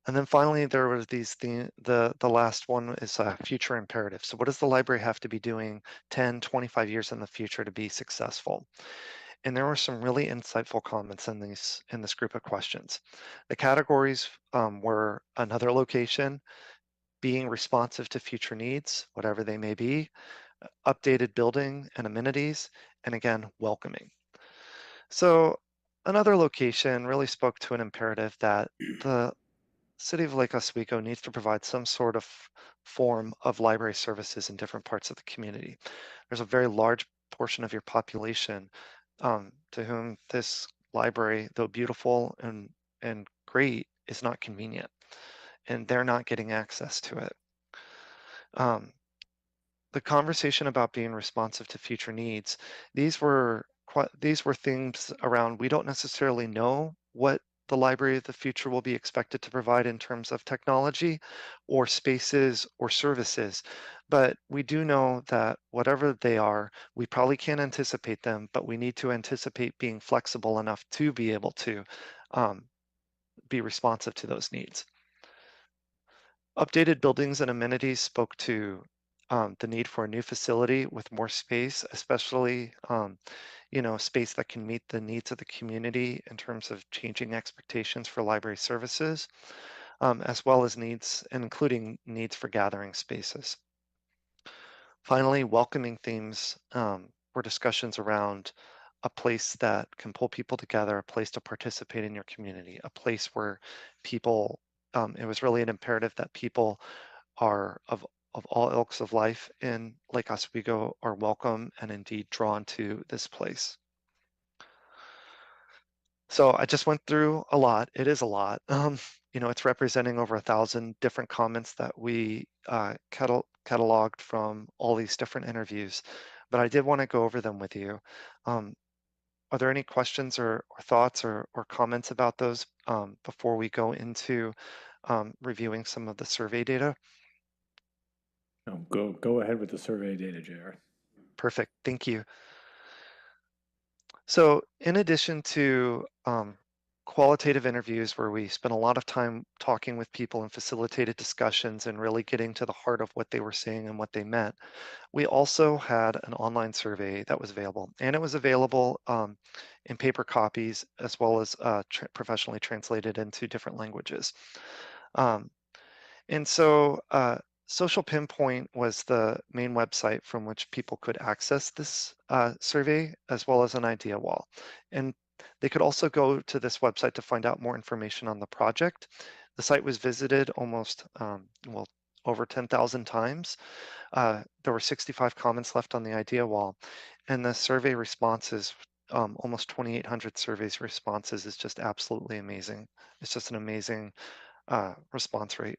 And then finally, there were the last one is future imperative. So what does the library have to be doing 10, 25 years in the future to be successful? And there were some really insightful comments in this group of questions. The categories were another location, being responsive to future needs, whatever they may be, updated building and amenities, and again, welcoming. So another location really spoke to an imperative that the City of Lake Oswego needs to provide some sort of form of library services in different parts of the community. There's a very large portion of your population to whom this library, though beautiful and great, is not convenient, and they're not getting access to it. The conversation about being responsive to future needs, these were themes around, we don't necessarily know what the library of the future will be expected to provide in terms of technology or spaces or services. But we do know that whatever they are, we probably can't anticipate them, but we need to anticipate being flexible enough to be able to be responsive to those needs. Updated buildings and amenities spoke to the need for a new facility with more space, especially space that can meet the needs of the community in terms of changing expectations for library services, as well as needs, and including needs for gathering spaces. Finally, welcoming themes were discussions around a place that can pull people together, a place to participate in your community, a place where people, it was really an imperative that people are of all ilks of life in Lake Oswego are welcome and indeed drawn to this place. So I just went through a lot. It is a lot. It's representing over 1,000 different comments that we cataloged from all these different interviews, but I did want to go over them with you. Are there any questions or thoughts or comments about those before we go into reviewing some of the survey data? No, go ahead with the survey data, JR. Perfect, thank you. So in addition to qualitative interviews where we spent a lot of time talking with people and facilitated discussions and really getting to the heart of what they were saying and what they meant, we also had an online survey that was available. And it was available in paper copies as well as professionally translated into different languages. And so Social Pinpoint was the main website from which people could access this survey, as well as an idea wall. And they could also go to this website to find out more information on the project. The site was visited almost, over 10,000 times. There were 65 comments left on the idea wall. And the survey responses, almost 2,800 surveys responses, is just absolutely amazing. It's just an amazing response rate.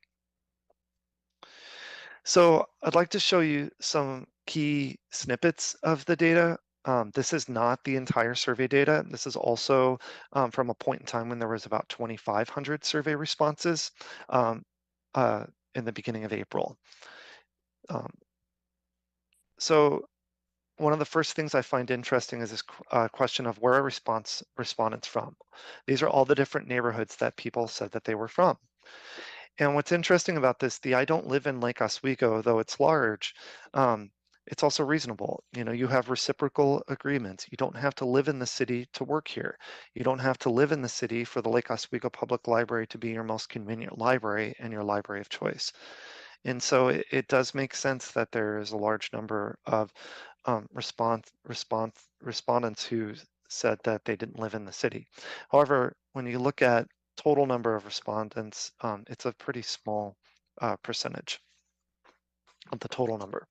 So I'd like to show you some key snippets of the data. This is not the entire survey data. This is also from a point in time when there was about 2,500 survey responses in the beginning of April. So one of the first things I find interesting is this question of where are respondents from? These are all the different neighborhoods that people said that they were from. And what's interesting about this, I don't live in Lake Oswego, though it's large, it's also reasonable. You have reciprocal agreements. You don't have to live in the city to work here. You don't have to live in the city for the Lake Oswego Public Library to be your most convenient library and your library of choice. And so it does make sense that there is a large number of respondents who said that they didn't live in the city. However, when you look at total number of respondents, it's a pretty small percentage of the total number.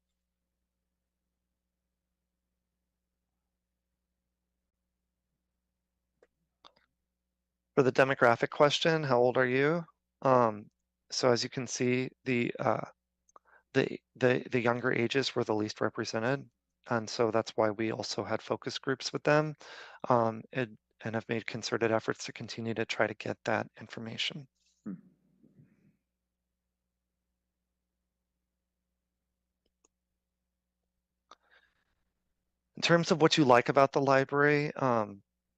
For the demographic question, how old are you? So as you can see, the younger ages were the least represented, and so that's why we also had focus groups with them, and have made concerted efforts to continue to try to get that information. In terms of what you like about the library,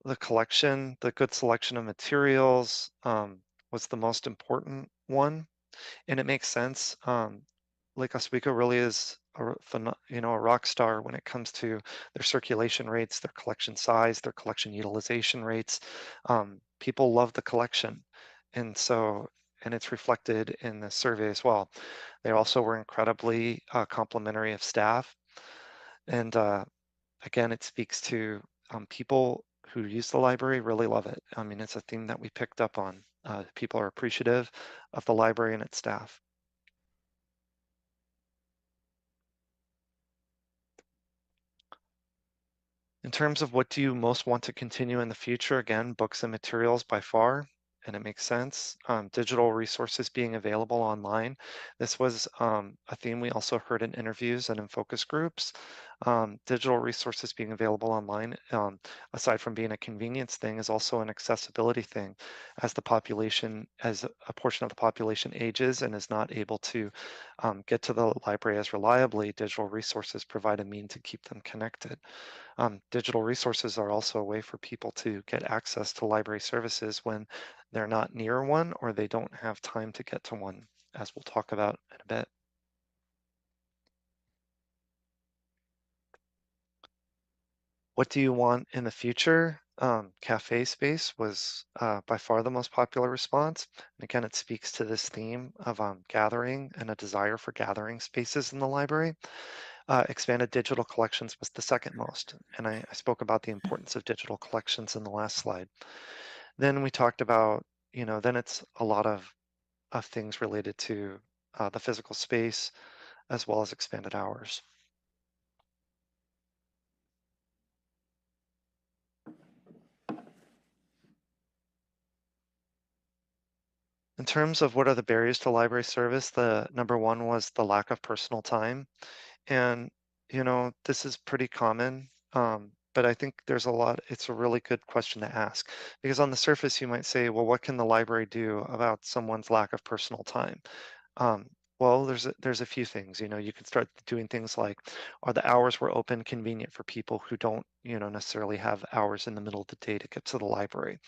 the collection, the good selection of materials was the most important one, and it makes sense. Lake Oswego really is a rock star when it comes to their circulation rates, their collection size, their collection utilization rates. People love the collection, and it's reflected in the survey as well. They also were incredibly complimentary of staff, and again, it speaks to people who use the library really love it. I mean, it's a theme that we picked up on. People are appreciative of the library and its staff. In terms of what do you most want to continue in the future, again, books and materials by far, and it makes sense. Digital resources being available online. This was a theme we also heard in interviews and in focus groups. Digital resources being available online, aside from being a convenience thing, is also an accessibility thing. As a portion of the population ages and is not able to get to the library as reliably, digital resources provide a mean to keep them connected. Digital resources are also a way for people to get access to library services when they're not near one or they don't have time to get to one, as we'll talk about in a bit. What do you want in the future? Cafe space was by far the most popular response. And again, it speaks to this theme of gathering and a desire for gathering spaces in the library. Expanded digital collections was the second most, and I spoke about the importance of digital collections in the last slide. Then we talked about, then it's a lot of things related to the physical space as well as expanded hours. In terms of what are the barriers to library service, the number one was the lack of personal time. And, this is pretty common, but I think it's a really good question to ask. Because on the surface, you might say, well, what can the library do about someone's lack of personal time? Well, there's a few things. You can start doing things like, are the hours we're open convenient for people who don't, necessarily have hours in the middle of the day to get to the library?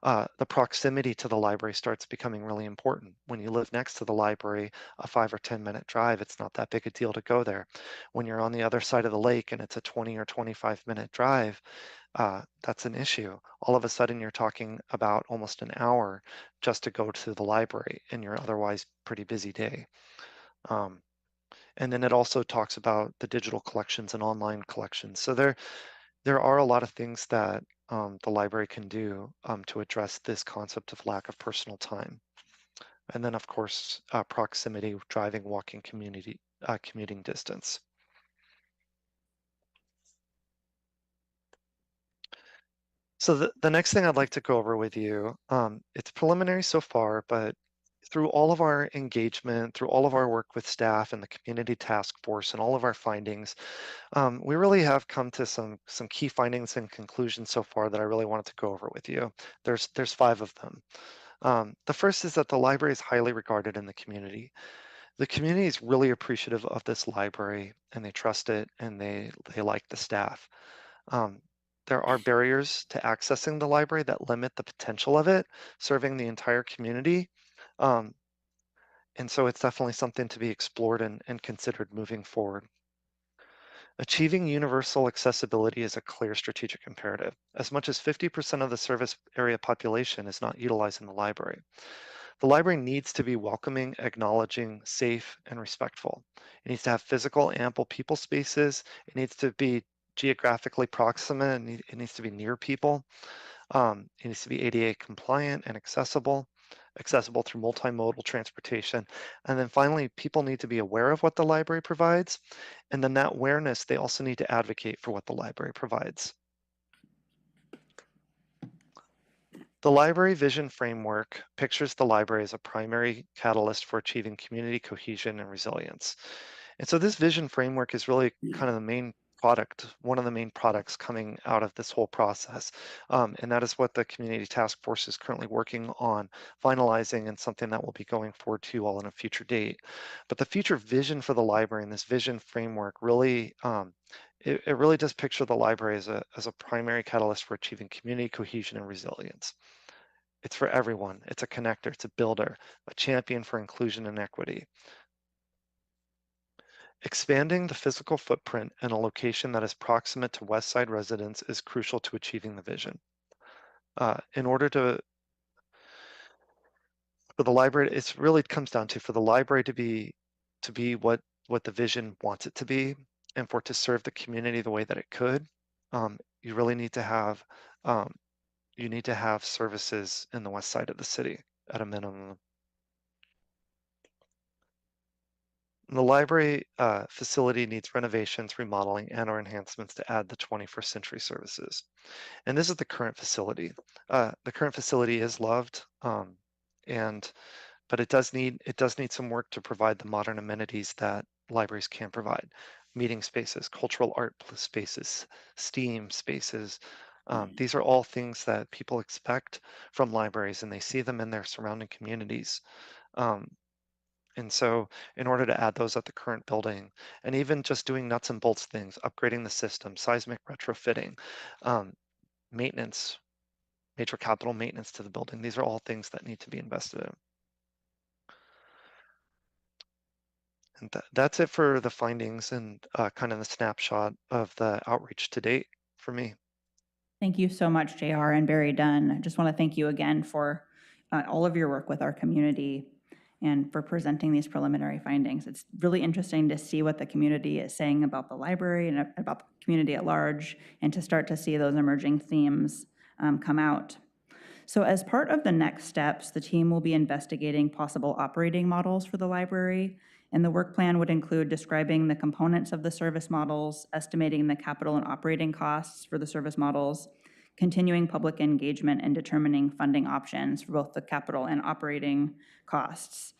The proximity to the library starts becoming really important. When you live next to the library, a 5 or 10-minute drive, it's not that big a deal to go there. When you're on the other side of the lake and it's a 20 or 25-minute drive, that's an issue. All of a sudden, you're talking about almost an hour just to go to the library in your otherwise pretty busy day. And then it also talks about the digital collections and online collections. So there are a lot of things that the library can do to address this concept of lack of personal time. And then, of course, proximity, driving, walking, commuting distance. So the next thing I'd like to go over with you, it's preliminary so far, but through all of our engagement, through all of our work with staff and the community task force and all of our findings, we really have come to some key findings and conclusions so far that I really wanted to go over with you. There's 5 of them. The first is that the library is highly regarded in the community. The community is really appreciative of this library and they trust it and they like the staff. There are barriers to accessing the library that limit the potential of it, serving the entire community. And so it's definitely something to be explored and considered moving forward. Achieving universal accessibility is a clear strategic imperative. As much as 50% of the service area population is not utilizing the library. The library needs to be welcoming, acknowledging, safe, and respectful. It needs to have physical, ample people spaces. It needs to be geographically proximate. It needs to be near people. It needs to be ADA compliant and accessible through multimodal transportation. And then finally, people need to be aware of what the library provides. And then that awareness, they also need to advocate for what the library provides. The library vision framework pictures the library as a primary catalyst for achieving community cohesion and resilience. And so this vision framework is really kind of the main product, one of the main products coming out of this whole process. And that is what the community task force is currently working on finalizing and something that will be going forward to you all in a future date. But the future vision for the library and this vision framework really, it really does picture the library as a primary catalyst for achieving community cohesion and resilience. It's for everyone. It's a connector, it's a builder, a champion for inclusion and equity. Expanding the physical footprint in a location that is proximate to West Side residents is crucial to achieving the vision. In order for the library, it really comes down to for the library to be what the vision wants it to be, and for it to serve the community the way that it could. You really need to have services in the West Side of the city at a minimum. The library facility needs renovations, remodeling, and/or enhancements to add the 21st century services. And this is the current facility. The current facility is loved, but it does need some work to provide the modern amenities that libraries can provide: meeting spaces, cultural art spaces, STEAM spaces. These are all things that people expect from libraries, and they see them in their surrounding communities. And so in order to add those at the current building, and even just doing nuts and bolts things, upgrading the system, seismic retrofitting, maintenance, major capital maintenance to the building, these are all things that need to be invested in. And that's it for the findings and kind of the snapshot of the outreach to date for me. Thank you so much, JR and Barry Dunn. I just want to thank you again for all of your work with our community and for presenting these preliminary findings. It's really interesting to see what the community is saying about the library and about the community at large, and to start to see those emerging themes come out. So as part of the next steps, the team will be investigating possible operating models for the library, and the work plan would include describing the components of the service models, estimating the capital and operating costs for the service models, continuing public engagement, and determining funding options for both the capital and operating costs.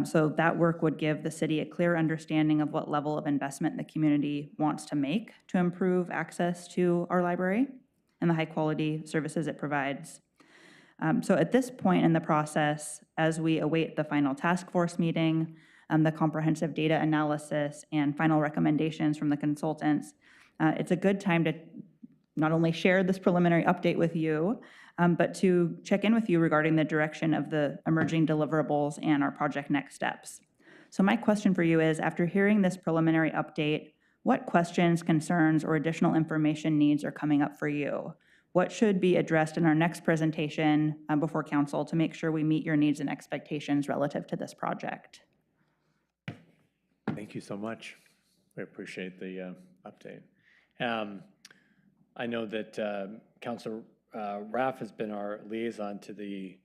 So that work would give the city a clear understanding of what level of investment the community wants to make to improve access to our library and the high-quality services it provides. So at this point in the process, as we await the final task force meeting, the comprehensive data analysis, and final recommendations from the consultants, it's a good time to not only share this preliminary update with you, but to check in with you regarding the direction of the emerging deliverables and our project next steps. So my question for you is, after hearing this preliminary update, what questions, concerns, or additional information needs are coming up for you? What should be addressed in our next presentation before council to make sure we meet your needs and expectations relative to this project? Thank you so much. We appreciate the update. I know that Councilor Raff has been our liaison to the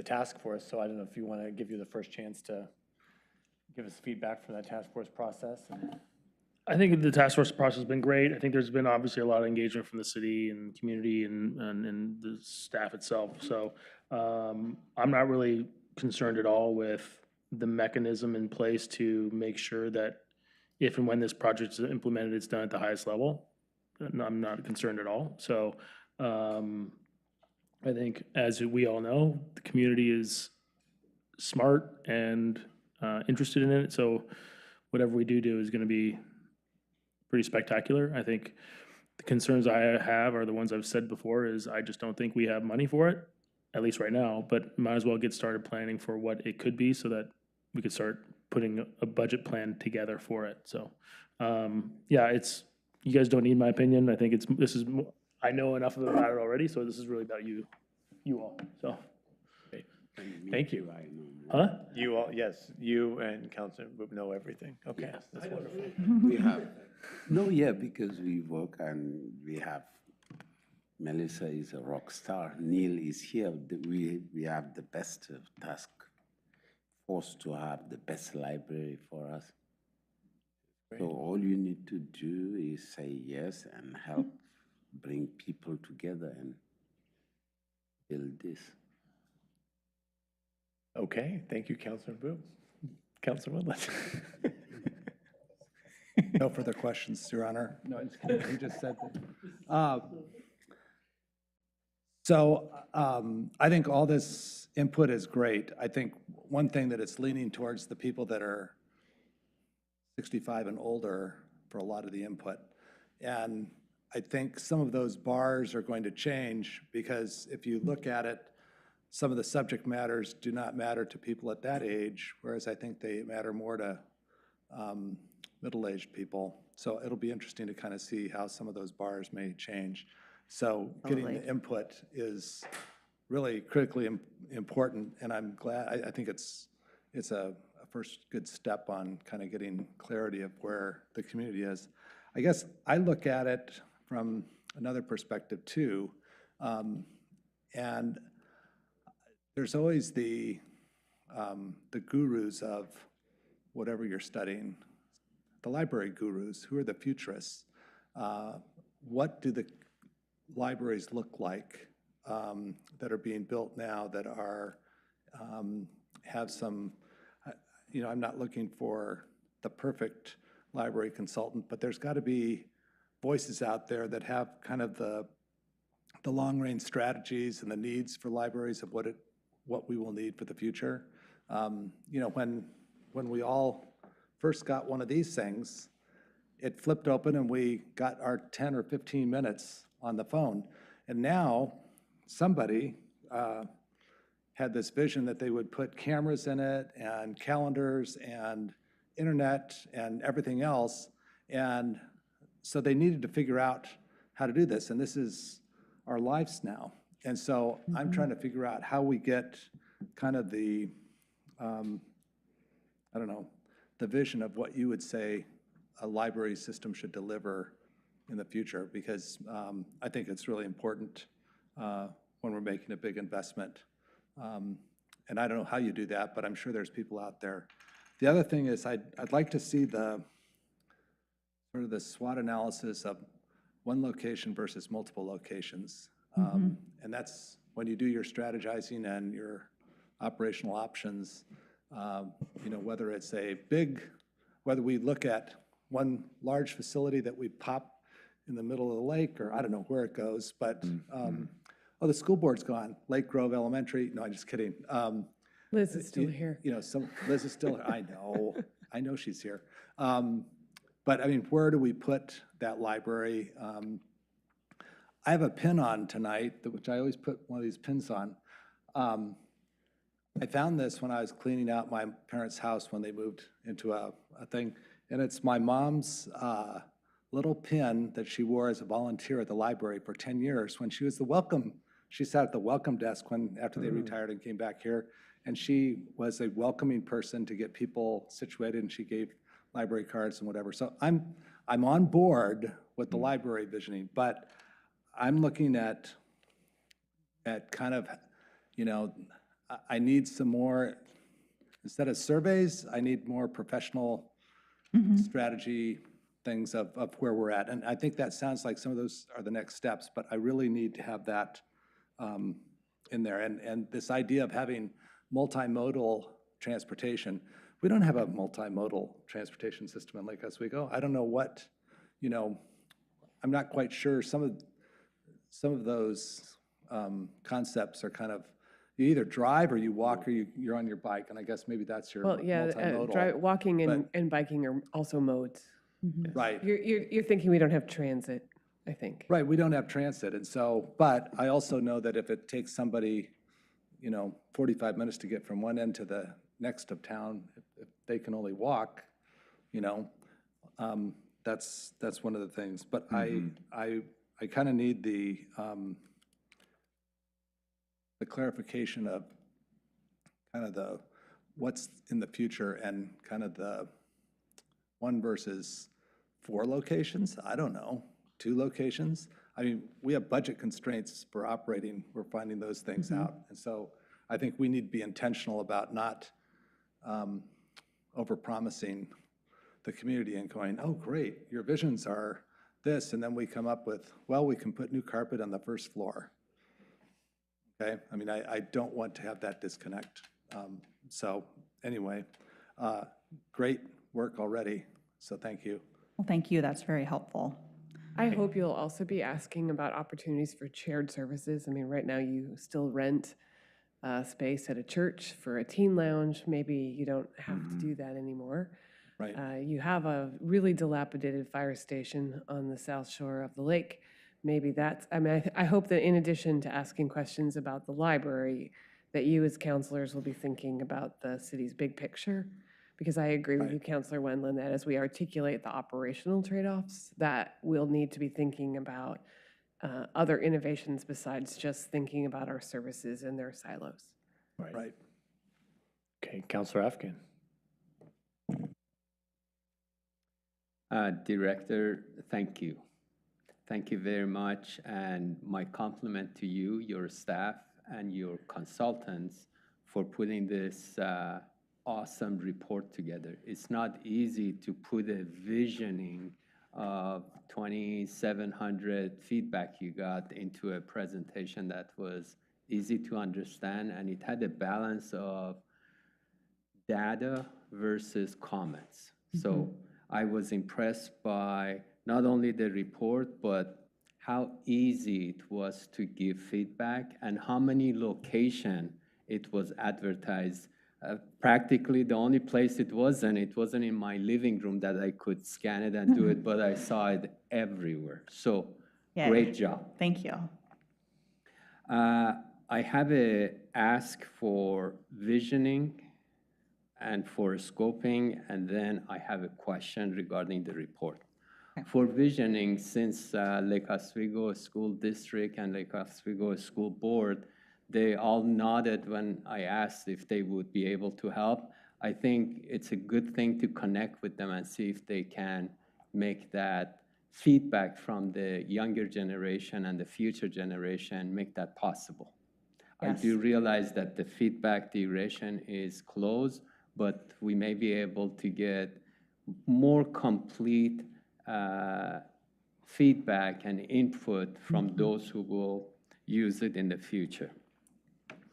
task force, so I don't know if you want to give you the first chance to give us feedback from that task force process. I think the task force process has been great. I think there's been obviously a lot of engagement from the city and community and the staff itself. So I'm not really concerned at all with the mechanism in place to make sure that if and when this project is implemented, it's done at the highest level. I'm not concerned at all. So I think, as we all know, the community is smart and interested in it. So whatever we do is going to be pretty spectacular. I think the concerns I have are the ones I've said before, is I just don't think we have money for it, at least right now, but might as well get started planning for what it could be so that we could start putting a budget plan together for it. So yeah, you guys don't need my opinion. I think I know enough about it already, so this is really about you all, so. Thank you. Huh? You all, yes, you and Councilor know everything. Okay, that's wonderful. We have, no, yeah, because we work and we have, Melissa is a rock star, Neil is here, we have the best task force to have the best library for us. So all you need to do is say yes and help bring people together and build this. Okay, thank you, Councilor Boo. Councilor Woodland. No further questions, Your Honor. No, he just said that. So I think all this input is great. I think one thing that it's leaning towards the people that are 65 and older for a lot of the input. And I think some of those bars are going to change, because if you look at it, some of the subject matters do not matter to people at that age, whereas I think they matter more to middle-aged people. So it'll be interesting to kind of see how some of those bars may change. So getting the input is really critically important, and I'm glad, I think it's a first good step on kind of getting clarity of where the community is. I guess I look at it from another perspective too, and there's always the gurus of whatever you're studying, the library gurus, who are the futurists? What do the libraries look like that are being built now that are, have some, I'm not looking for the perfect library consultant, but there's got to be voices out there that have kind of the long-range strategies and the needs for libraries of what we will need for the future. When we all first got one of these things, it flipped open and we got our 10 or 15 minutes on the phone. And now somebody had this vision that they would put cameras in it and calendars and internet and everything else. And so they needed to figure out how to do this. And this is our lives now. And so I'm trying to figure out how we get kind of the, the vision of what you would say a library system should deliver in the future, because I think it's really important when we're making a big investment. And I don't know how you do that, but I'm sure there's people out there. The other thing is I'd like to see the sort of the SWOT analysis of one location versus multiple locations. And that's when you do your strategizing and your operational options, whether it's whether we look at one large facility that we pop in the middle of the lake, or I don't know where it goes, but, oh, the school board's gone, Lake Grove Elementary, no, I'm just kidding. Liz is still here. Liz is still, I know she's here. But I mean, where do we put that library? I have a pin on tonight, which I always put one of these pins on. I found this when I was cleaning out my parents' house when they moved into a thing, and it's my mom's little pin that she wore as a volunteer at the library for 10 years when she was she sat at the welcome desk after they retired and came back here, and she was a welcoming person to get people situated, and she gave library cards and whatever. So I'm on board with the library visioning, but I'm looking at kind of, I need some more, instead of surveys, I need more professional strategy things of where we're at. And I think that sounds like some of those are the next steps, but I really need to have that in there. And this idea of having multimodal transportation, we don't have a multimodal transportation system in Lake Oswego. I don't know what, I'm not quite sure. Some of those concepts are kind of, you either drive or you walk or you're on your bike, and I guess maybe that's your multimodal. Walking and biking are also modes. Right. You're thinking we don't have transit, I think. Right, we don't have transit, and so, but I also know that if it takes somebody, 45 minutes to get from one end to the next of town, if they can only walk, that's one of the things. But I kind of need the clarification of kind of what's in the future and kind of the 1 versus 4 locations. I don't know, 2 locations. I mean, we have budget constraints for operating. We're finding those things out. And so I think we need to be intentional about not overpromising the community and going, oh, great, your visions are this. And then we come up with, well, we can put new carpet on the first floor. Okay, I mean, I don't want to have that disconnect. So anyway, great work already. So thank you. Well, thank you. That's very helpful. I hope you'll also be asking about opportunities for shared services. I mean, right now you still rent space at a church for a teen lounge. Maybe you don't have to do that anymore. Right. You have a really dilapidated fire station on the south shore of the lake. Maybe that's, I hope that in addition to asking questions about the library, that you as counselors will be thinking about the city's big picture. Because I agree with you, Councilor Wendland, that as we articulate the operational trade-offs, that we'll need to be thinking about other innovations besides just thinking about our services and their silos. Right. Okay, Councilor Afghan. Director, thank you. Thank you very much, and my compliment to you, your staff, and your consultants for putting this awesome report together. It's not easy to put a visioning of 2,700 feedback you got into a presentation that was easy to understand, and it had a balance of data versus comments. So I was impressed by not only the report, but how easy it was to give feedback and how many locations it was advertised. Practically the only place it wasn't in my living room that I could scan it and do it, but I saw it everywhere. So Yay. great job. Thank you. I have a ask for visioning and for scoping, and then I have a question regarding the report. For visioning, since Lake Oswego School District and Lake Oswego School Board, they all nodded when I asked if they would be able to help. I think it's a good thing to connect with them and see if they can make that feedback from the younger generation and the future generation, make that possible. Yes. I do realize that the feedback duration is closed, but we may be able to get more complete feedback and input from those who will use it in the future.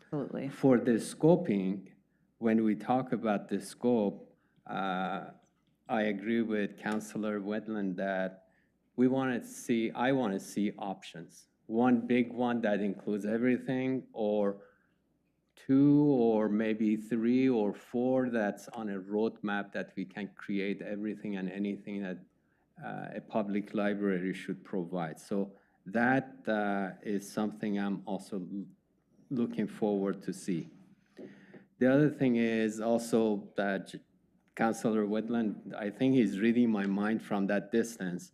Absolutely. For the scoping, when we talk about the scope, I agree with Councilor Wetland that I want to see options. One big one that includes everything, or two, or maybe three or four that's on a roadmap that we can create everything and anything that a public library should provide. So that is something I'm also looking forward to see. The other thing is also that Councilor Whitland, I think he's reading my mind from that distance.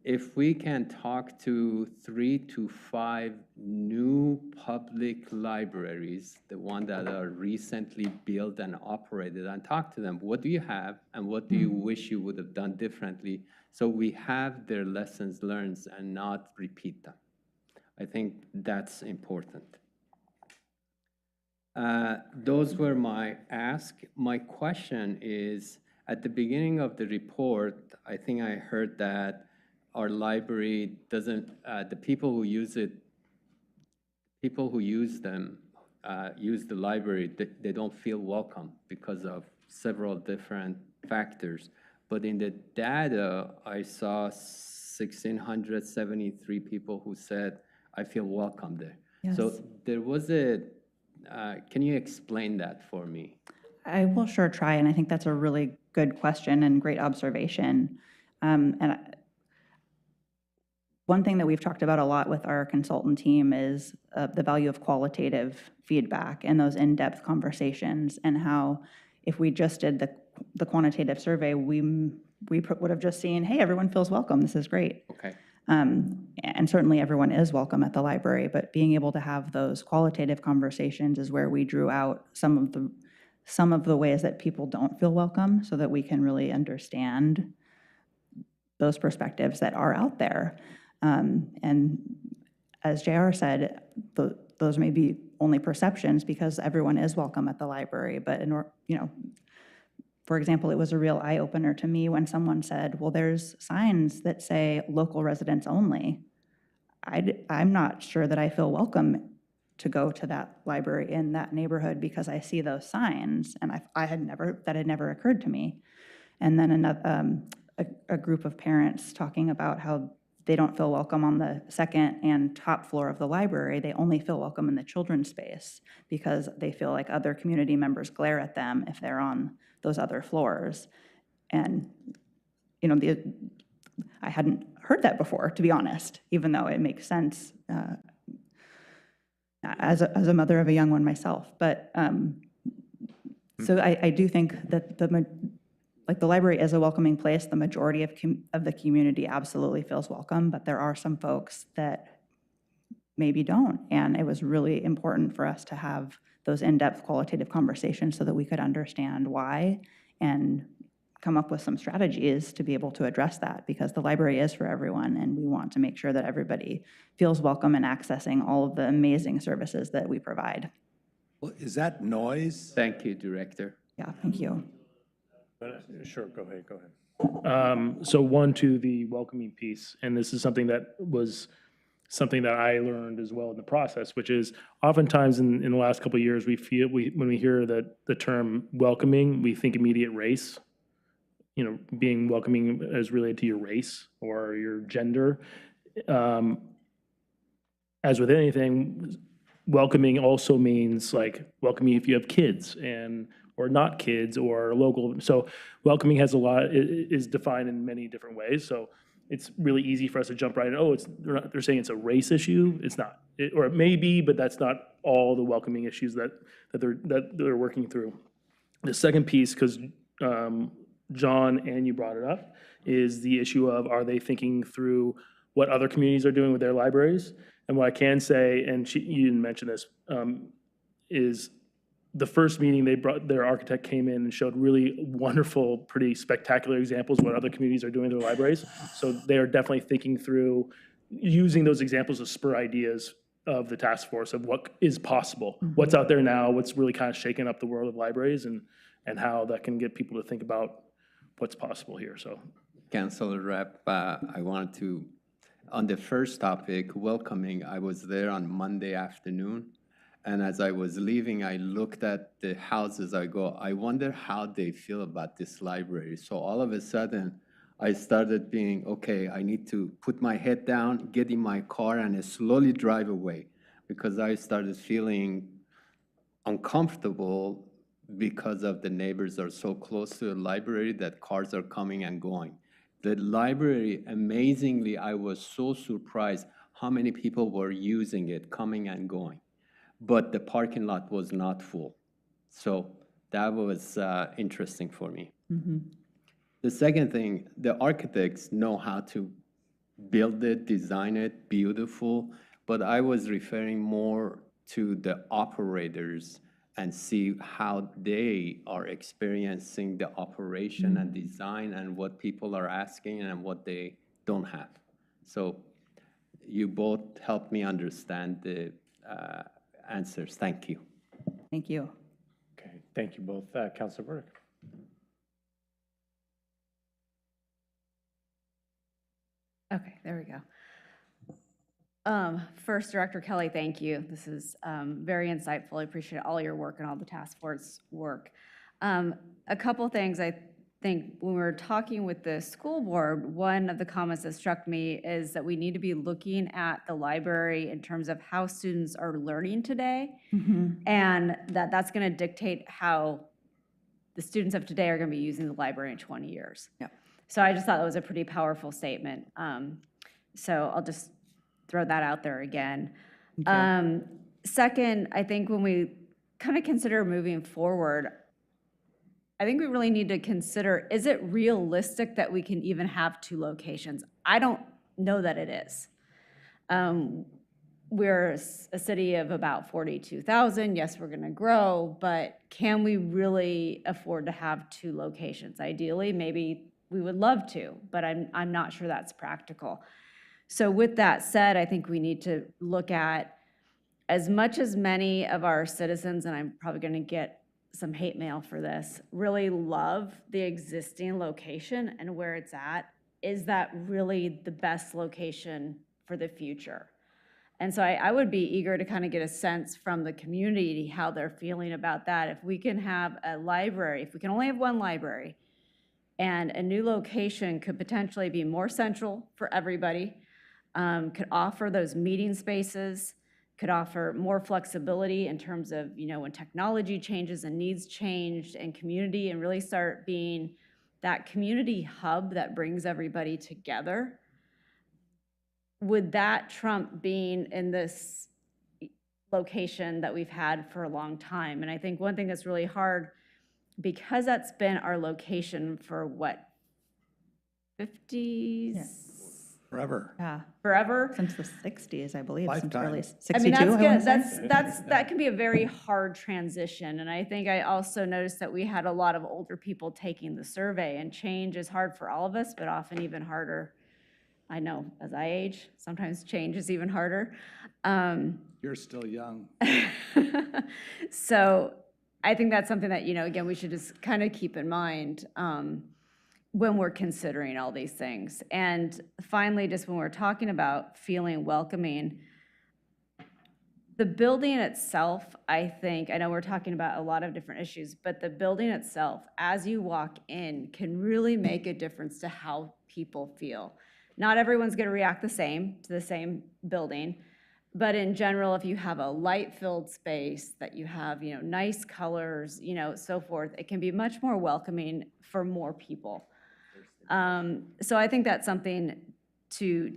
If we can talk to 3 to 5 new public libraries, the ones that are recently built and operated, and talk to them, what do you have and what do you wish you would have done differently, so we have their lessons learned and not repeat them. I think that's important. Those were my ask. My question is, at the beginning of the report, I think I heard that our library doesn't, the people who use it, people who use them, use the library, they don't feel welcome because of several different factors. But in the data, I saw 1,673 people who said, I feel welcome there. Yes. So there was a, can you explain that for me? I will sure try, and I think that's a really good question and great observation. One thing that we've talked about a lot with our consultant team is the value of qualitative feedback and those in-depth conversations, and how if we just did the quantitative survey, we would have just seen, hey, everyone feels welcome, this is great. Okay. And certainly everyone is welcome at the library, but being able to have those qualitative conversations is where we drew out some of the ways that people don't feel welcome, so that we can really understand those perspectives that are out there. And as JR said, those may be only perceptions, because everyone is welcome at the library. But for example, it was a real eye-opener to me when someone said, well, there's signs that say local residents only. I'm not sure that I feel welcome to go to that library in that neighborhood because I see those signs, and that had never occurred to me. And then another, a group of parents talking about how they don't feel welcome on the second and top floor of the library. They only feel welcome in the children's space because they feel like other community members glare at them if they're on those other floors. And, I hadn't heard that before, to be honest, even though it makes sense as a mother of a young one myself. But so I do think that the library is a welcoming place. The majority of the community absolutely feels welcome, but there are some folks that maybe don't. And it was really important for us to have those in-depth qualitative conversations so that we could understand why and come up with some strategies to be able to address that, because the library is for everyone, and we want to make sure that everybody feels welcome in accessing all of the amazing services that we provide. Well, is that noise? Thank you, Director. Yeah, thank you. Sure, go ahead. So one to the welcoming piece, and this is something that I learned as well in the process, which is oftentimes in the last couple of years, when we hear the term welcoming, we think immediate race, being welcoming as related to your race or your gender. As with anything, welcoming also means like welcoming if you have kids or not kids or local. So welcoming has is defined in many different ways. So it's really easy for us to jump right in. They're saying it's a race issue. It's not, or it may be, but that's not all the welcoming issues that they're working through. The second piece, because John and you brought it up, is the issue of, are they thinking through what other communities are doing with their libraries? And what I can say, and you didn't mention this, is the first meeting their architect came in and showed really wonderful, pretty spectacular examples of what other communities are doing with their libraries. So they are definitely thinking through using those examples to spur ideas of the task force of what is possible, what's out there now, what's really kind of shaking up the world of libraries, and how that can get people to think about what's possible here. So, Councilor Rep, I wanted to, on the first topic, welcoming, I was there on Monday afternoon, and as I was leaving, I looked at the houses. I wonder how they feel about this library. So all of a sudden, I started being, okay, I need to put my head down, get in my car, and slowly drive away, because I started feeling uncomfortable because of the neighbors are so close to the library that cars are coming and going. The library, amazingly, I was so surprised how many people were using it, coming and going. But the parking lot was not full. So that was interesting for me. The second thing, the architects know how to build it, design it, beautiful, but I was referring more to the operators and see how they are experiencing the operation and design and what people are asking and what they don't have. So you both helped me understand the answers. Thank you. Thank you. Okay, thank you both. Councilor Burdick. Okay, there we go. First, Director Kelly, thank you. This is very insightful. I appreciate all your work and all the task force work. A couple things I think when we were talking with the school board, one of the comments that struck me is that we need to be looking at the library in terms of how students are learning today, and that's going to dictate how the students of today are going to be using the library in 20 years. Yeah. So I just thought that was a pretty powerful statement. So I'll just throw that out there again. Okay. Second, I think when we kind of consider moving forward, I think we really need to consider, is it realistic that we can even have 2 locations? I don't know that it is. We're a city of about 42,000. Yes, we're going to grow, but can we really afford to have 2 locations? Ideally, maybe we would love to, but I'm not sure that's practical. So with that said, I think we need to look at, as much as many of our citizens, and I'm probably going to get some hate mail for this, really love the existing location and where it's at, is that really the best location for the future? And so I would be eager to kind of get a sense from the community how they're feeling about that. If we can have a library, if we can only have 1 library, and a new location could potentially be more central for everybody, could offer those meeting spaces, could offer more flexibility in terms of, when technology changes and needs change and community, and really start being that community hub that brings everybody together. Would that trump being in this location that we've had for a long time? And I think one thing that's really hard, because that's been our location for what, 50s? Yeah. Forever. Yeah. Forever? Since the 60s, I believe. Since Lifetime. early 62, I mean, wanna say. that can be a very hard transition. And I think I also noticed that we had a lot of older people taking the survey, and change is hard for all of us, but often even harder. I know, as I age, sometimes change is even harder. You're still young. So I think that's something that, again, we should just kind of keep in mind when we're considering all these things. And finally, just when we're talking about feeling welcoming, the building itself, I think, I know we're talking about a lot of different issues, but the building itself, as you walk in, can really make a difference to how people feel. Not everyone's going to react the same to the same building, but in general, if you have a light-filled space, that you have, nice colors, so forth, it can be much more welcoming for more people. So I think that's something to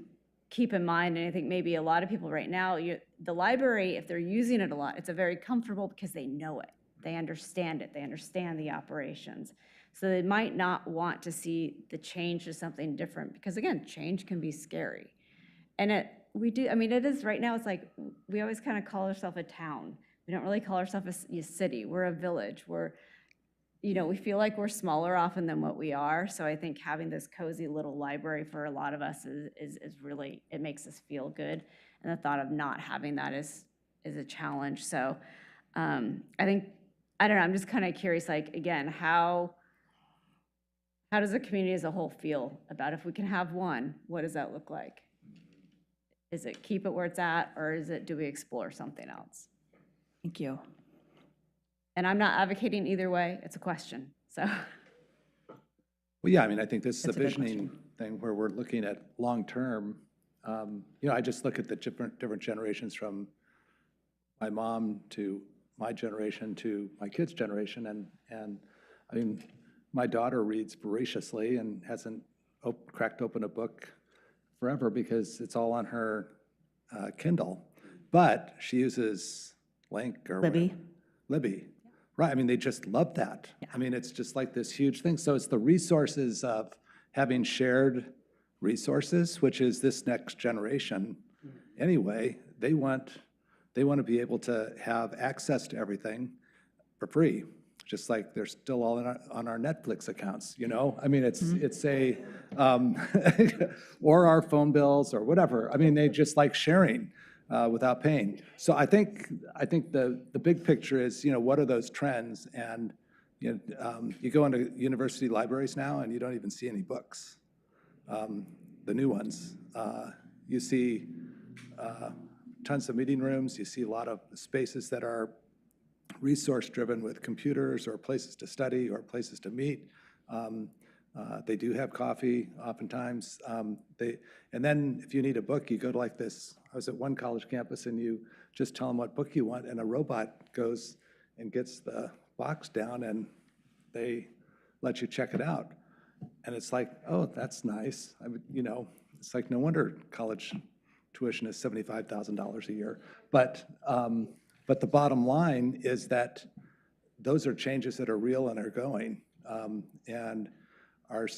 keep in mind, and I think maybe a lot of people right now, the library, if they're using it a lot, it's a very comfortable because they know it, they understand it, they understand the operations. So they might not want to see the change to something different because, again, change can be scary. And it is right now, it's like we always kind of call ourselves a town. We don't really call ourselves a city. We're a village. We feel like we're smaller often than what we are. So I think having this cozy little library for a lot of us is really, it makes us feel good. And the thought of not having that is a challenge. So I don't know, I'm just kind of curious, like, again, how does the community as a whole feel about if we can have one, what does that look like? Is it keep it where it's at, or do we explore something else? Thank you. And I'm not advocating either way, it's a question, so. Well, yeah, I think this is It's a a good visioning thing where we're looking at long-term. I just look at the different generations from my mom to my generation to my kids' generation, and my daughter reads voraciously and hasn't cracked open a book forever because it's all on her Kindle, but she uses Link or Libby. Right, they just love that. Yeah. It's just like this huge thing. So it's the resources of having shared resources, which is this next generation. Anyway, they want to be able to have access to everything for free, just like they're still all on our Netflix accounts, It's a, or our phone bills or whatever. They just like sharing. Without paying. So I think the big picture is, what are those trends? And you go into university libraries now and you don't even see any books. The new ones, you see tons of meeting rooms. You see a lot of spaces that are resource driven with computers or places to study or places to meet. They do have coffee oftentimes. And then if you need a book, you go to like this. I was at one college campus and you just tell them what book you want and a robot goes and gets the box down and they let you check it out. And it's like, oh, that's nice. It's like no wonder college tuition is $75,000 a year. But the bottom line is that those are changes that are real and are going. And our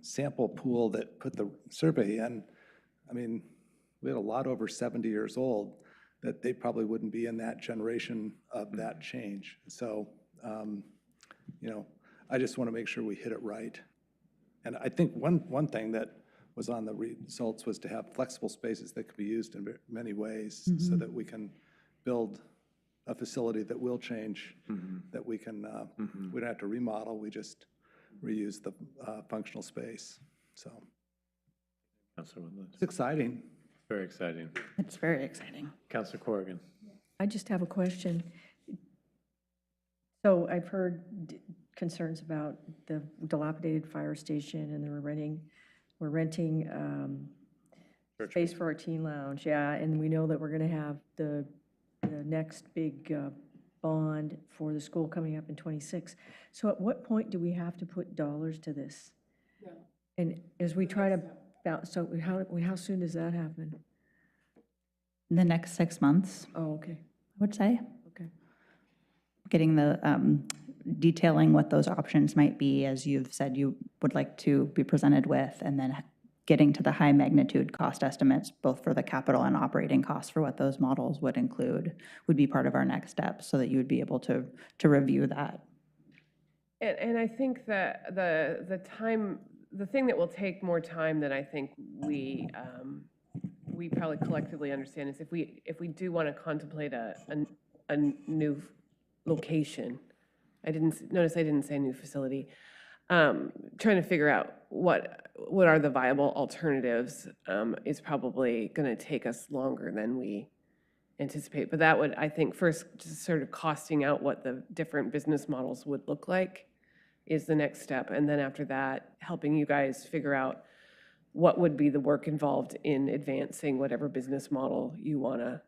sample pool that put the survey in, we had a lot over 70 years old that they probably wouldn't be in that generation of that change. So, I just want to make sure we hit it right. And I think one thing that was on the results was to have flexible spaces that could be used in many ways so that we can build a facility that will change, that we can, we don't have to remodel, we just reuse the functional space. So it's exciting. Very exciting. It's very exciting. Councilor Corrigan. I just have a question. So I've heard concerns about the dilapidated fire station and we're renting space for our teen lounge. Yeah, and we know that we're going to have the next big bond for the school coming up in '26. So at what point do we have to put dollars to this? No. And as we try to, so how soon does that happen? In the next 6 months. Oh, okay. I would say. Okay. Getting the, detailing what those options might be, as you've said you would like to be presented with, and then getting to the high magnitude cost estimates, both for the capital and operating costs for what those models would include, would be part of our next step, so that you would be able to review that. And I think that the thing that will take more time than I think we probably collectively understand is if we do want to contemplate a new location. I didn't, notice I didn't say new facility. Trying to figure out what are the viable alternatives is probably going to take us longer than we anticipate. But that would, I think, first just sort of costing out what the different business models would look like is the next step. And then after that, helping you guys figure out what would be the work involved in advancing whatever business model you wanna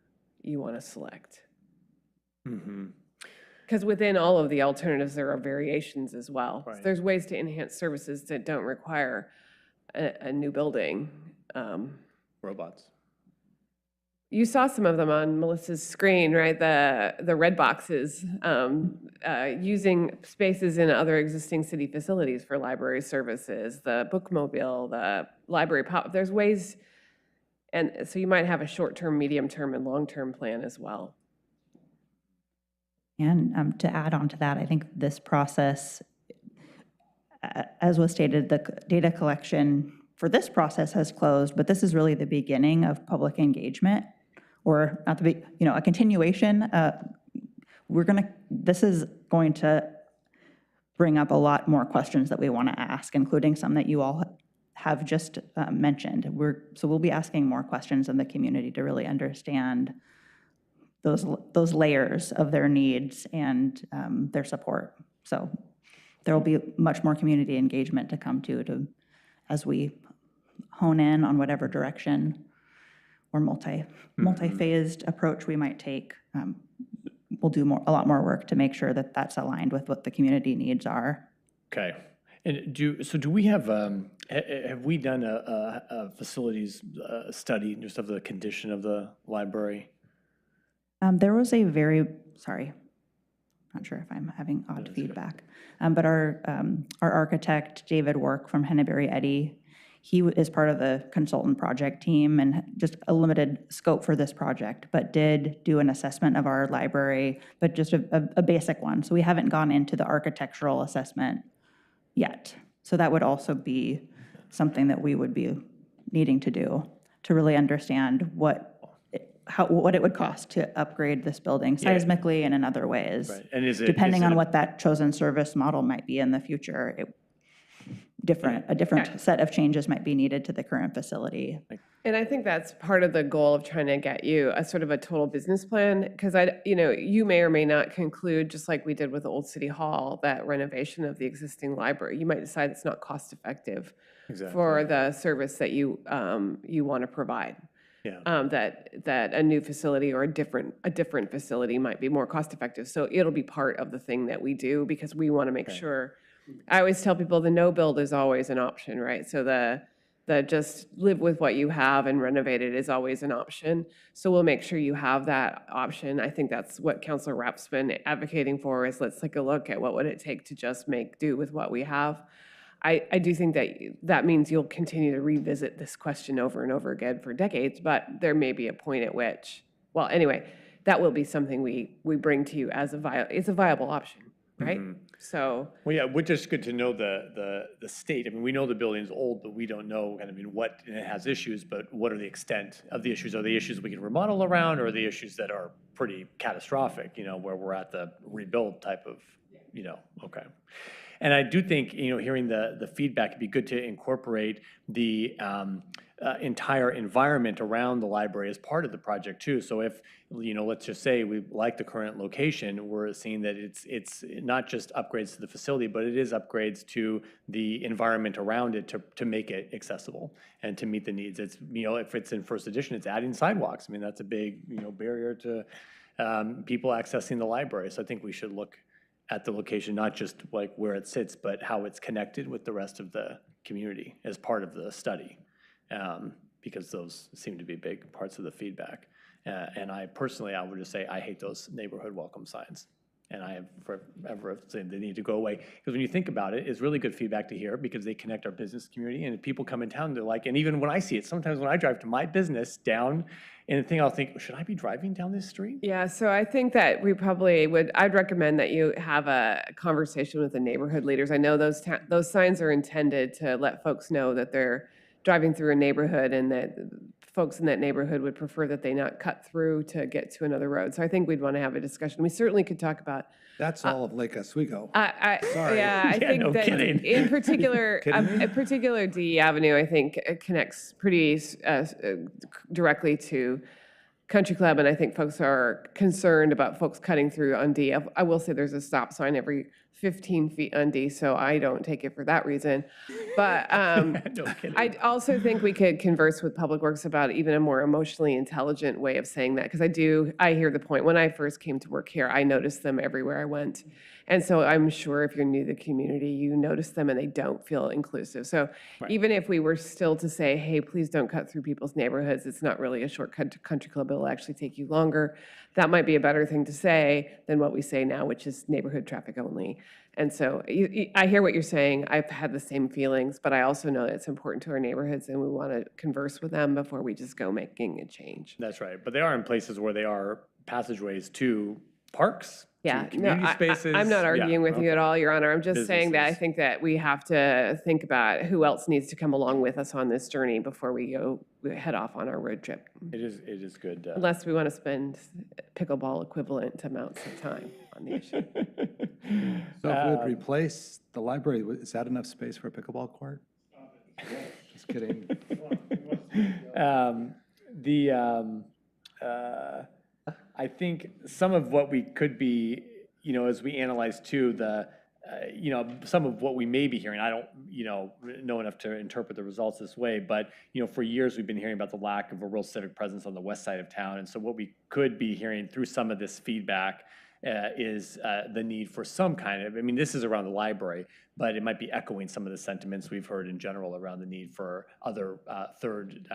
select. Because within all of the alternatives, there are variations as well. Right. So there's ways to enhance services that don't require a new building. Robots. You saw some of them on Melissa's screen, right? The red boxes, using spaces in other existing city facilities for library services, the bookmobile, the library pop. There's ways, and so you might have a short-term, medium-term, and long-term plan as well. And to add on to that, I think this process, as was stated, the data collection for this process has closed, but this is really the beginning of public engagement, or not the a continuation. This is going to bring up a lot more questions that we want to ask, including some that you all have just mentioned. So we'll be asking more questions in the community to really understand those layers of their needs and their support. So there will be much more community engagement to come to as we hone in on whatever direction or multi-phased approach we might take. We'll do a lot more work to make sure that that's aligned with what the community needs are. Okay. And do we have we done a facilities study just of the condition of the library? There was a sorry, not sure if I'm having odd feedback, but our architect, David Work from Henneberry Eddy, he is part of the consultant project team and just a limited scope for this project, but did do an assessment of our library, but just a basic one. So we haven't gone into the architectural assessment yet. So that would also be something that we would be needing to do to really understand what it would cost to upgrade this building seismically and in other ways. Right. And depending on what that chosen service model might be in the future, a different set of changes might be needed to the current facility. And I think that's part of the goal of trying to get you a sort of a total business plan, because you may or may not conclude, just like we did with Old City Hall, that renovation of the existing library, you might decide it's not cost effective for the service that you want to provide. Yeah. That a new facility or a different facility might be more cost effective. So it'll be part of the thing that we do, because we want to make sure. I always tell people the no build is always an option, right? So the just live with what you have and renovate it is always an option. So we'll make sure you have that option. I think that's what Councilor Rapp's been advocating for, is let's take a look at what would it take to just make do with what we have. I do think that means you'll continue to revisit this question over and over again for decades, but there may be a point at which, well, anyway, that will be something we bring to you as it's a viable option, right? So. Well, yeah, which is good to know the state. I mean, we know the building's old, but we don't know what, and it has issues, but what are the extent of the issues? Are the issues we can remodel around, or are the issues that are pretty catastrophic, where we're at the rebuild type of, okay. And I do think, hearing the feedback, it'd be good to incorporate the entire environment around the library as part of the project too. So if, let's just say we like the current location, we're seeing that it's not just upgrades to the facility, but it is upgrades to the environment around it to make it accessible and to meet the needs. It's, if it's in first edition, it's adding sidewalks. I mean, that's a big, barrier to people accessing the library. So I think we should look at the location, not just like where it sits, but how it's connected with the rest of the community as part of the study, because those seem to be big parts of the feedback. And I personally, I would just say, I hate those neighborhood welcome signs. And I have forever said they need to go away. Because when you think about it, it's really good feedback to hear, because they connect our business community, and people come in town, they're like, and even when I see it, sometimes when I drive to my business down, and the thing I'll think, should I be driving down this street? Yeah, so I think that we probably I'd recommend that you have a conversation with the neighborhood leaders. I know those signs are intended to let folks know that they're driving through a neighborhood and that folks in that neighborhood would prefer that they not cut through to get to another road. So I think we'd want to have a discussion. We certainly could talk about. That's all of Lake Oswego. Sorry. Yeah, I Yeah, think no that kidding. in particular, Kidding me? a particular D Avenue, I think connects pretty directly to Country Club, and I think folks are concerned about folks cutting through on D. I will say there's a stop sign every 15 feet on D, so I don't take it for that reason. But No kidding. I also think we could converse with Public Works about even a more emotionally intelligent way of saying that, because I hear the point. When I first came to work here, I noticed them everywhere I went. And so I'm sure if you're new to the community, you notice them and they don't feel inclusive. So even if we were still to say, hey, please don't cut through people's neighborhoods, it's not really a shortcut to Country Club, it'll actually take you longer. That might be a better thing to say than what we say now, which is neighborhood traffic only. And so I hear what you're saying. I've had the same feelings, but I also know that it's important to our neighborhoods and we want to converse with them before we just go making a change. That's right. But they are in places where they are passageways to parks, Yeah, to community spaces. I'm not arguing with you at all, Your Honor. I'm just saying that I Businesses. think that we have to think about who else needs to come along with us on this journey before we head off on our road trip. It is good. Unless we want to spend pickleball equivalent amounts of time on the issue. So if we would replace the library, is that enough space for a pickleball court? Just kidding. I think some of what we could be, as we analyze too, some of what we may be hearing, I don't, know enough to interpret the results this way, but, for years we've been hearing about the lack of a real civic presence on the west side of town. And so what we could be hearing through some of this feedback is the need for some kind of, this is around the library, but it might be echoing some of the sentiments we've heard in general around the need for other third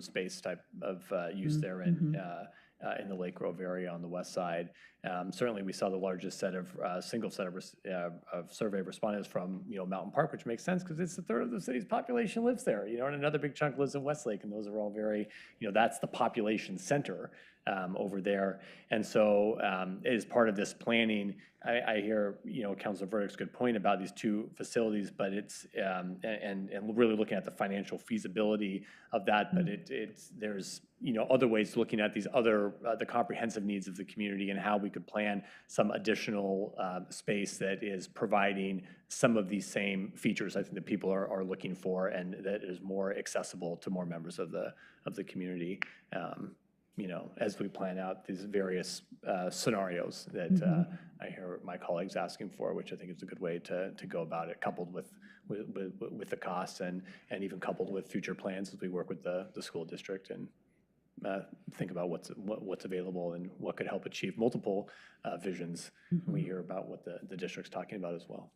space type of use there in the Lake Grove area on the west side. Certainly, we saw the largest single set of survey respondents from Mountain Park, which makes sense because it's a third of the city's population lives there. And another big chunk lives in Westlake, and those are all very, that's the population center over there. And so, as part of this planning, I hear Councilor Verdict's good point about these two facilities, but it's and really looking at the financial feasibility of that. But there's other ways looking at these other the comprehensive needs of the community and how we could plan some additional space that is providing some of these same features I think that people are looking for, and that is more accessible to more members of the community. As we plan out these various scenarios that I hear my colleagues asking for, which I think is a good way to go about it, coupled with the costs and even coupled with future plans as we work with the school district and think about what's available and what could help achieve multiple visions. We hear about what the district's talking about as well.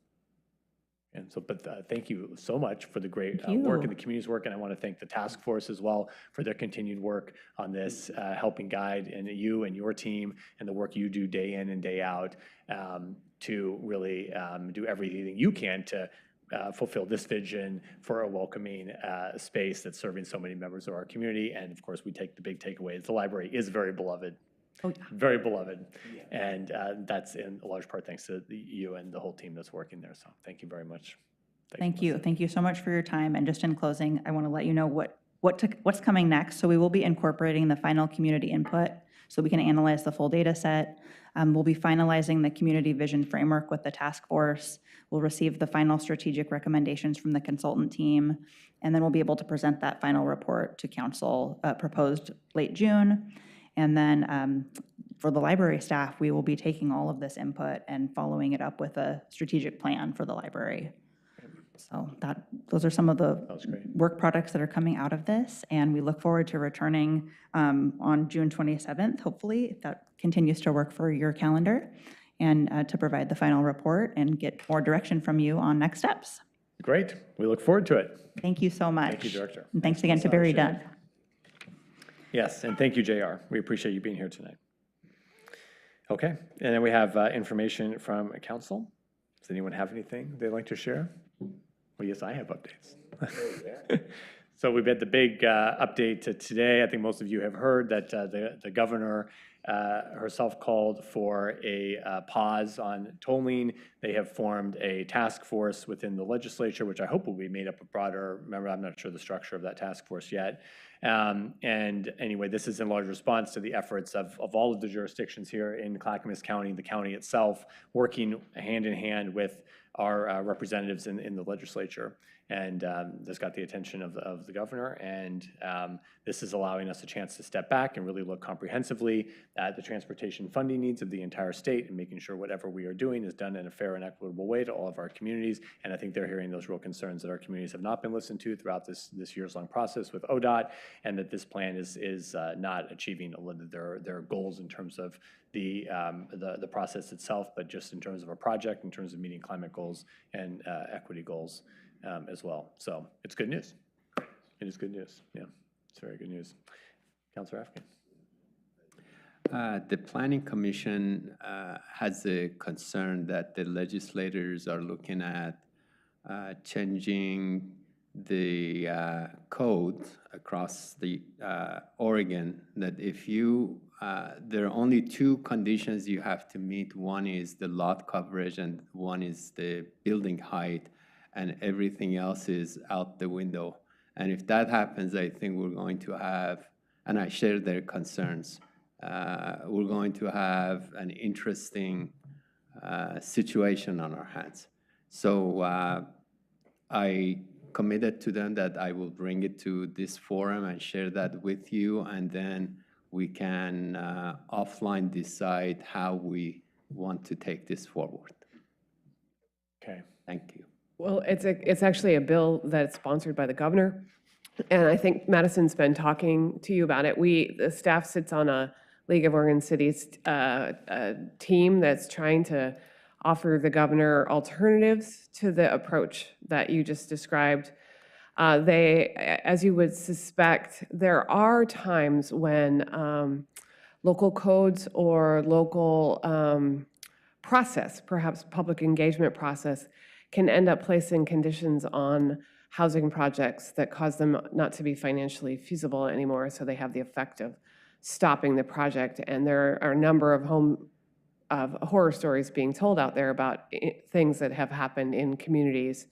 And so, but thank you so much for the great work and the community's work. And I want to thank the task force as well for their continued work on this, helping guide, and you and your team and the work you do day in and day out to really do everything you can to fulfill this vision for a welcoming space that's serving so many members of our community. And of course, we take the big takeaways. The library is very beloved. Very beloved. And that's in a large part thanks to you and the whole team that's working there. So thank you very much. Thank you. Thank you so much for your time. And just in closing, I want to let you know what's coming next. So we will be incorporating the final community input so we can analyze the full data set. We'll be finalizing the community vision framework with the task force. We'll receive the final strategic recommendations from the consultant team. And then we'll be able to present that final report to council proposed late June. And then for the library staff, we will be taking all of this input and following it up with a strategic plan for the library. So those are some of the work products that are coming out of this. And we look forward to returning on June 27th, hopefully, if that continues to work for your calendar, and to provide the final report and get more direction from you on next steps. Great. We look forward to it. Thank you so much. Thank you, Director. And thanks again to Barry Dunn. Yes, and thank you, JR. We appreciate you being here tonight. Okay, and then we have information from council. Does anyone have anything they'd like to share? Well, yes, I have updates. So we've had the big update today. I think most of you have heard that the governor herself called for a pause on tolling. They have formed a task force within the legislature, which I hope will be made up of broader, remember, I'm not sure the structure of that task force yet, And anyway, this is in large response to the efforts of all of the jurisdictions here in Clackamas County, the county itself, working hand in hand with our representatives in the legislature. And this got the attention of the governor, and this is allowing us a chance to step back and really look comprehensively at the transportation funding needs of the entire state and making sure whatever we are doing is done in a fair and equitable way to all of our communities. And I think they're hearing those real concerns that our communities have not been listened to throughout this years-long process with ODOT, and that this plan is not achieving their goals in terms of the process itself, but just in terms of a project, in terms of meeting climate goals and equity goals as well. So it's good news. It is good news. Yeah, it's very good news. Councilor Afghan. The Planning Commission has a concern that the legislators are looking at changing the code across the Oregon, that if you, there are only two conditions you have to meet. One is the lot coverage and one is the building height, and everything else is out the window. And if that happens, I think we're going to have, and I share their concerns, we're going to have an interesting situation on our hands. So I committed to them that I will bring it to this forum and share that with you, and then we can offline decide how we want to take this forward. Okay. Thank you. Well, it's actually a bill that's sponsored by the governor, and I think Madison's been talking to you about it. The staff sits on a League of Oregon Cities team that's trying to offer the governor alternatives to the approach that you just described. As you would suspect, there are times when local codes or local process, perhaps public engagement process, can end up placing conditions on housing projects that cause them not to be financially feasible anymore, so they have the effect of stopping the project. And there are a number of horror stories being told out there about things that have happened in communities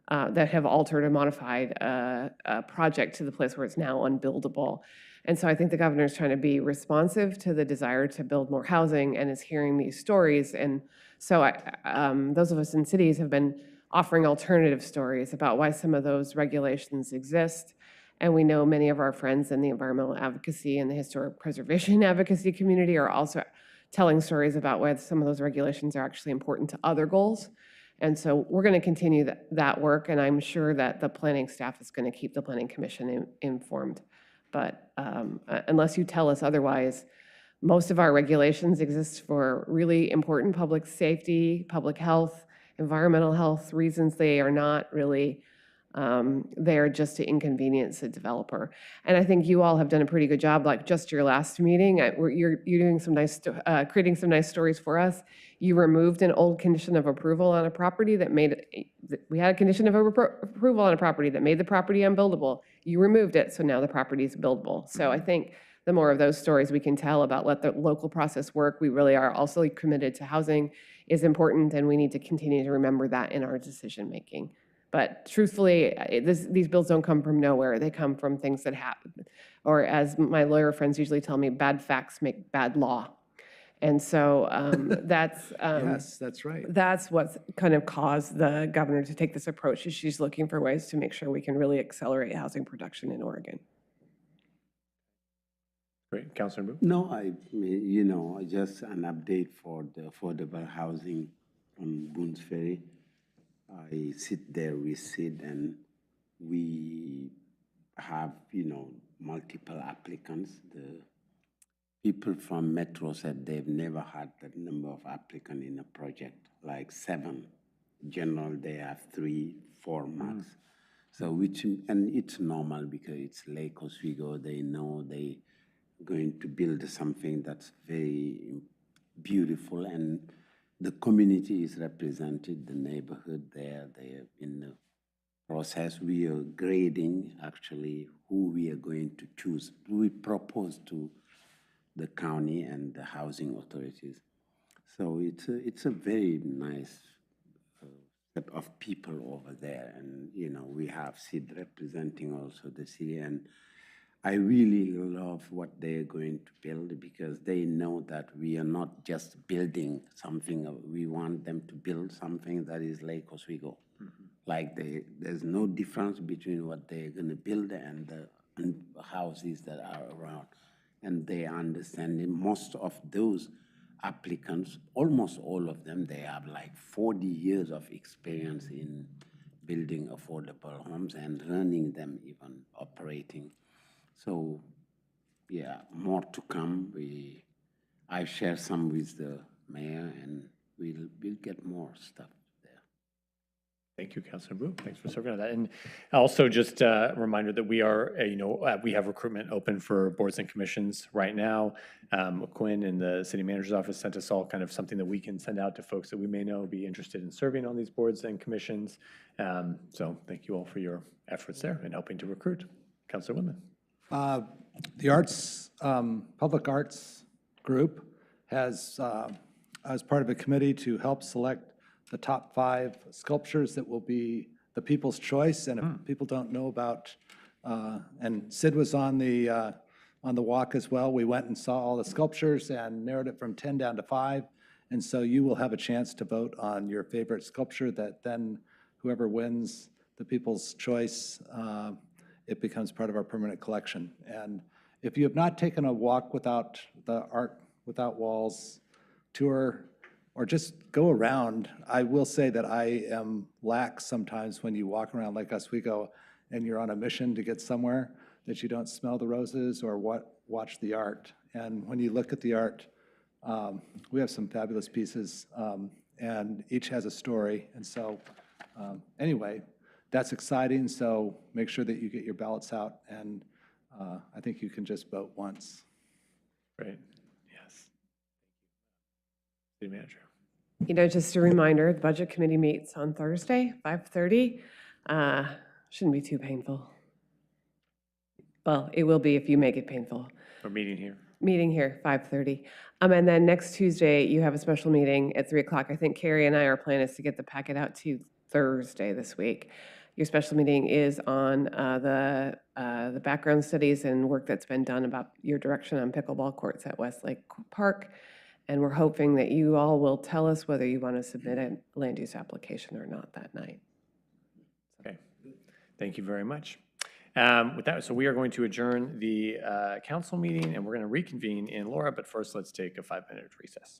that have altered or modified a project to the place where it's now unbuildable. And so I think the governor is trying to be responsive to the desire to build more housing and is hearing these stories. And so those of us in cities have been offering alternative stories about why some of those regulations exist. And we know many of our friends in the environmental advocacy and the historic preservation advocacy community are also telling stories about why some of those regulations are actually important to other goals. And so we're going to continue that work, and I'm sure that the planning staff is going to keep the Planning Commission informed. But unless you tell us otherwise, most of our regulations exist for really important public safety, public health, environmental health reasons. They are not really there just to inconvenience a developer. And I think you all have done a pretty good job, like just your last meeting, you're doing some nice, creating some nice stories for us. You removed an old condition of approval on a property that we had a condition of approval on a property that made the property unbuildable. You removed it, so now the property is buildable. So I think the more of those stories we can tell about let the local process work, we really are also committed to housing is important, and we need to continue to remember that in our decision making. But truthfully, these bills don't come from nowhere. They come from things that happen. Or as my lawyer friends usually tell me, bad facts make bad law. And so that's yes, that's right. That's what's kind of caused the governor to take this approach. Is she's looking for ways to make sure we can really accelerate housing production in Oregon. Great, Councilor Boo. No, just an update for the affordable housing on Boone's Ferry. I sit there, we sit, and we have, multiple applicants. The people from Metro said they've never had that number of applicants in a project, like 7. General, they have 3, 4 max. So and it's normal because it's Lake Oswego. They know they're going to build something that's very beautiful, and the community is represented, the neighborhood there, they're in the process. We are grading actually who we are going to choose. We propose to the county and the housing authorities. So it's a very nice set of people over there. And, we have Sid representing also the city. And I really love what they're going to build because they know that we are not just building something. We want them to build something that is Lake Oswego. Like there's no difference between what they're going to build and the houses that are around. And they understand it. Most of those applicants, almost all of them, they have like 40 years of experience in building affordable homes and running them, even operating. So, yeah, more to come. I share some with the mayor, and we'll get more stuff there. Thank you, Councilor Wu. Thanks for serving on that. And also just a reminder that we are, we have recruitment open for boards and commissions right now. Quinn in the city manager's office sent us all kind of something that we can send out to folks that we may know be interested in serving on these boards and commissions. So thank you all for your efforts there in helping to recruit. Councilor Woodman. The arts, public arts group has, as part of a committee to help select the top 5 sculptures that will be the people's choice. And if people don't know about, and Sid was on the walk as well, we went and saw all the sculptures and narrowed it from 10 down to 5. And so you will have a chance to vote on your favorite sculpture that then whoever wins the people's choice, it becomes part of our permanent collection. And if you have not taken a walk without the Art Without Walls tour, or just go around, I will say that I am lax sometimes when you walk around Lake Oswego and you're on a mission to get somewhere, that you don't smell the roses or watch the art. And when you look at the art, we have some fabulous pieces, and each has a story. And so anyway, that's exciting, so make sure that you get your ballots out, and I think you can just vote once. Great, yes. City manager. Just a reminder, the budget committee meets on Thursday, 5:30. Shouldn't be too painful. Well, it will be if you make it painful. We're meeting here. Meeting here, 5:30. And then next Tuesday, you have a special meeting at 3 o'clock. I think Carrie and our plan is to get the packet out to you Thursday this week. Your special meeting is on the background studies and work that's been done about your direction on pickleball courts at Westlake Park. And we're hoping that you all will tell us whether you want to submit a land use application or not that night. Okay, thank you very much. With that, so we are going to adjourn the council meeting, and we're going to reconvene in LORA, but first let's take a 5-minute recess.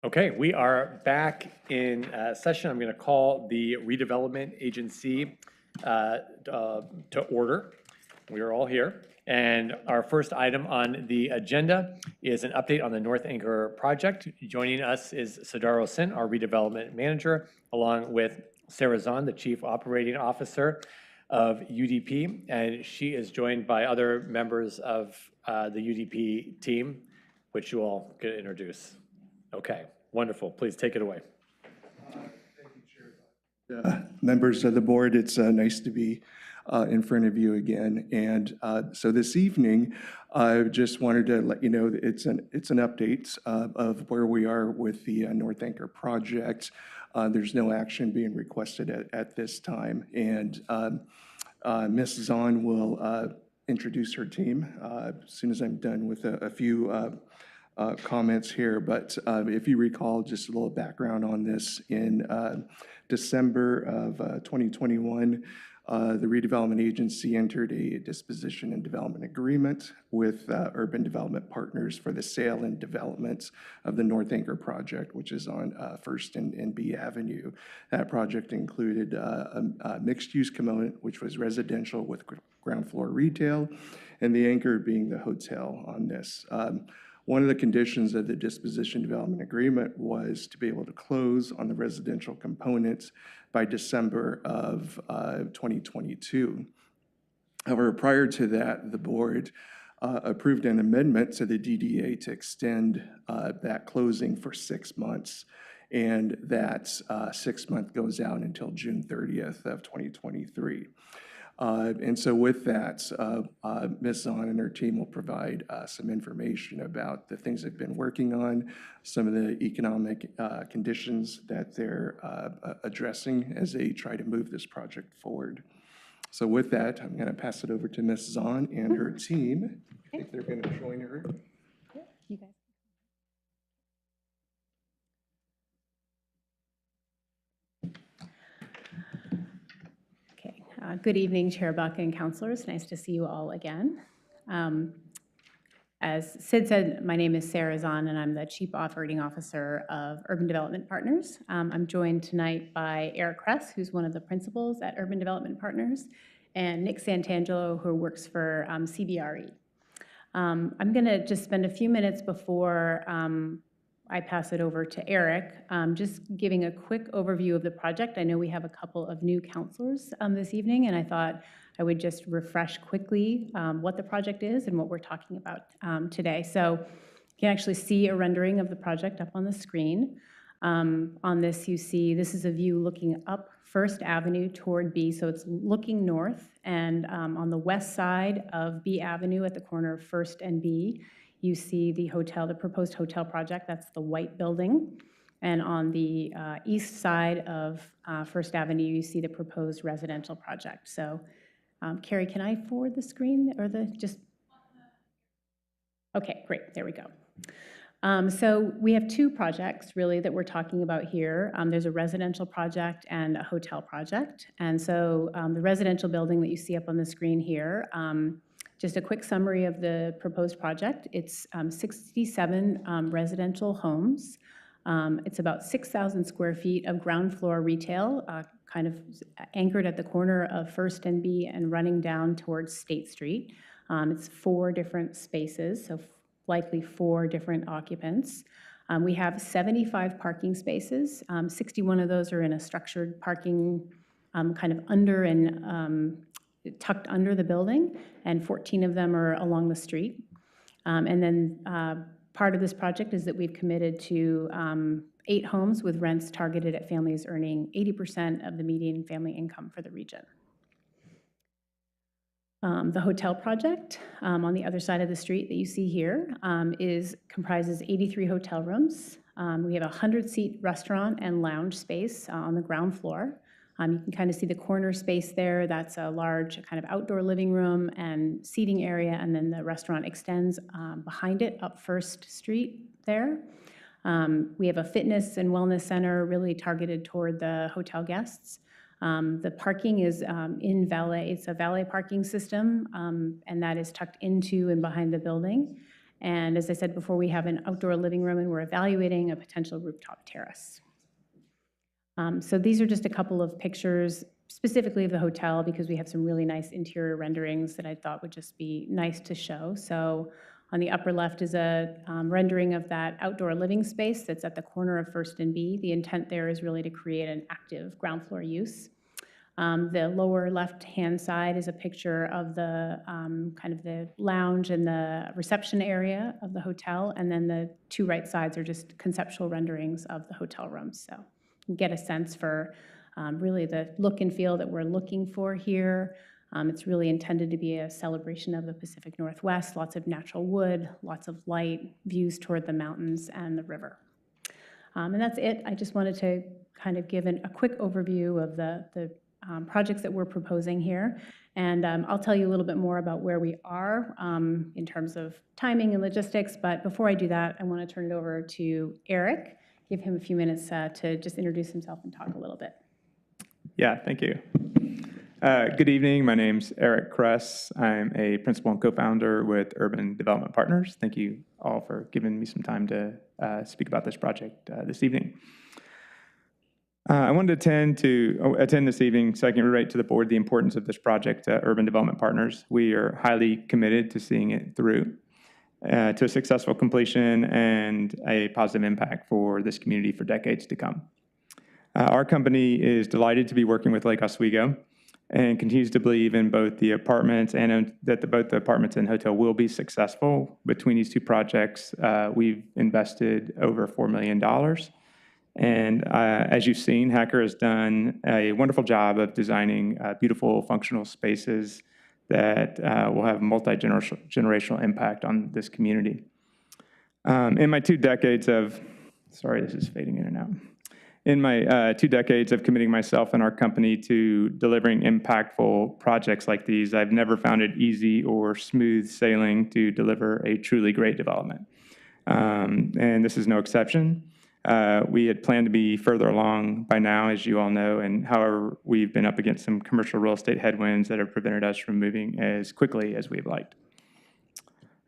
Okay, we are back in session. I'm going to call the Redevelopment Agency to order. We are all here. And our first item on the agenda is an update on the North Anchor project. Joining us is Sadaro Sin, our redevelopment manager, along with Sarah Zahn, the chief operating officer of UDP. And she is joined by other members of the UDP team, which you all get to introduce. Okay, wonderful. Please take it away. Members of the board, it's nice to be in front of you again. And so this evening, I just wanted to let you know that it's an update of where we are with the North Anchor project. There's no action being requested at this time. And Ms. Zahn will introduce her team as soon as I'm done with a few comments here. But if you recall, just a little background on this, in December of 2021, the Redevelopment Agency entered a disposition and development agreement with Urban Development Partners for the sale and development of the North Anchor project, which is on First and B Avenue. That project included a mixed-use component, which was residential with ground floor retail, and the anchor being the hotel on this. One of the conditions of the disposition development agreement was to be able to close on the residential components by December of 2022. However, prior to that, the board approved an amendment to the DDA to extend that closing for 6 months. And that 6 month goes out until June 30th of 2023. And so with that, Ms. Zahn and her team will provide some information about the things they've been working on, some of the economic conditions that they're addressing as they try to move this project forward. So with that, I'm going to pass it over to Ms. Zahn and her team, if they're going to join her. You guys. Good evening, Chair Buck and councilors. Nice to see you all again. As Sid said, my name is Sarah Zahn, and I'm the Chief Operating Officer of Urban Development Partners. I'm joined tonight by Eric Kress, who's one of the principals at Urban Development Partners, and Nick Santangelo, who works for CBRE. I'm going to just spend a few minutes before I pass it over to Eric, just giving a quick overview of the project. I know we have a couple of new counselors this evening, and I thought I would just refresh quickly what the project is and what we're talking about today. So you can actually see a rendering of the project up on the screen. On this, you see this is a view looking up First Avenue toward B, so it's looking north, and on the west side of B Avenue at the corner of First and B, you see the hotel, the proposed hotel project. That's the white building. And on the east side of First Avenue, you see the proposed residential project. So, Carrie, can I forward the screen or Okay, great, there we go. So we have two projects really that we're talking about here. There's a residential project and a hotel project. And so the residential building that you see up on the screen here, just a quick summary of the proposed project. It's 67 residential homes. It's about 6,000 square feet of ground floor retail, kind of anchored at the corner of First and B and running down towards State Street. It's 4 different spaces, so likely 4 different occupants. We have 75 parking spaces. 61 of those are in a structured parking kind of under and tucked under the building, and 14 of them are along the street. And then part of this project is that we've committed to 8 homes with rents targeted at families earning 80% of the median family income for the region. The hotel project on the other side of the street that you see here comprises 83 hotel rooms. We have a 100-seat restaurant and lounge space on the ground floor. You can kind of see the corner space there. That's a large kind of outdoor living room and seating area, and then the restaurant extends behind it up First Street there. We have a fitness and wellness center really targeted toward the hotel guests. The parking is in valet. It's a valet parking system, and that is tucked into and behind the building. And as I said before, we have an outdoor living room, and we're evaluating a potential rooftop terrace. So these are just a couple of pictures specifically of the hotel, because we have some really nice interior renderings that I thought would just be nice to show. So on the upper left is a rendering of that outdoor living space that's at the corner of First and B. The intent there is really to create an active ground floor use. The lower left-hand side is a picture of the kind of the lounge and the reception area of the hotel, and then the two right sides are just conceptual renderings of the hotel rooms. So you get a sense for really the look and feel that we're looking for here. It's really intended to be a celebration of the Pacific Northwest, lots of natural wood, lots of light, views toward the mountains and the river. And that's it. I just wanted to kind of give a quick overview of the projects that we're proposing here. And I'll tell you a little bit more about where we are in terms of timing and logistics. But before I do that, I want to turn it over to Eric, give him a few minutes to just introduce himself and talk a little bit. Yeah, thank you. Good evening. My name's Eric Kress. I'm a principal and co-founder with Urban Development Partners. Thank you all for giving me some time to speak about this project this evening. I wanted to attend this evening so I can relate to the board the importance of this project to Urban Development Partners. We are highly committed to seeing it through to a successful completion and a positive impact for this community for decades to come. Our company is delighted to be working with Lake Oswego and continues to believe in both the apartments and that both the apartments and hotel will be successful. Between these two projects, we've invested over $4 million. And as you've seen, Hacker has done a wonderful job of designing beautiful functional spaces that will have multi-generational impact on this community. In my 2 decades of, sorry, this is fading in and out. In my 2 decades of committing myself and our company to delivering impactful projects like these, I've never found it easy or smooth sailing to deliver a truly great development. And this is no exception. We had planned to be further along by now, as you all know, and however, we've been up against some commercial real estate headwinds that have prevented us from moving as quickly as we'd liked.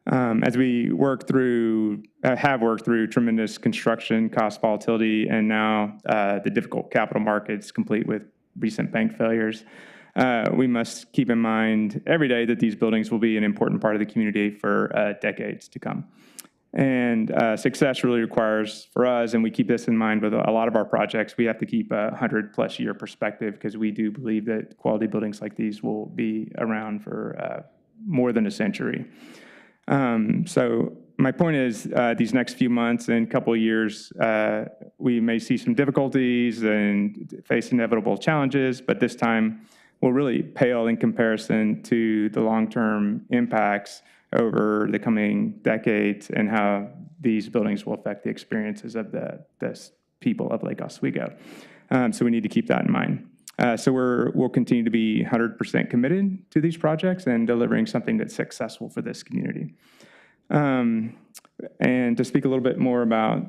As we have worked through tremendous construction cost volatility and now the difficult capital markets complete with recent bank failures, we must keep in mind every day that these buildings will be an important part of the community for decades to come. And success really requires for us, and we keep this in mind with a lot of our projects, we have to keep a 100+ year perspective because we do believe that quality buildings like these will be around for more than a century. So my point is these next few months and couple of years, we may see some difficulties and face inevitable challenges, but this time will really pale in comparison to the long-term impacts over the coming decades and how these buildings will affect the experiences of the people of Lake Oswego. So we need to keep that in mind. So we'll continue to be 100% committed to these projects and delivering something that's successful for this community. And to speak a little bit more about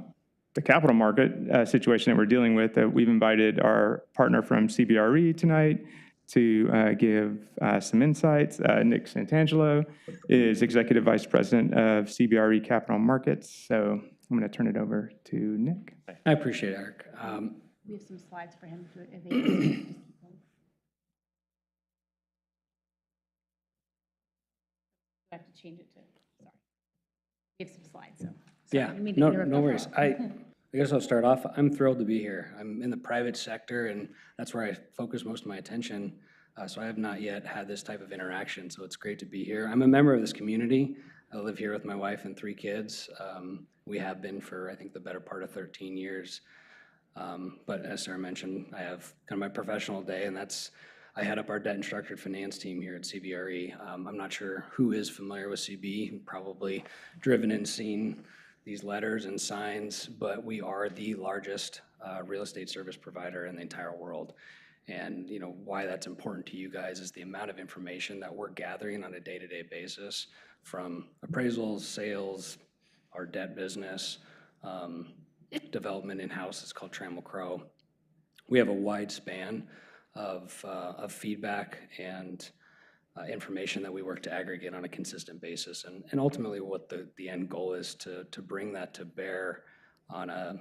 the capital market situation that we're dealing with, we've invited our partner from CBRE tonight to give some insights. Nick Santangelo is Executive Vice President of CBRE Capital Markets. So I'm going to turn it over to Nick. I appreciate it, Eric. We have some slides for him. I have to change it to, sorry. We have some slides, so. Yeah, no worries. I guess I'll start off. I'm thrilled to be here. I'm in the private sector, and that's where I focus most of my attention. So I have not yet had this type of interaction, so it's great to be here. I'm a member of this community. I live here with my wife and 3 kids. We have been for, I think, the better part of 13 years. But as Sarah mentioned, I have kind of my professional day, and I head up our debt and structured finance team here at CBRE. I'm not sure who is familiar with CB, probably driven and seen these letters and signs, but we are the largest real estate service provider in the entire world. And why that's important to you guys is the amount of information that we're gathering on a day-to-day basis from appraisals, sales, our debt business, development in-house. It's called Trammell Crow. We have a wide span of feedback and information that we work to aggregate on a consistent basis. And ultimately what the end goal is to bring that to bear on a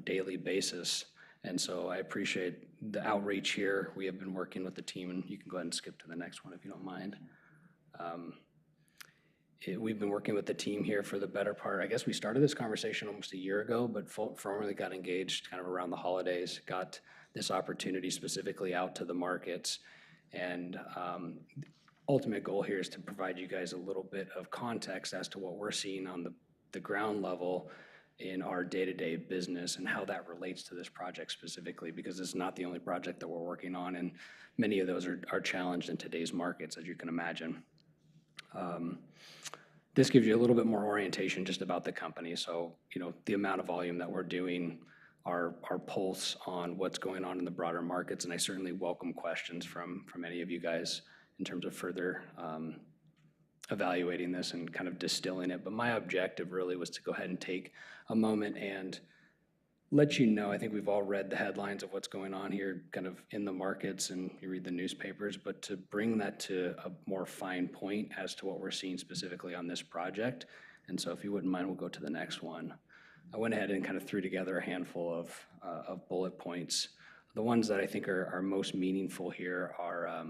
daily basis. And so I appreciate the outreach here. We have been working with the team, and you can go ahead and skip to the next one if you don't mind. We've been working with the team here for the better part. I guess we started this conversation almost a year ago, but formally got engaged kind of around the holidays, got this opportunity specifically out to the markets. And ultimate goal here is to provide you guys a little bit of context as to what we're seeing on the ground level in our day-to-day business and how that relates to this project specifically, because it's not the only project that we're working on, and many of those are challenged in today's markets, as you can imagine. This gives you a little bit more orientation just about the company. So, you know, the amount of volume that we're doing, our pulse on what's going on in the broader markets, and I certainly welcome questions from any of you guys in terms of further evaluating this and kind of distilling it. But my objective really was to go ahead and take a moment and let you know, I think we've all read the headlines of what's going on here kind of in the markets and you read the newspapers, but to bring that to a more fine point as to what we're seeing specifically on this project. And so if you wouldn't mind, we'll go to the next one. I went ahead and kind of threw together a handful of bullet points. The ones that I think are most meaningful here are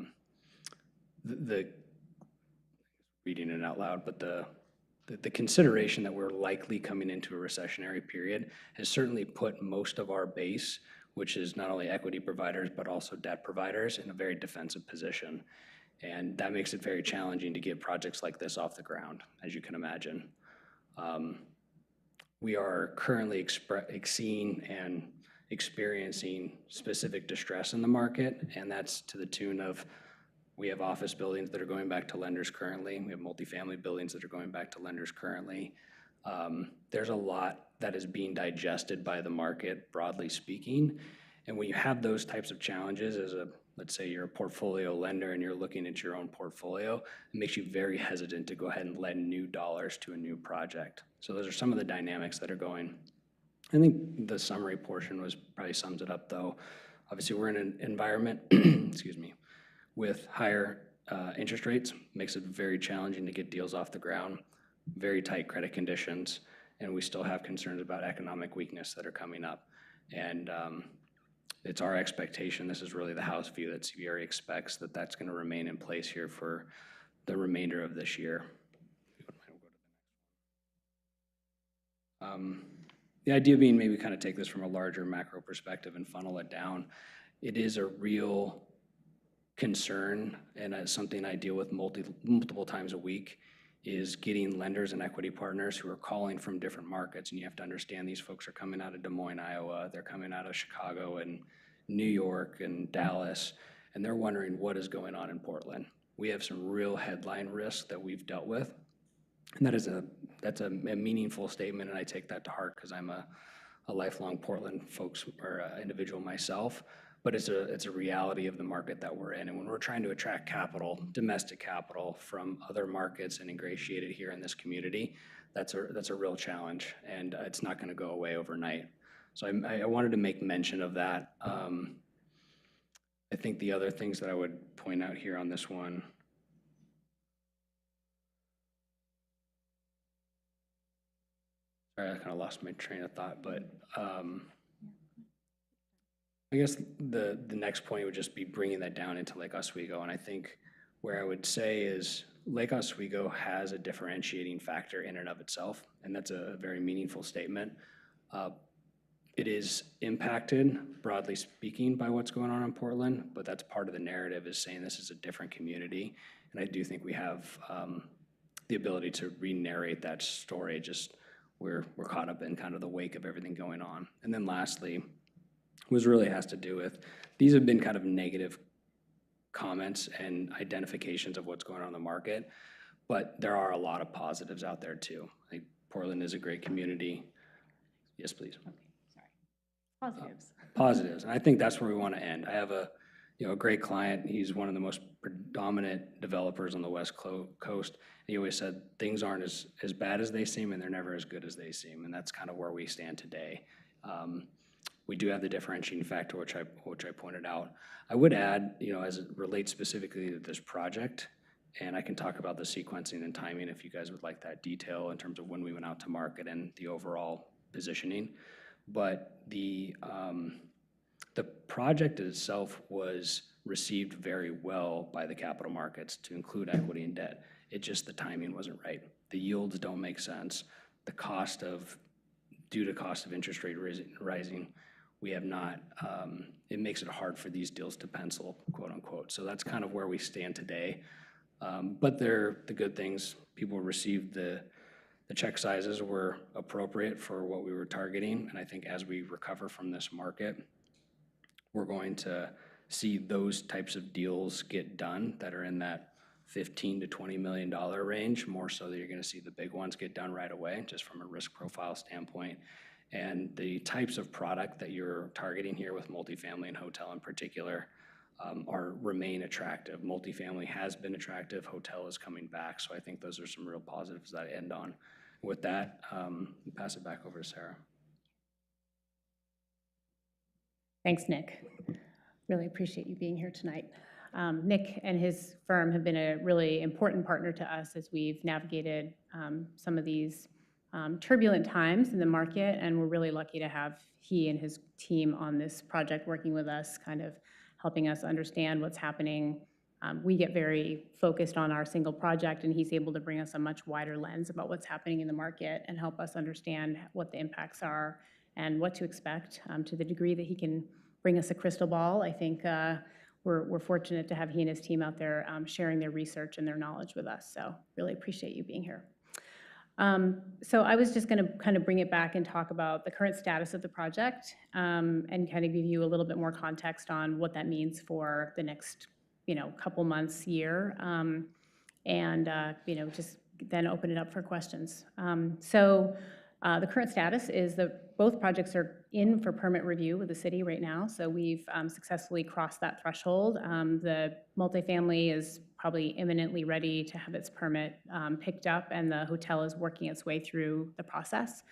the reading it out loud, but the consideration that we're likely coming into a recessionary period has certainly put most of our base, which is not only equity providers, but also debt providers, in a very defensive position. And that makes it very challenging to get projects like this off the ground, as you can imagine. We are currently seeing and experiencing specific distress in the market, and that's to the tune of we have office buildings that are going back to lenders currently. We have multifamily buildings that are going back to lenders currently. There's a lot that is being digested by the market, broadly speaking. And when you have those types of challenges as let's say you're a portfolio lender and you're looking at your own portfolio, it makes you very hesitant to go ahead and lend new dollars to a new project. So those are some of the dynamics that are going. I think the summary portion probably sums it up though. Obviously we're in an environment, excuse me, with higher interest rates, makes it very challenging to get deals off the ground, very tight credit conditions, and we still have concerns about economic weakness that are coming up. And it's our expectation, this is really the house view, that CBRE expects that that's going to remain in place here for the remainder of this year. The idea being maybe kind of take this from a larger macro perspective and funnel it down. It is a real concern, and it's something I deal with multiple times a week, is getting lenders and equity partners who are calling from different markets. And you have to understand these folks are coming out of Des Moines, Iowa, they're coming out of Chicago and New York and Dallas, and they're wondering what is going on in Portland. We have some real headline risk that we've dealt with, and that's a meaningful statement, and I take that to heart because I'm a lifelong Portland individual myself. But it's a reality of the market that we're in. And when we're trying to attract capital, domestic capital from other markets and ingratiate it here in this community, that's a real challenge, and it's not going to go away overnight. So I wanted to make mention of that. I think the other things that I would point out here on this one, sorry, I kind of lost my train of thought, but I guess the next point would just be bringing that down into Lake Oswego. And I think where I would say is Lake Oswego has a differentiating factor in and of itself, and that's a very meaningful statement. It is impacted, broadly speaking, by what's going on in Portland, but that's part of the narrative, is saying this is a different community. And I do think we have the ability to re-narrate that story, just we're caught up in kind of the wake of everything going on. And then lastly, really has to do with, these have been kind of negative comments and identifications of what's going on in the market, but there are a lot of positives out there too. I think Portland is a great community. Yes, please. Okay, sorry. Positives. Positives, and I think that's where we want to end. I have a great client. He's one of the most predominant developers on the West Coast. He always said things aren't as bad as they seem, and they're never as good as they seem, and that's kind of where we stand today. We do have the differentiating factor, which I pointed out. I would add, as it relates specifically to this project, And I can talk about the sequencing and timing if you guys would like that detail in terms of when we went out to market and the overall positioning. But the project itself was received very well by the capital markets to include equity and debt. It just, the timing wasn't right. The yields don't make sense. The cost of, due to cost of interest rate rising, we have not, it makes it hard for these deals to pencil, quote unquote. So that's kind of where we stand today. But they're the good things. People received the check sizes were appropriate for what we were targeting. And I think as we recover from this market, we're going to see those types of deals get done that are in that $15 to $20 million range, more so that you're going to see the big ones get done right away, just from a risk profile standpoint. And the types of product that you're targeting here with multifamily and hotel in particular remain attractive. Multifamily has been attractive, hotel is coming back, so I think those are some real positives that I end on. With that, I'll pass it back over to Sarah. Thanks, Nick. Really appreciate you being here tonight. Nick and his firm have been a really important partner to us as we've navigated some of these turbulent times in the market, and we're really lucky to have he and his team on this project working with us, kind of helping us understand what's happening. We get very focused on our single project, and he's able to bring us a much wider lens about what's happening in the market and help us understand what the impacts are and what to expect. To the degree that he can bring us a crystal ball, I think we're fortunate to have he and his team out there sharing their research and their knowledge with us. So really appreciate you being here. So I was just going to kind of bring it back and talk about the current status of the project and kind of give you a little bit more context on what that means for the next, couple months, year, and just then open it up for questions. The current status is that both projects are in for permit review with the city right now. So we've successfully crossed that threshold. The multifamily is probably imminently ready to have its permit picked up, and the hotel is working its way through the process.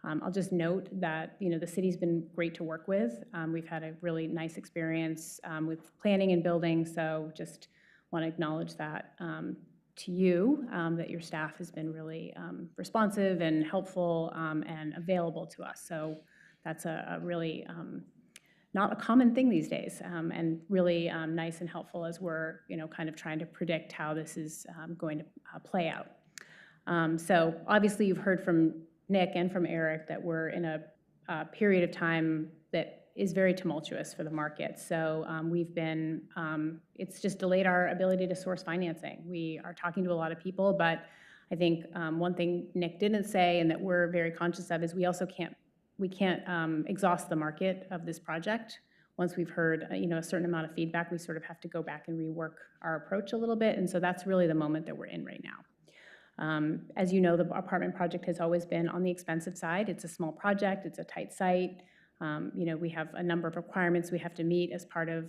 I'll just note that, the city's been great to work with. We've had a really nice experience with planning and building, so just want to acknowledge that to you, that your staff has been really responsive and helpful and available to us. So that's a really not a common thing these days, and really nice and helpful as we're kind of trying to predict how this is going to play out. So obviously you've heard from Nick and from Eric that we're in a period of time that is very tumultuous for the market. So we've been, it's just delayed our ability to source financing. We are talking to a lot of people, but I think one thing Nick didn't say and that we're very conscious of is we also can't exhaust the market of this project. Once we've heard a certain amount of feedback, we sort of have to go back and rework our approach a little bit. And so that's really the moment that we're in right now. As you know, the apartment project has always been on the expensive side. It's a small project, it's a tight site. We have a number of requirements we have to meet as part of,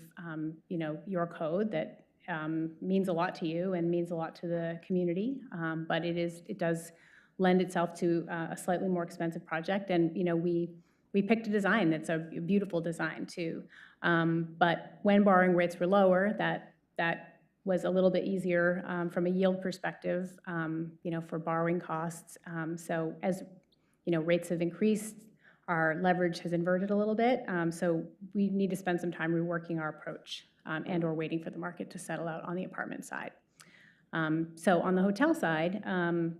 your code that means a lot to you and means a lot to the community. But it does lend itself to a slightly more expensive project. And, we picked a design that's a beautiful design too. But when borrowing rates were lower, that was a little bit easier from a yield perspective, for borrowing costs. So as, rates have increased, our leverage has inverted a little bit. So we need to spend some time reworking our approach and or waiting for the market to settle out on the apartment side. So on the hotel side,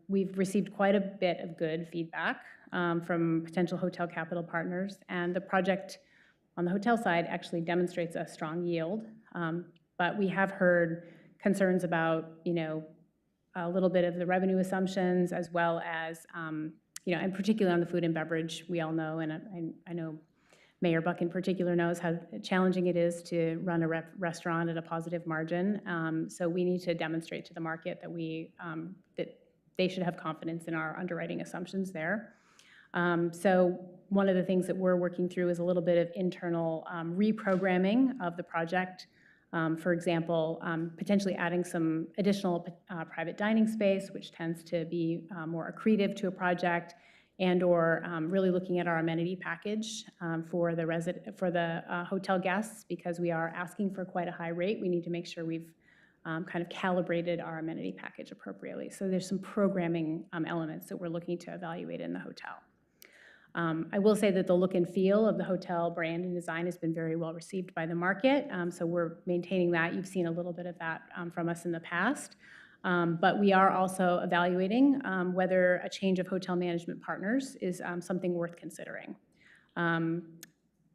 we've received quite a bit of good feedback from potential hotel capital partners, and the project on the hotel side actually demonstrates a strong yield. But we have heard concerns about, a little bit of the revenue assumptions, as well as, and particularly on the food and beverage, we all know, and I know Mayor Buck in particular knows how challenging it is to run a restaurant at a positive margin. So we need to demonstrate to the market that that they should have confidence in our underwriting assumptions there. So one of the things that we're working through is a little bit of internal reprogramming of the project. For example, potentially adding some additional private dining space, which tends to be more accretive to a project, and or really looking at our amenity package for the hotel guests, because we are asking for quite a high rate. We need to make sure we've kind of calibrated our amenity package appropriately. So there's some programming elements that we're looking to evaluate in the hotel. I will say that the look and feel of the hotel brand and design has been very well received by the market, so we're maintaining that. You've seen a little bit of that from us in the past. But we are also evaluating whether a change of hotel management partners is something worth considering.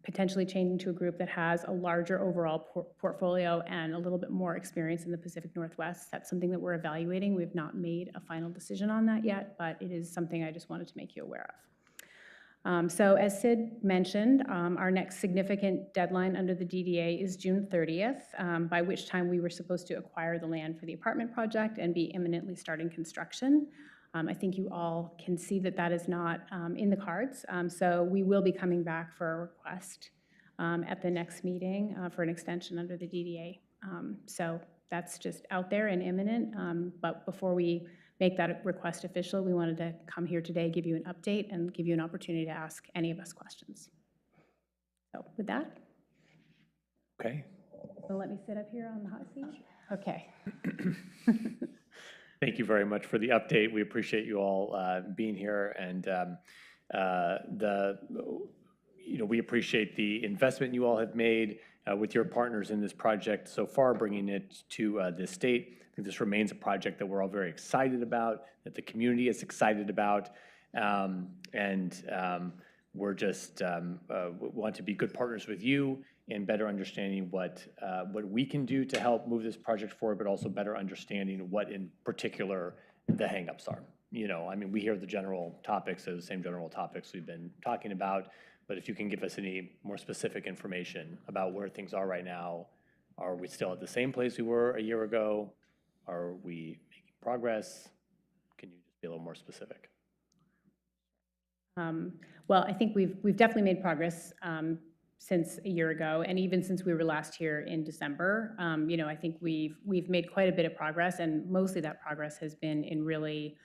Potentially changing to a group that has a larger overall portfolio and a little bit more experience in the Pacific Northwest. That's something that we're evaluating. We've not made a final decision on that yet, but it is something I just wanted to make you aware of. So as Sid mentioned, our next significant deadline under the DDA is June 30th, by which time we were supposed to acquire the land for the apartment project and be imminently starting construction. I think you all can see that that is not in the cards. So we will be coming back for a request at the next meeting for an extension under the DDA. So that's just out there and imminent. But before we make that request official, we wanted to come here today, give you an update, and give you an opportunity to ask any of us questions. So with that. Okay. So let me sit up here on the hot seat. Okay. Thank you very much for the update. We appreciate you all being here, and we appreciate the investment you all have made with your partners in this project so far, bringing it to this state. I think this remains a project that we're all very excited about, that the community is excited about, and we're just want to be good partners with you in better understanding what we can do to help move this project forward, but also better understanding what in particular the hangups are. I mean, we hear the general topics, the same general topics we've been talking about, but if you can give us any more specific information about where things are right now. Are we still at the same place we were a year ago? Are we making progress? Can you just be a little more specific? Well, I think we've definitely made progress since a year ago, and even since we were last here in December. I think we've made quite a bit of progress, and mostly that progress has been in really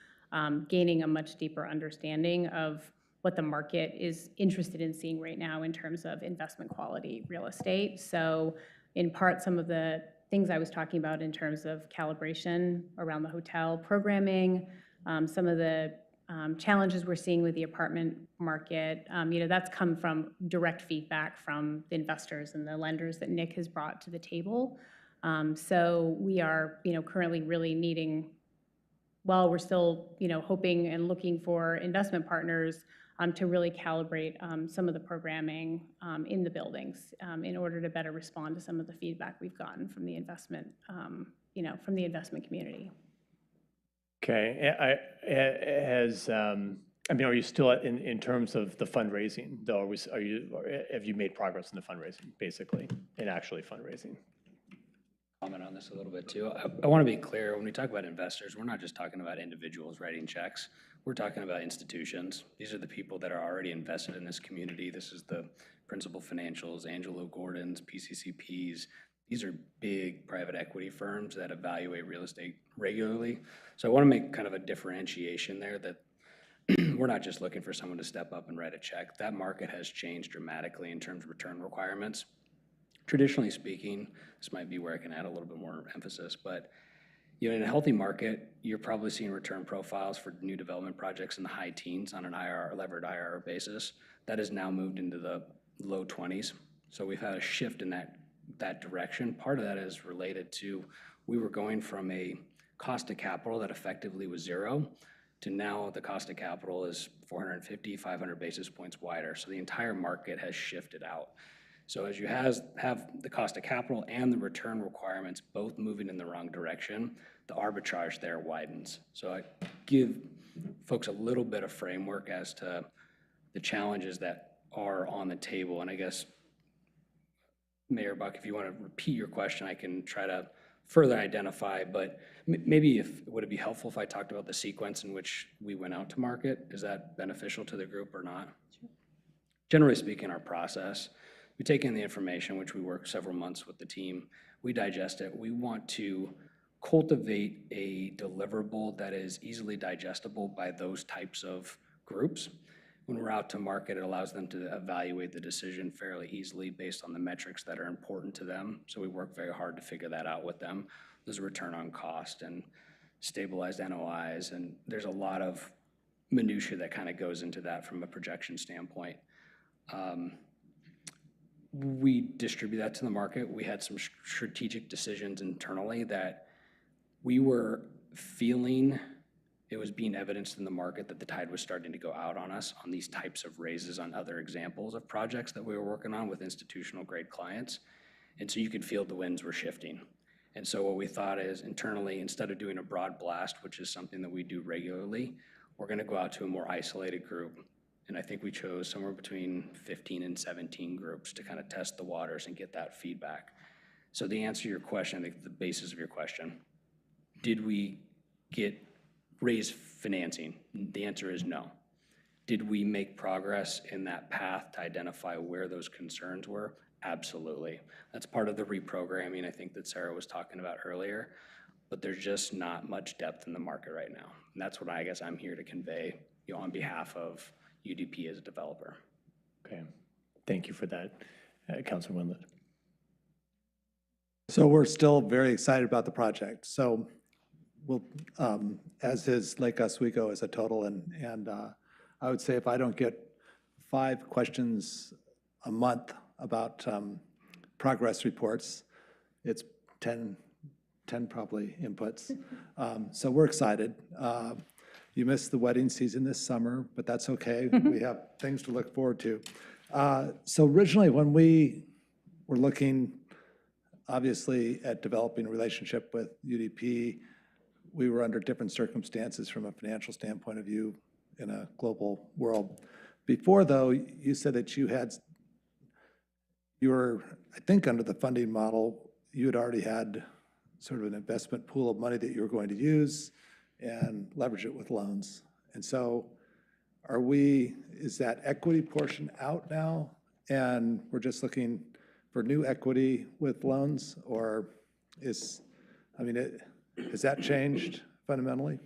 gaining a much deeper understanding of what the market is interested in seeing right now in terms of investment quality real estate. So in part, some of the things I was talking about in terms of calibration around the hotel programming, some of the challenges we're seeing with the apartment market, that's come from direct feedback from the investors and the lenders that Nick has brought to the table. So we are, currently really needing, while we're still, hoping and looking for investment partners, to really calibrate some of the programming in the buildings in order to better respond to some of the feedback we've gotten from the investment, from the investment community. Okay, are you still in terms of the fundraising, though? Have you made progress in the fundraising, basically, in actually fundraising? Comment on this a little bit too. I want to be clear, when we talk about investors, we're not just talking about individuals writing checks. We're talking about institutions. These are the people that are already invested in this community. This is the Principal Financials, Angelo Gordons, PCCPs. These are big private equity firms that evaluate real estate regularly. So I want to make kind of a differentiation there that we're not just looking for someone to step up and write a check. That market has changed dramatically in terms of return requirements. Traditionally speaking, this might be where I can add a little bit more emphasis, but in a healthy market, you're probably seeing return profiles for new development projects in the high teens on an levered IRR basis. That has now moved into the low 20s. So we've had a shift in that direction. Part of that is related to, we were going from a cost of capital that effectively was zero to now the cost of capital is 450, 500 basis points wider. So the entire market has shifted out. So as you have the cost of capital and the return requirements both moving in the wrong direction, the arbitrage there widens. So I give folks a little bit of framework as to the challenges that are on the table. And I guess, Mayor Buck, if you want to repeat your question, I can try to further identify, but maybe would it be helpful if I talked about the sequence in which we went out to market? Is that beneficial to the group or not? Sure. Generally speaking, our process, we take in the information, which we work several months with the team, we digest it. We want to cultivate a deliverable that is easily digestible by those types of groups. When we're out to market, it allows them to evaluate the decision fairly easily based on the metrics that are important to them. So we work very hard to figure that out with them. there's a return on cost and stabilized NOIs, and there's a lot of minutia that kind of goes into that from a projection standpoint. We distribute that to the market. We had some strategic decisions internally that we were feeling it was being evidenced in the market that the tide was starting to go out on us on these types of raises on other examples of projects that we were working on with institutional grade clients. And so you could feel the winds were shifting. And so what we thought is internally, instead of doing a broad blast, which is something that we do regularly, we're going to go out to a more isolated group. And I think we chose somewhere between 15 and 17 groups to kind of test the waters and get that feedback. So the answer to your question, I think the basis of your question, did we raise financing? The answer is no. Did we make progress in that path to identify where those concerns were? Absolutely. That's part of the reprogramming I think that Sarah was talking about earlier, but there's just not much depth in the market right now. And that's what I guess I'm here to convey, on behalf of UDP as a developer. Okay, thank you for that, Councilor Winlet. So we're still very excited about the project. So we'll, as is Lake Oswego as a total, and I would say if I don't get 5 questions a month about progress reports, it's 10 probably inputs. So we're excited. You missed the wedding season this summer, but that's okay. We have things to look forward to. So originally when we were looking, obviously, at developing a relationship with UDP, we were under different circumstances from a financial standpoint of view in a global world. Before, though, you said that you were, I think, under the funding model, you had already had sort of an investment pool of money that you were going to use and leverage it with loans. And so is that equity portion out now? And we're just looking for new equity with loans? Or has that changed fundamentally?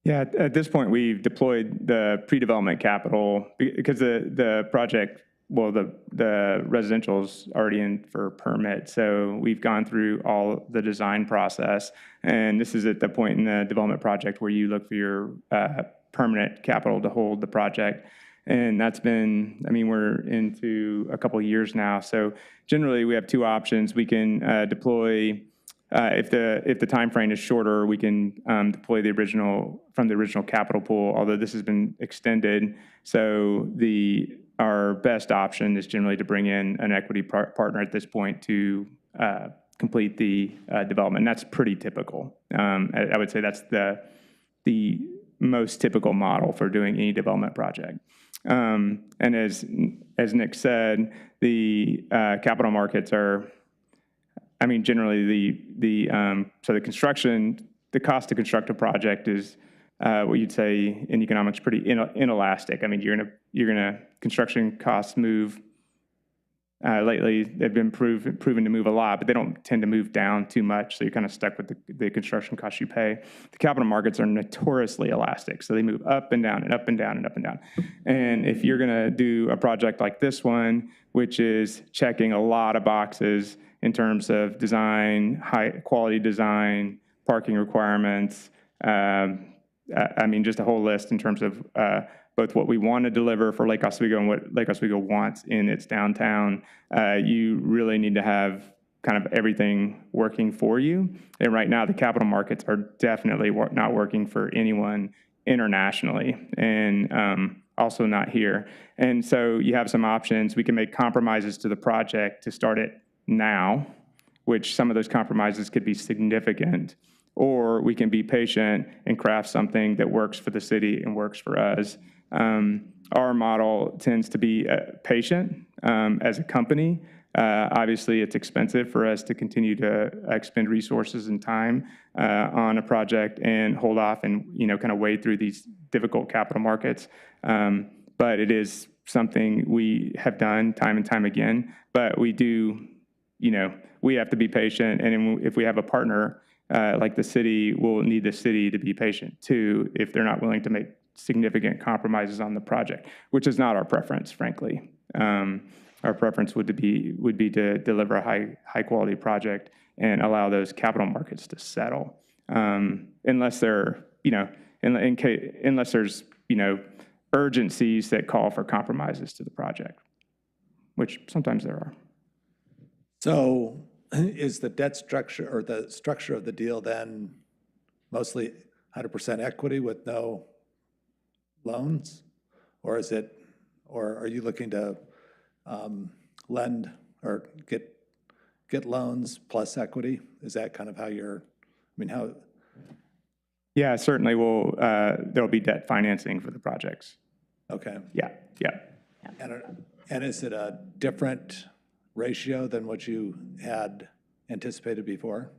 Yeah, at this point, we've deployed the pre-development capital because the project, well, the residential's already in for permit. So we've gone through all the design process. And this is at the point in the development project where you look for your permanent capital to hold the project. And that's been, we're into a couple of years now. So generally, we have 2 options. We can deploy, if the time frame is shorter, we can deploy from the original capital pool, although this has been extended. So our best option is generally to bring in an equity partner at this point to complete the development. And that's pretty typical. I would say that's the most typical model for doing any development project. And as Nick said, the capital markets are, generally so the cost to construct a project is what you'd say in economics pretty inelastic. Construction costs move. Lately, they've been proven to move a lot, but they don't tend to move down too much, so you're kind of stuck with the construction costs you pay. The capital markets are notoriously elastic, so they move up and down and up and down and up and down. And if you're going to do a project like this one, which is checking a lot of boxes in terms of design, high-quality design, parking requirements, just a whole list in terms of both what we want to deliver for Lake Oswego and what Lake Oswego wants in its downtown. You really need to have kind of everything working for you. And right now, the capital markets are definitely not working for anyone internationally, and also not here. And so you have some options. We can make compromises to the project to start it now, which some of those compromises could be significant, or we can be patient and craft something that works for the city and works for us. Our model tends to be patient as a company. Obviously, it's expensive for us to continue to expend resources and time on a project and hold off and kind of wade through these difficult capital markets. But it is something we have done time and time again. But we do, we have to be patient. And if we have a partner like the city, we'll need the city to be patient too if they're not willing to make significant compromises on the project, which is not our preference, frankly. Our preference would be to deliver a high quality project and allow those capital markets to settle, unless they're, unless there's, urgencies that call for compromises to the project, which sometimes there are. So is the debt structure or the structure of the deal then mostly 100% equity with no loans? Or is it, or are you looking to lend or get loans plus equity? Is that kind of how you're, how? Yeah, certainly there'll be debt financing for the projects. Okay. Yeah. And is it a different ratio than what you had anticipated before?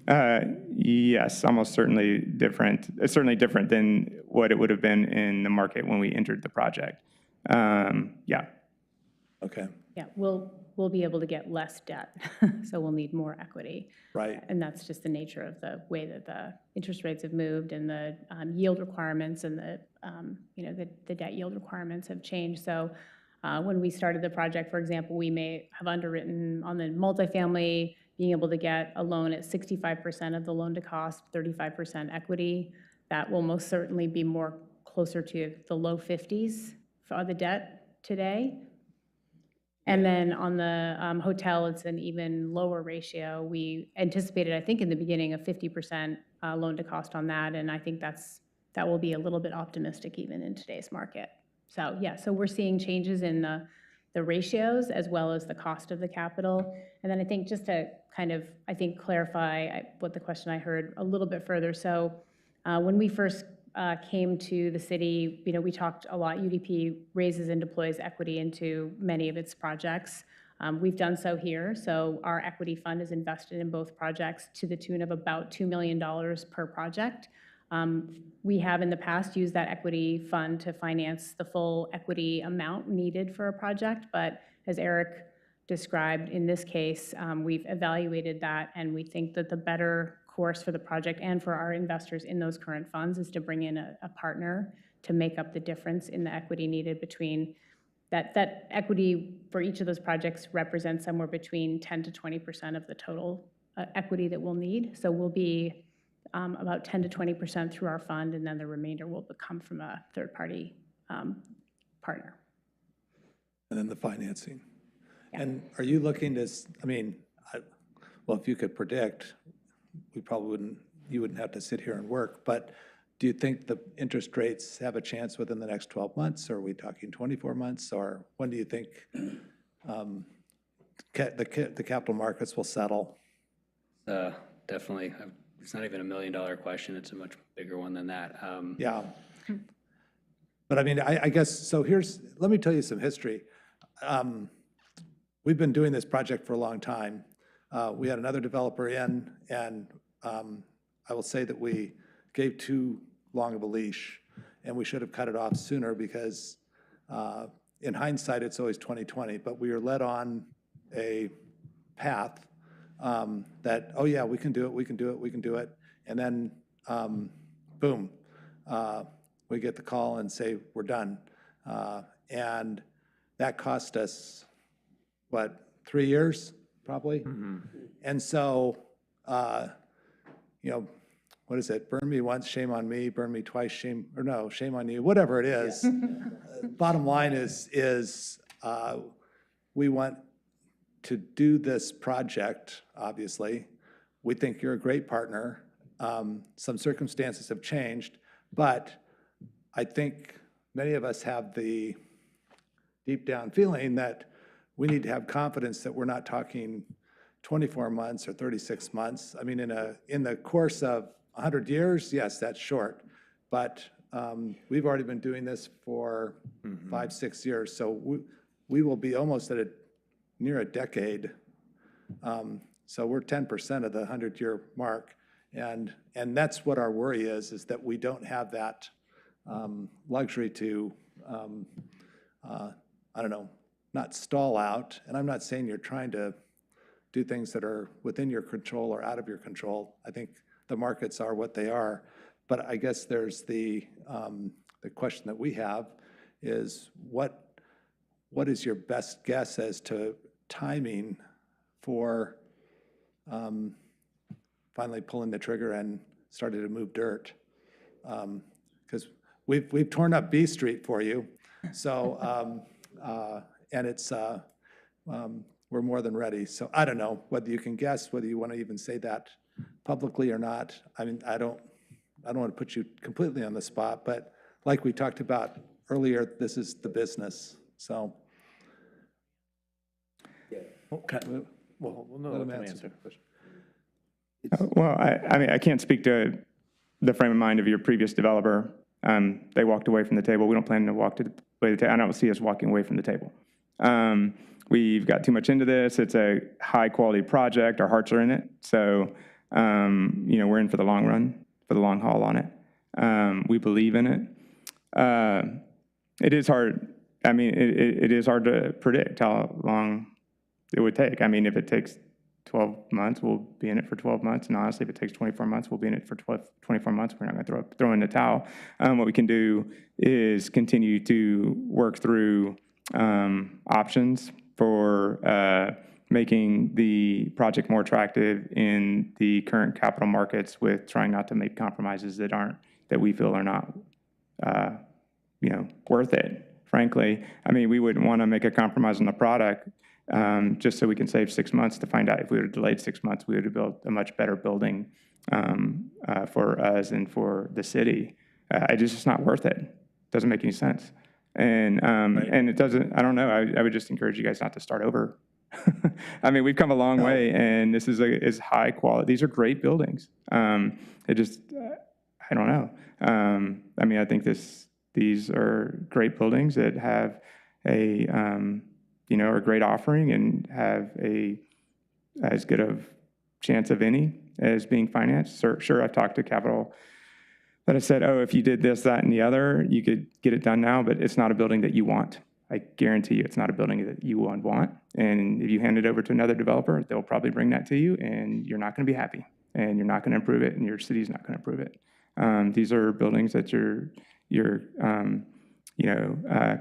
Yes, almost certainly different. It's certainly different than what it would have been in the market when we entered the project. Yeah. Okay. Yeah, we'll be able to get less debt, so we'll need more equity. Right. And that's just the nature of the way that the interest rates have moved and the yield requirements and the debt yield requirements have changed. So when we started the project, for example, we may have underwritten on the multifamily, being able to get a loan at 65% of the loan to cost, 35% equity. That will most certainly be more closer to the low 50s for the debt today. And then on the hotel, it's an even lower ratio. We anticipated, I think in the beginning, a 50% loan to cost on that, and I think that will be a little bit optimistic even in today's market. So yeah, so we're seeing changes in the ratios as well as the cost of the capital. And then I think just to kind of, I think, clarify what the question I heard a little bit further. So when we first came to the city, we talked a lot. UDP raises and deploys equity into many of its projects. We've done so here. So our equity fund is invested in both projects to the tune of about $2 million per project. We have in the past used that equity fund to finance the full equity amount needed for a project, but as Eric described in this case, we've evaluated that and we think that the better course for the project and for our investors in those current funds is to bring in a partner to make up the difference in the equity needed between that equity for each of those projects represents somewhere between 10 to 20% of the total equity that we'll need. So we'll be about 10 to 20% through our fund, and then the remainder will come from a third-party partner. And then the financing. Yeah. And are you looking to, well, if you could predict, we probably you wouldn't have to sit here and work, but do you think the interest rates have a chance within the next 12 months? Or are we talking 24 months? Or when do you think the capital markets will settle? Definitely. It's not even $1 million question. It's a much bigger one than that. Yeah. But I guess, so let me tell you some history. We've been doing this project for a long time. We had another developer in, and I will say that we gave too long of a leash, and we should have cut it off sooner because in hindsight, it's always 20/20, but we were led on a path that, oh yeah, we can do it. And then, boom, we get the call and say, we're done. And that cost us, 3 years, probably? Mm-hmm. And so, what is it? Burn me once, shame on me. Burn me twice, shame on you. Whatever it is. Yeah. Bottom line is we want to do this project, obviously. We think you're a great partner. Some circumstances have changed, but I think many of us have the deep down feeling that we need to have confidence that we're not talking 24 months or 36 months. In the course of 100 years, yes, that's short, but we've already been doing this for 5-6 years, so we will be almost at near a decade. So we're 10% of the 100-year mark, and that's what our worry is that we don't have that luxury to, not stall out. And I'm not saying you're trying to do things that are within your control or out of your control. I think the markets are what they are. But I guess there's the question that we have is what is your best guess as to timing for finally pulling the trigger and started to move dirt. Because we've torn up B Street for you, so, and it's, we're more than ready. So I don't know whether you can guess whether you want to even say that publicly or not. I mean, I don't want to put you completely on the spot, but like we talked about earlier, this is the business, so. Well, no, Let him let him answer. answer. Well, I mean, I can't speak to the frame of mind of your previous developer. They walked away from the table. We don't plan to walk away from the table. I don't see us walking away from the table. We've got too much into this. It's a high-quality project. Our hearts are in it. So, you know, we're in for the long run, for the long haul on it. We believe in it. It is hard. I mean, it is hard to predict how long it would take. I mean, if it takes 12 months, we'll be in it for 12 months. And honestly, if it takes 24 months, we'll be in it for 24 months. We're not going to throw in the towel. What we can do is continue to work through options for making the project more attractive in the current capital markets, with trying not to make compromises that we feel are not, you know, worth it, frankly. I mean, we wouldn't want to make a compromise on the product just so we can save 6 months to find out if we would have delayed 6 months, we would have built a much better building for us and for the city. It's just not worth it. Doesn't make any sense. And and it doesn't, I don't know, I would just encourage you guys not to start over. I mean, we've come a long way, and this is high quality. These are great buildings. It just, I don't know. I mean, I think these are great buildings that have a, you know, a great offering and have as good of chance of any as being financed. Sure, I've talked to capital that I said, oh, if you did this, that, and the other, you could get it done now, but it's not a building that you want. I guarantee you it's not a building that you would want. And if you hand it over to another developer, they'll probably bring that to you, and you're not going to be happy, and you're not going to improve it, and your city's not going to improve it. These are buildings that your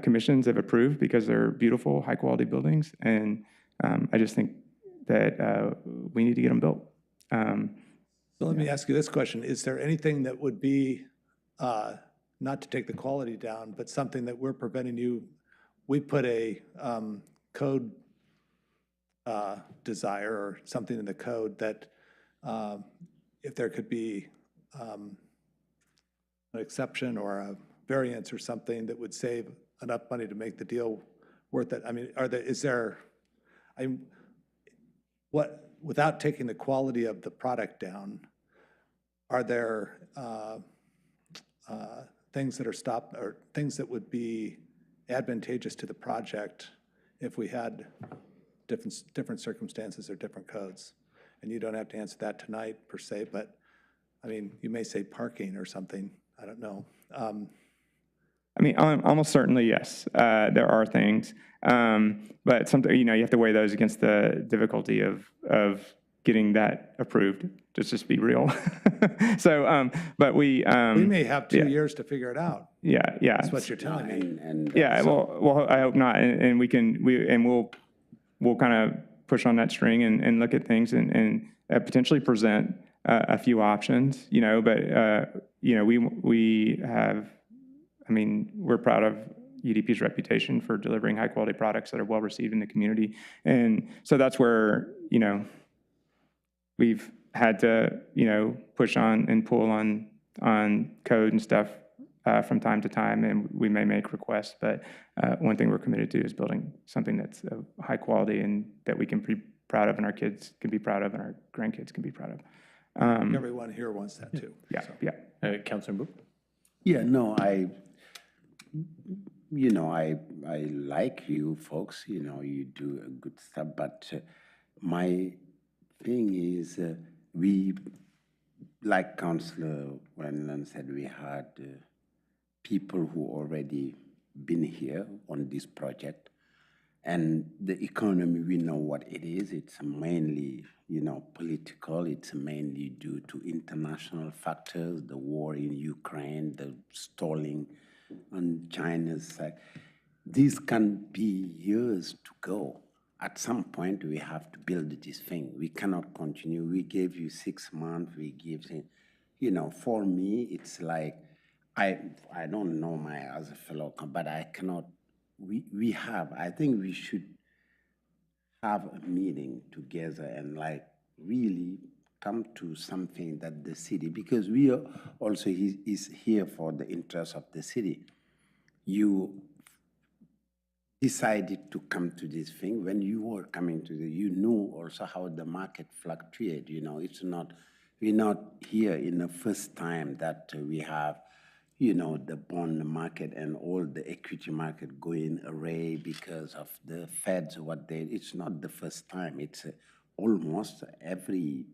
commissions have approved because they're beautiful, high-quality buildings, and I just think that we need to get them built. So let me ask you this question. Is there anything that would be, not to take the quality down, but something that we're preventing you? We put a code desire or something in the code that if there could be an exception or a variance or something that would save enough money to make the deal worth it. I mean, without taking the quality of the product down, are there things that are stopped or things that would be advantageous to the project if we had different circumstances or different codes? And you don't have to answer that tonight per se, but I mean, you may say parking or something. I don't know. I mean, almost certainly, yes. There are things, but something, you know, you have to weigh those against the difficulty of getting that approved. Just be real. So, but we may have 2 years to figure it out. Yeah. That's what you're telling me. Yeah. Well, I hope not, and we'll kind of push on that string and look at things and potentially present a few options. You know, but you know, we have. I mean, we're proud of UDP's reputation for delivering high-quality products that are well-received in the community. And so that's where, you know, we've had to, you know, push on and pull on code and stuff from time to time, and we may make requests. But one thing we're committed to is building something that's of high quality and that we can be proud of, and our kids can be proud of, and our grandkids can be proud of. Everyone here wants that too. Yeah, so. yeah. Councilor Boop? Yeah, no, I like you folks, you know, you do a good stuff, but my thing is we, like Councilor Wendland said, we had people who already been here on this project, and the economy, we know what it is. It's mainly, you know, political. It's mainly due to international factors, the war in Ukraine, the stalling on China's side. This can be years to go. at some point we have to build this thing. We cannot continue. We gave you 6 months, we give it, you know, for me, it's like, I don't know my other fellow, but I cannot, I think we should have a meeting together and like really come to something that the city, because we are also is here for the interest of the city. You decided to come to this thing. When you were coming to you knew also how the market fluctuates. You know, it's not, we're not here in the first time that we have, you know, the bond market and all the equity market going array because of the Feds, it's not the first time. It's almost every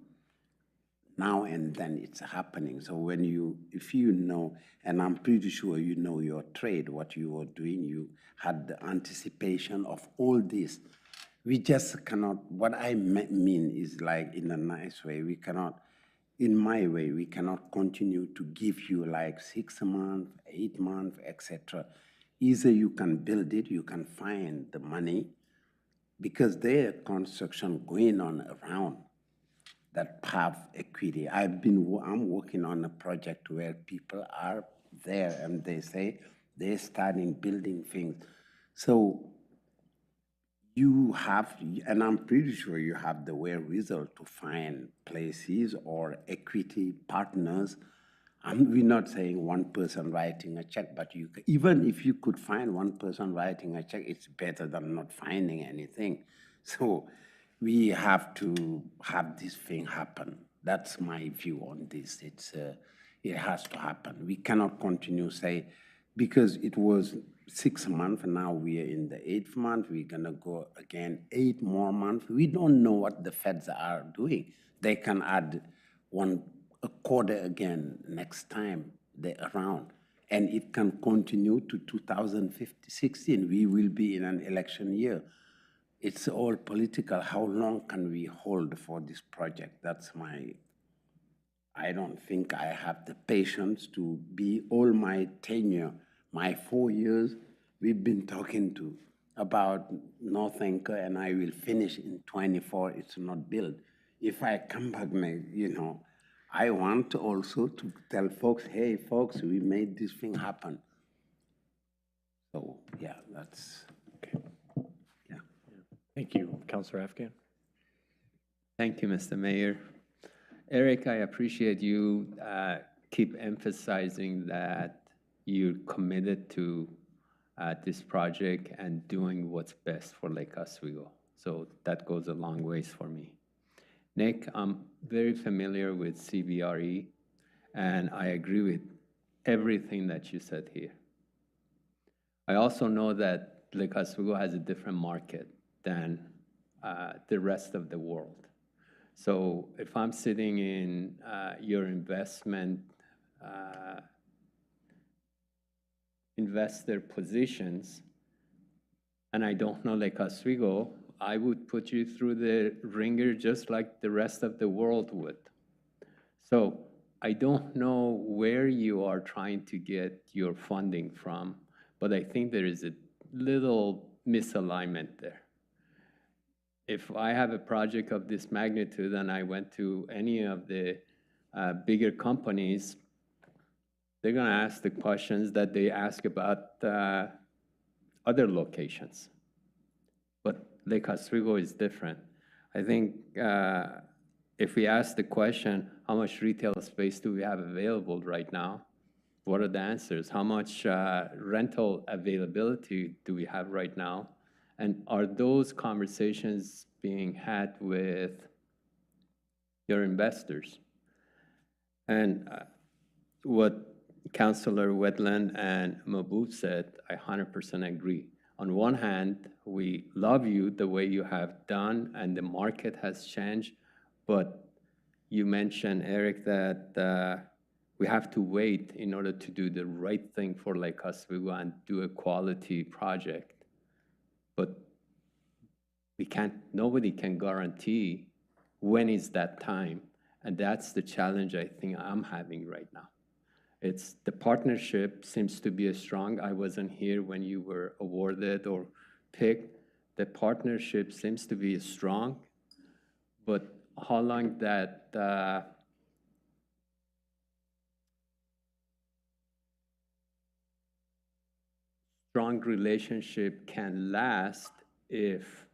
now and then it's happening. So when if you know, and I'm pretty sure you know your trade, what you were doing, you had the anticipation of all this. We just cannot, what I mean is like in a nice way, we cannot, in my way, we cannot continue to give you like 6 months, 8 months, etc. Either you can build it, you can find the money, because there's construction going on around that have equity. I'm working on a project where people are there and they say they're starting building things. So you have, and I'm pretty sure you have the wherewithal to find places or equity partners. We're not saying one person writing a check, but even if you could find one person writing a check, it's better than not finding anything. So we have to have this thing happen. That's my view on this. It has to happen. We cannot continue say, because it was 6 months, and now we are in the 8th month, we're gonna go again 8 more months. We don't know what the Feds are doing. They can add a quarter again next time they're around. And it can continue to 2016. We will be in an election year. It's all political. How long can we hold for this project? I don't think I have the patience to be all my tenure, my 4 years, we've been talking about North Anchor, and I will finish in 24, it's not built. If I come back, you know, I want also to tell folks, hey, folks, we made this thing happen. So, yeah, that's, yeah. Thank you, Councilor Afghan. Thank you, Mr. Mayor. Eric, I appreciate you keep emphasizing that you're committed to this project and doing what's best for Lake Oswego. So that goes a long ways for me. Nick, I'm very familiar with CBRE, and I agree with everything that you said here. I also know that Lake Oswego has a different market than the rest of the world. So if I'm sitting in your investor positions, and I don't know Lake Oswego, I would put you through the ringer just like the rest of the world would. So I don't know where you are trying to get your funding from, but I think there is a little misalignment there. If I have a project of this magnitude and I went to any of the bigger companies, they're going to ask the questions that they ask about other locations. But Lake Oswego is different. I think if we ask the question, how much retail space do we have available right now? What are the answers? How much rental availability do we have right now? And are those conversations being had with your investors? And what Councilor Wetland and Mahbub said, I 100% agree. On one hand, we love you the way you have done, and the market has changed, but you mentioned, Eric, that we have to wait in order to do the right thing for Lake Oswego and do a quality project. But nobody can guarantee when is that time, and that's the challenge I think I'm having right now. It's the partnership seems to be strong. I wasn't here when you were awarded or picked. the partnership seems to be strong, but how long that strong relationship can last if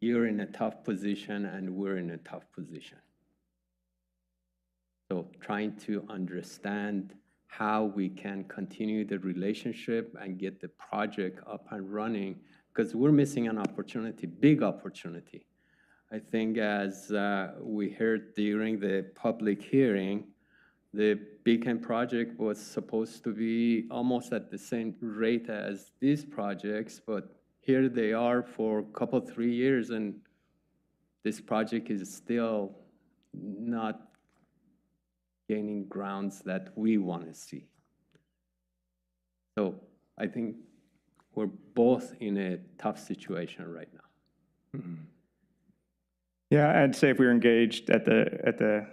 you're in a tough position and we're in a tough position. So trying to understand how we can continue the relationship and get the project up and running, because we're missing an opportunity, big opportunity. I think as we heard during the public hearing, the Beacon project was supposed to be almost at the same rate as these projects, but here they are for a couple, 3 years, and this project is still not gaining grounds that we want to see. So I think we're both in a tough situation right now. Yeah, I'd say if we were engaged at the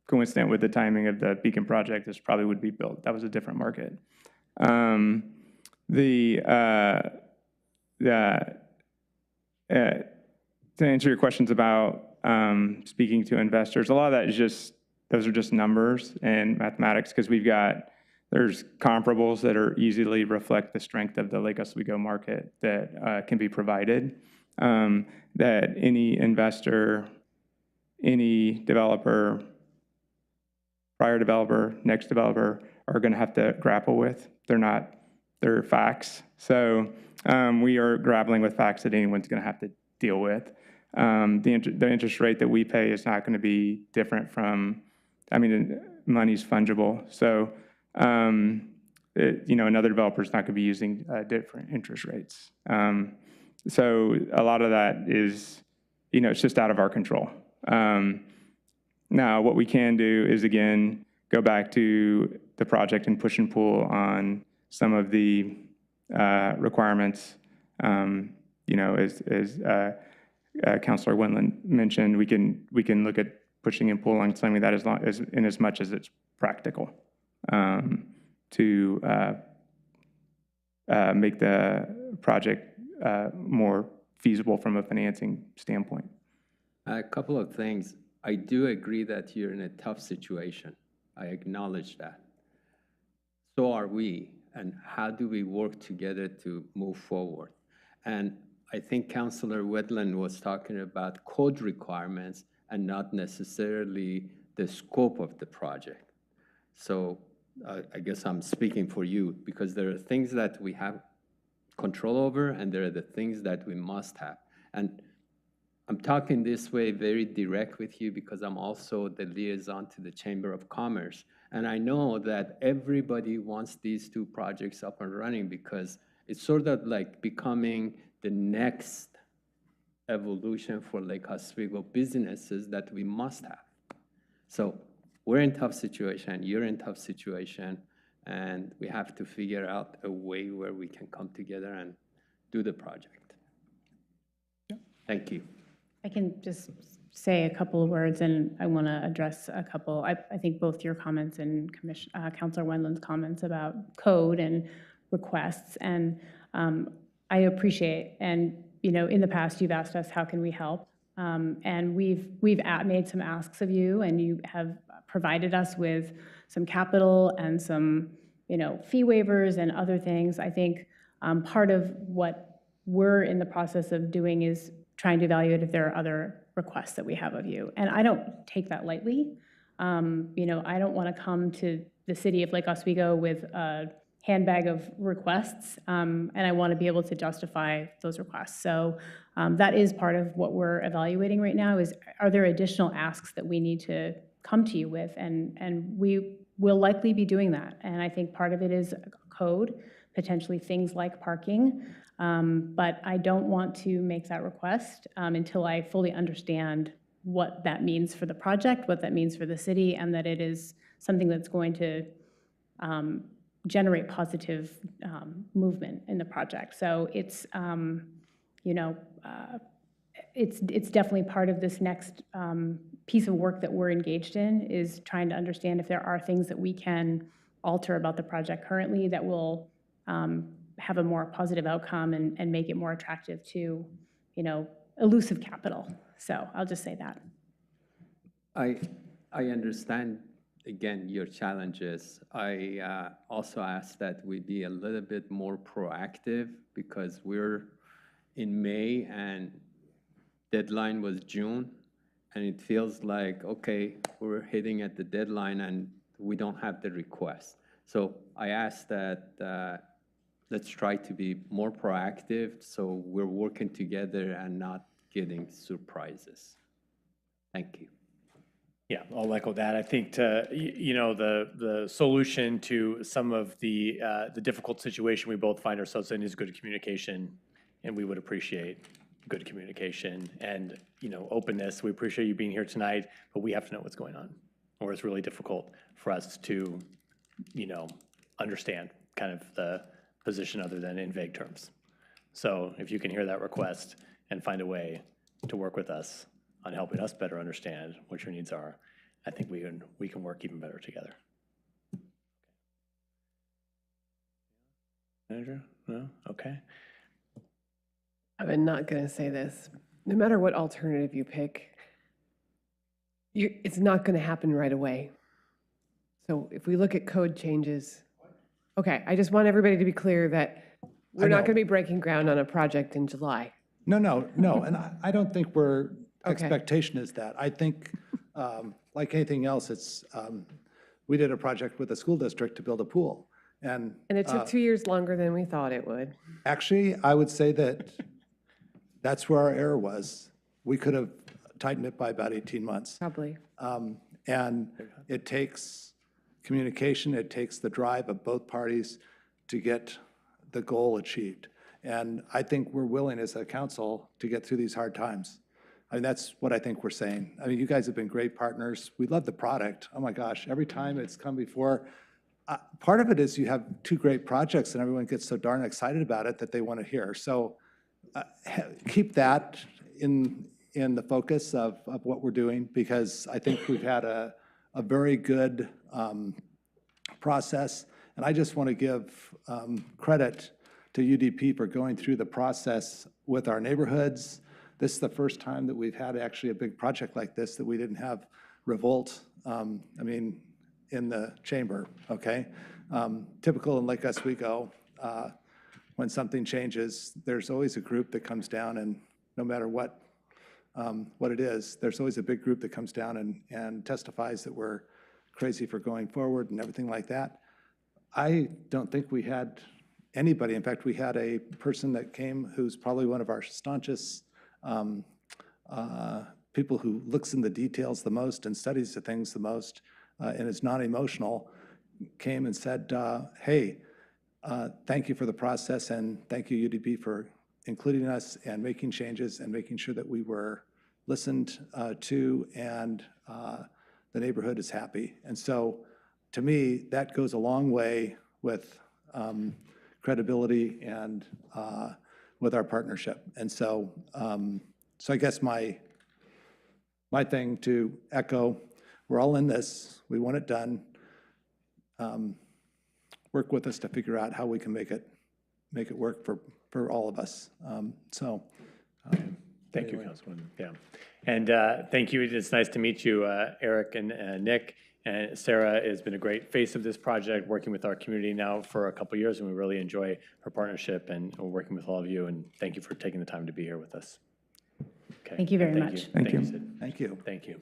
coincident with the timing of the Beacon project, this probably would be built. That was a different market. To answer your questions about speaking to investors, a lot of that is just, those are just numbers and mathematics, because there's comparables that are easily reflect the strength of the Lake Oswego market that can be provided, that any investor, any developer, prior developer, next developer are going to have to grapple with. They're facts. So we are grappling with facts that anyone's going to have to deal with. The interest rate that we pay is not going to be different from, money's fungible. So, another developer's not going to be using different interest rates. So a lot of that is, it's just out of our control. Now, what we can do is, again, go back to the project and push and pull on some of the requirements. As Councilor Wendland mentioned, we can look at pushing and pulling on something that as much as it's practical to make the project more feasible from a financing standpoint. A couple of things. I do agree that you're in a tough situation. I acknowledge that. So are we, and how do we work together to move forward? And I think Councilor Wetland was talking about code requirements and not necessarily the scope of the project. So I guess I'm speaking for you, because there are things that we have control over and there are the things that we must have. And I'm talking this way very direct with you because I'm also the liaison to the Chamber of Commerce. And I know that everybody wants these two projects up and running because it's sort of like becoming the next evolution for Lake Oswego businesses that we must have. So we're in a tough situation, you're in a tough situation, and we have to figure out a way where we can come together and do the project. Thank you. I can just say a couple of words, and I want to address a couple. I think both your comments and Councilor Wendland's comments about code and requests, and I appreciate. And in the past, you've asked us, how can we help? And we've made some asks of you, and you have provided us with some capital and some fee waivers and other things. I think part of what we're in the process of doing is trying to evaluate if there are other requests that we have of you. And I don't take that lightly. I don't want to come to the city of Lake Oswego with a handbag of requests, and I want to be able to justify those requests. So that is part of what we're evaluating right now is, are there additional asks that we need to come to you with? And we will likely be doing that. And I think part of it is code, potentially things like parking. But I don't want to make that request until I fully understand what that means for the project, what that means for the city, and that it is something that's going to generate positive movement in the project. So it's, it's definitely part of this next piece of work that we're engaged in, is trying to understand if there are things that we can alter about the project currently that will have a more positive outcome and make it more attractive to, elusive capital. So I'll just say that. I understand, again, your challenges. I also ask that we be a little bit more proactive because we're in May and deadline was June, and it feels like, okay, we're hitting at the deadline and we don't have the request. So I ask that let's try to be more proactive so we're working together and not getting surprises. Thank you. Yeah, I'll echo that. I think the solution to some of the difficult situation we both find ourselves in is good communication, and we would appreciate good communication and, openness. We appreciate you being here tonight, but we have to know what's going on, or it's really difficult for us to, understand kind of the position other than in vague terms. So if you can hear that request and find a way to work with us on helping us better understand what your needs are, I think we can work even better together. Manager? No? Okay. I'm not going to say this. No matter what alternative you pick, it's not going to happen right away. So if we look at code changes, okay, I just want everybody to be clear that we're not going to be breaking ground on a project in July. No, and I don't think expectation is that. I think, like anything else, it's, we did a project with a school district to build a pool. And it took 2 years longer than we thought it would. Actually, I would say that that's where our error was. We could have tightened it by about 18 months. Probably. And it takes communication, it takes the drive of both parties to get the goal achieved. And I think we're willing as a council to get through these hard times. I mean, that's what I think we're saying. I mean, you guys have been great partners. We love the product. Oh my gosh, every time it's come before. Part of it is you have two great projects and everyone gets so darn excited about it that they want to hear. So keep that in the focus of what we're doing, because I think we've had a very good process. And I just want to give credit to UDP for going through the process with our neighborhoods. This is the first time that we've had actually a big project like this that we didn't have revolt, in the chamber, okay? Typical in Lake Oswego, when something changes, there's always a group that comes down, and no matter what it is, there's always a big group that comes down and testifies that we're crazy for going forward and everything like that. I don't think we had anybody. In fact, we had a person that came who's probably one of our staunchest people who looks in the details the most and studies the things the most and is non-emotional, came and said, hey, thank you for the process, and thank you, UDP, for including us and making changes and making sure that we were listened to, and the neighborhood is happy. And so, to me, that goes a long way with credibility and with our partnership. And so, so I guess my thing to echo, we're all in this. We want it done. Work with us to figure out how we can make it work for all of us. Thank you, Councilman. Yeah, and thank you. It's nice to meet you, Eric and Nick. And Sarah has been a great face of this project, working with our community now for a couple of years, and we really enjoy her partnership and working with all of you. And thank you for taking the time to be here with us. Okay. Thank you very much. Thank you. Sid. Thank you. Thank you.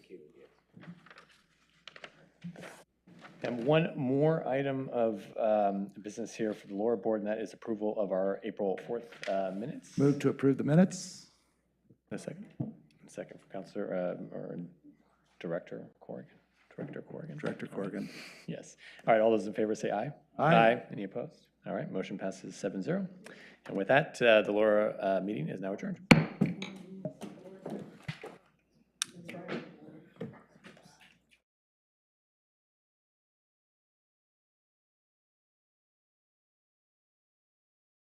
And one more item of business here for the LORA board, and that is approval of our April 4th minutes. Move to approve the minutes. A second. A second for Councilor or Director Corrigan. Director Corrigan. Yes. All right, all those in favor say aye. Aye. Any opposed? All right, motion passes 7-0. And with that, the LORA meeting is now adjourned.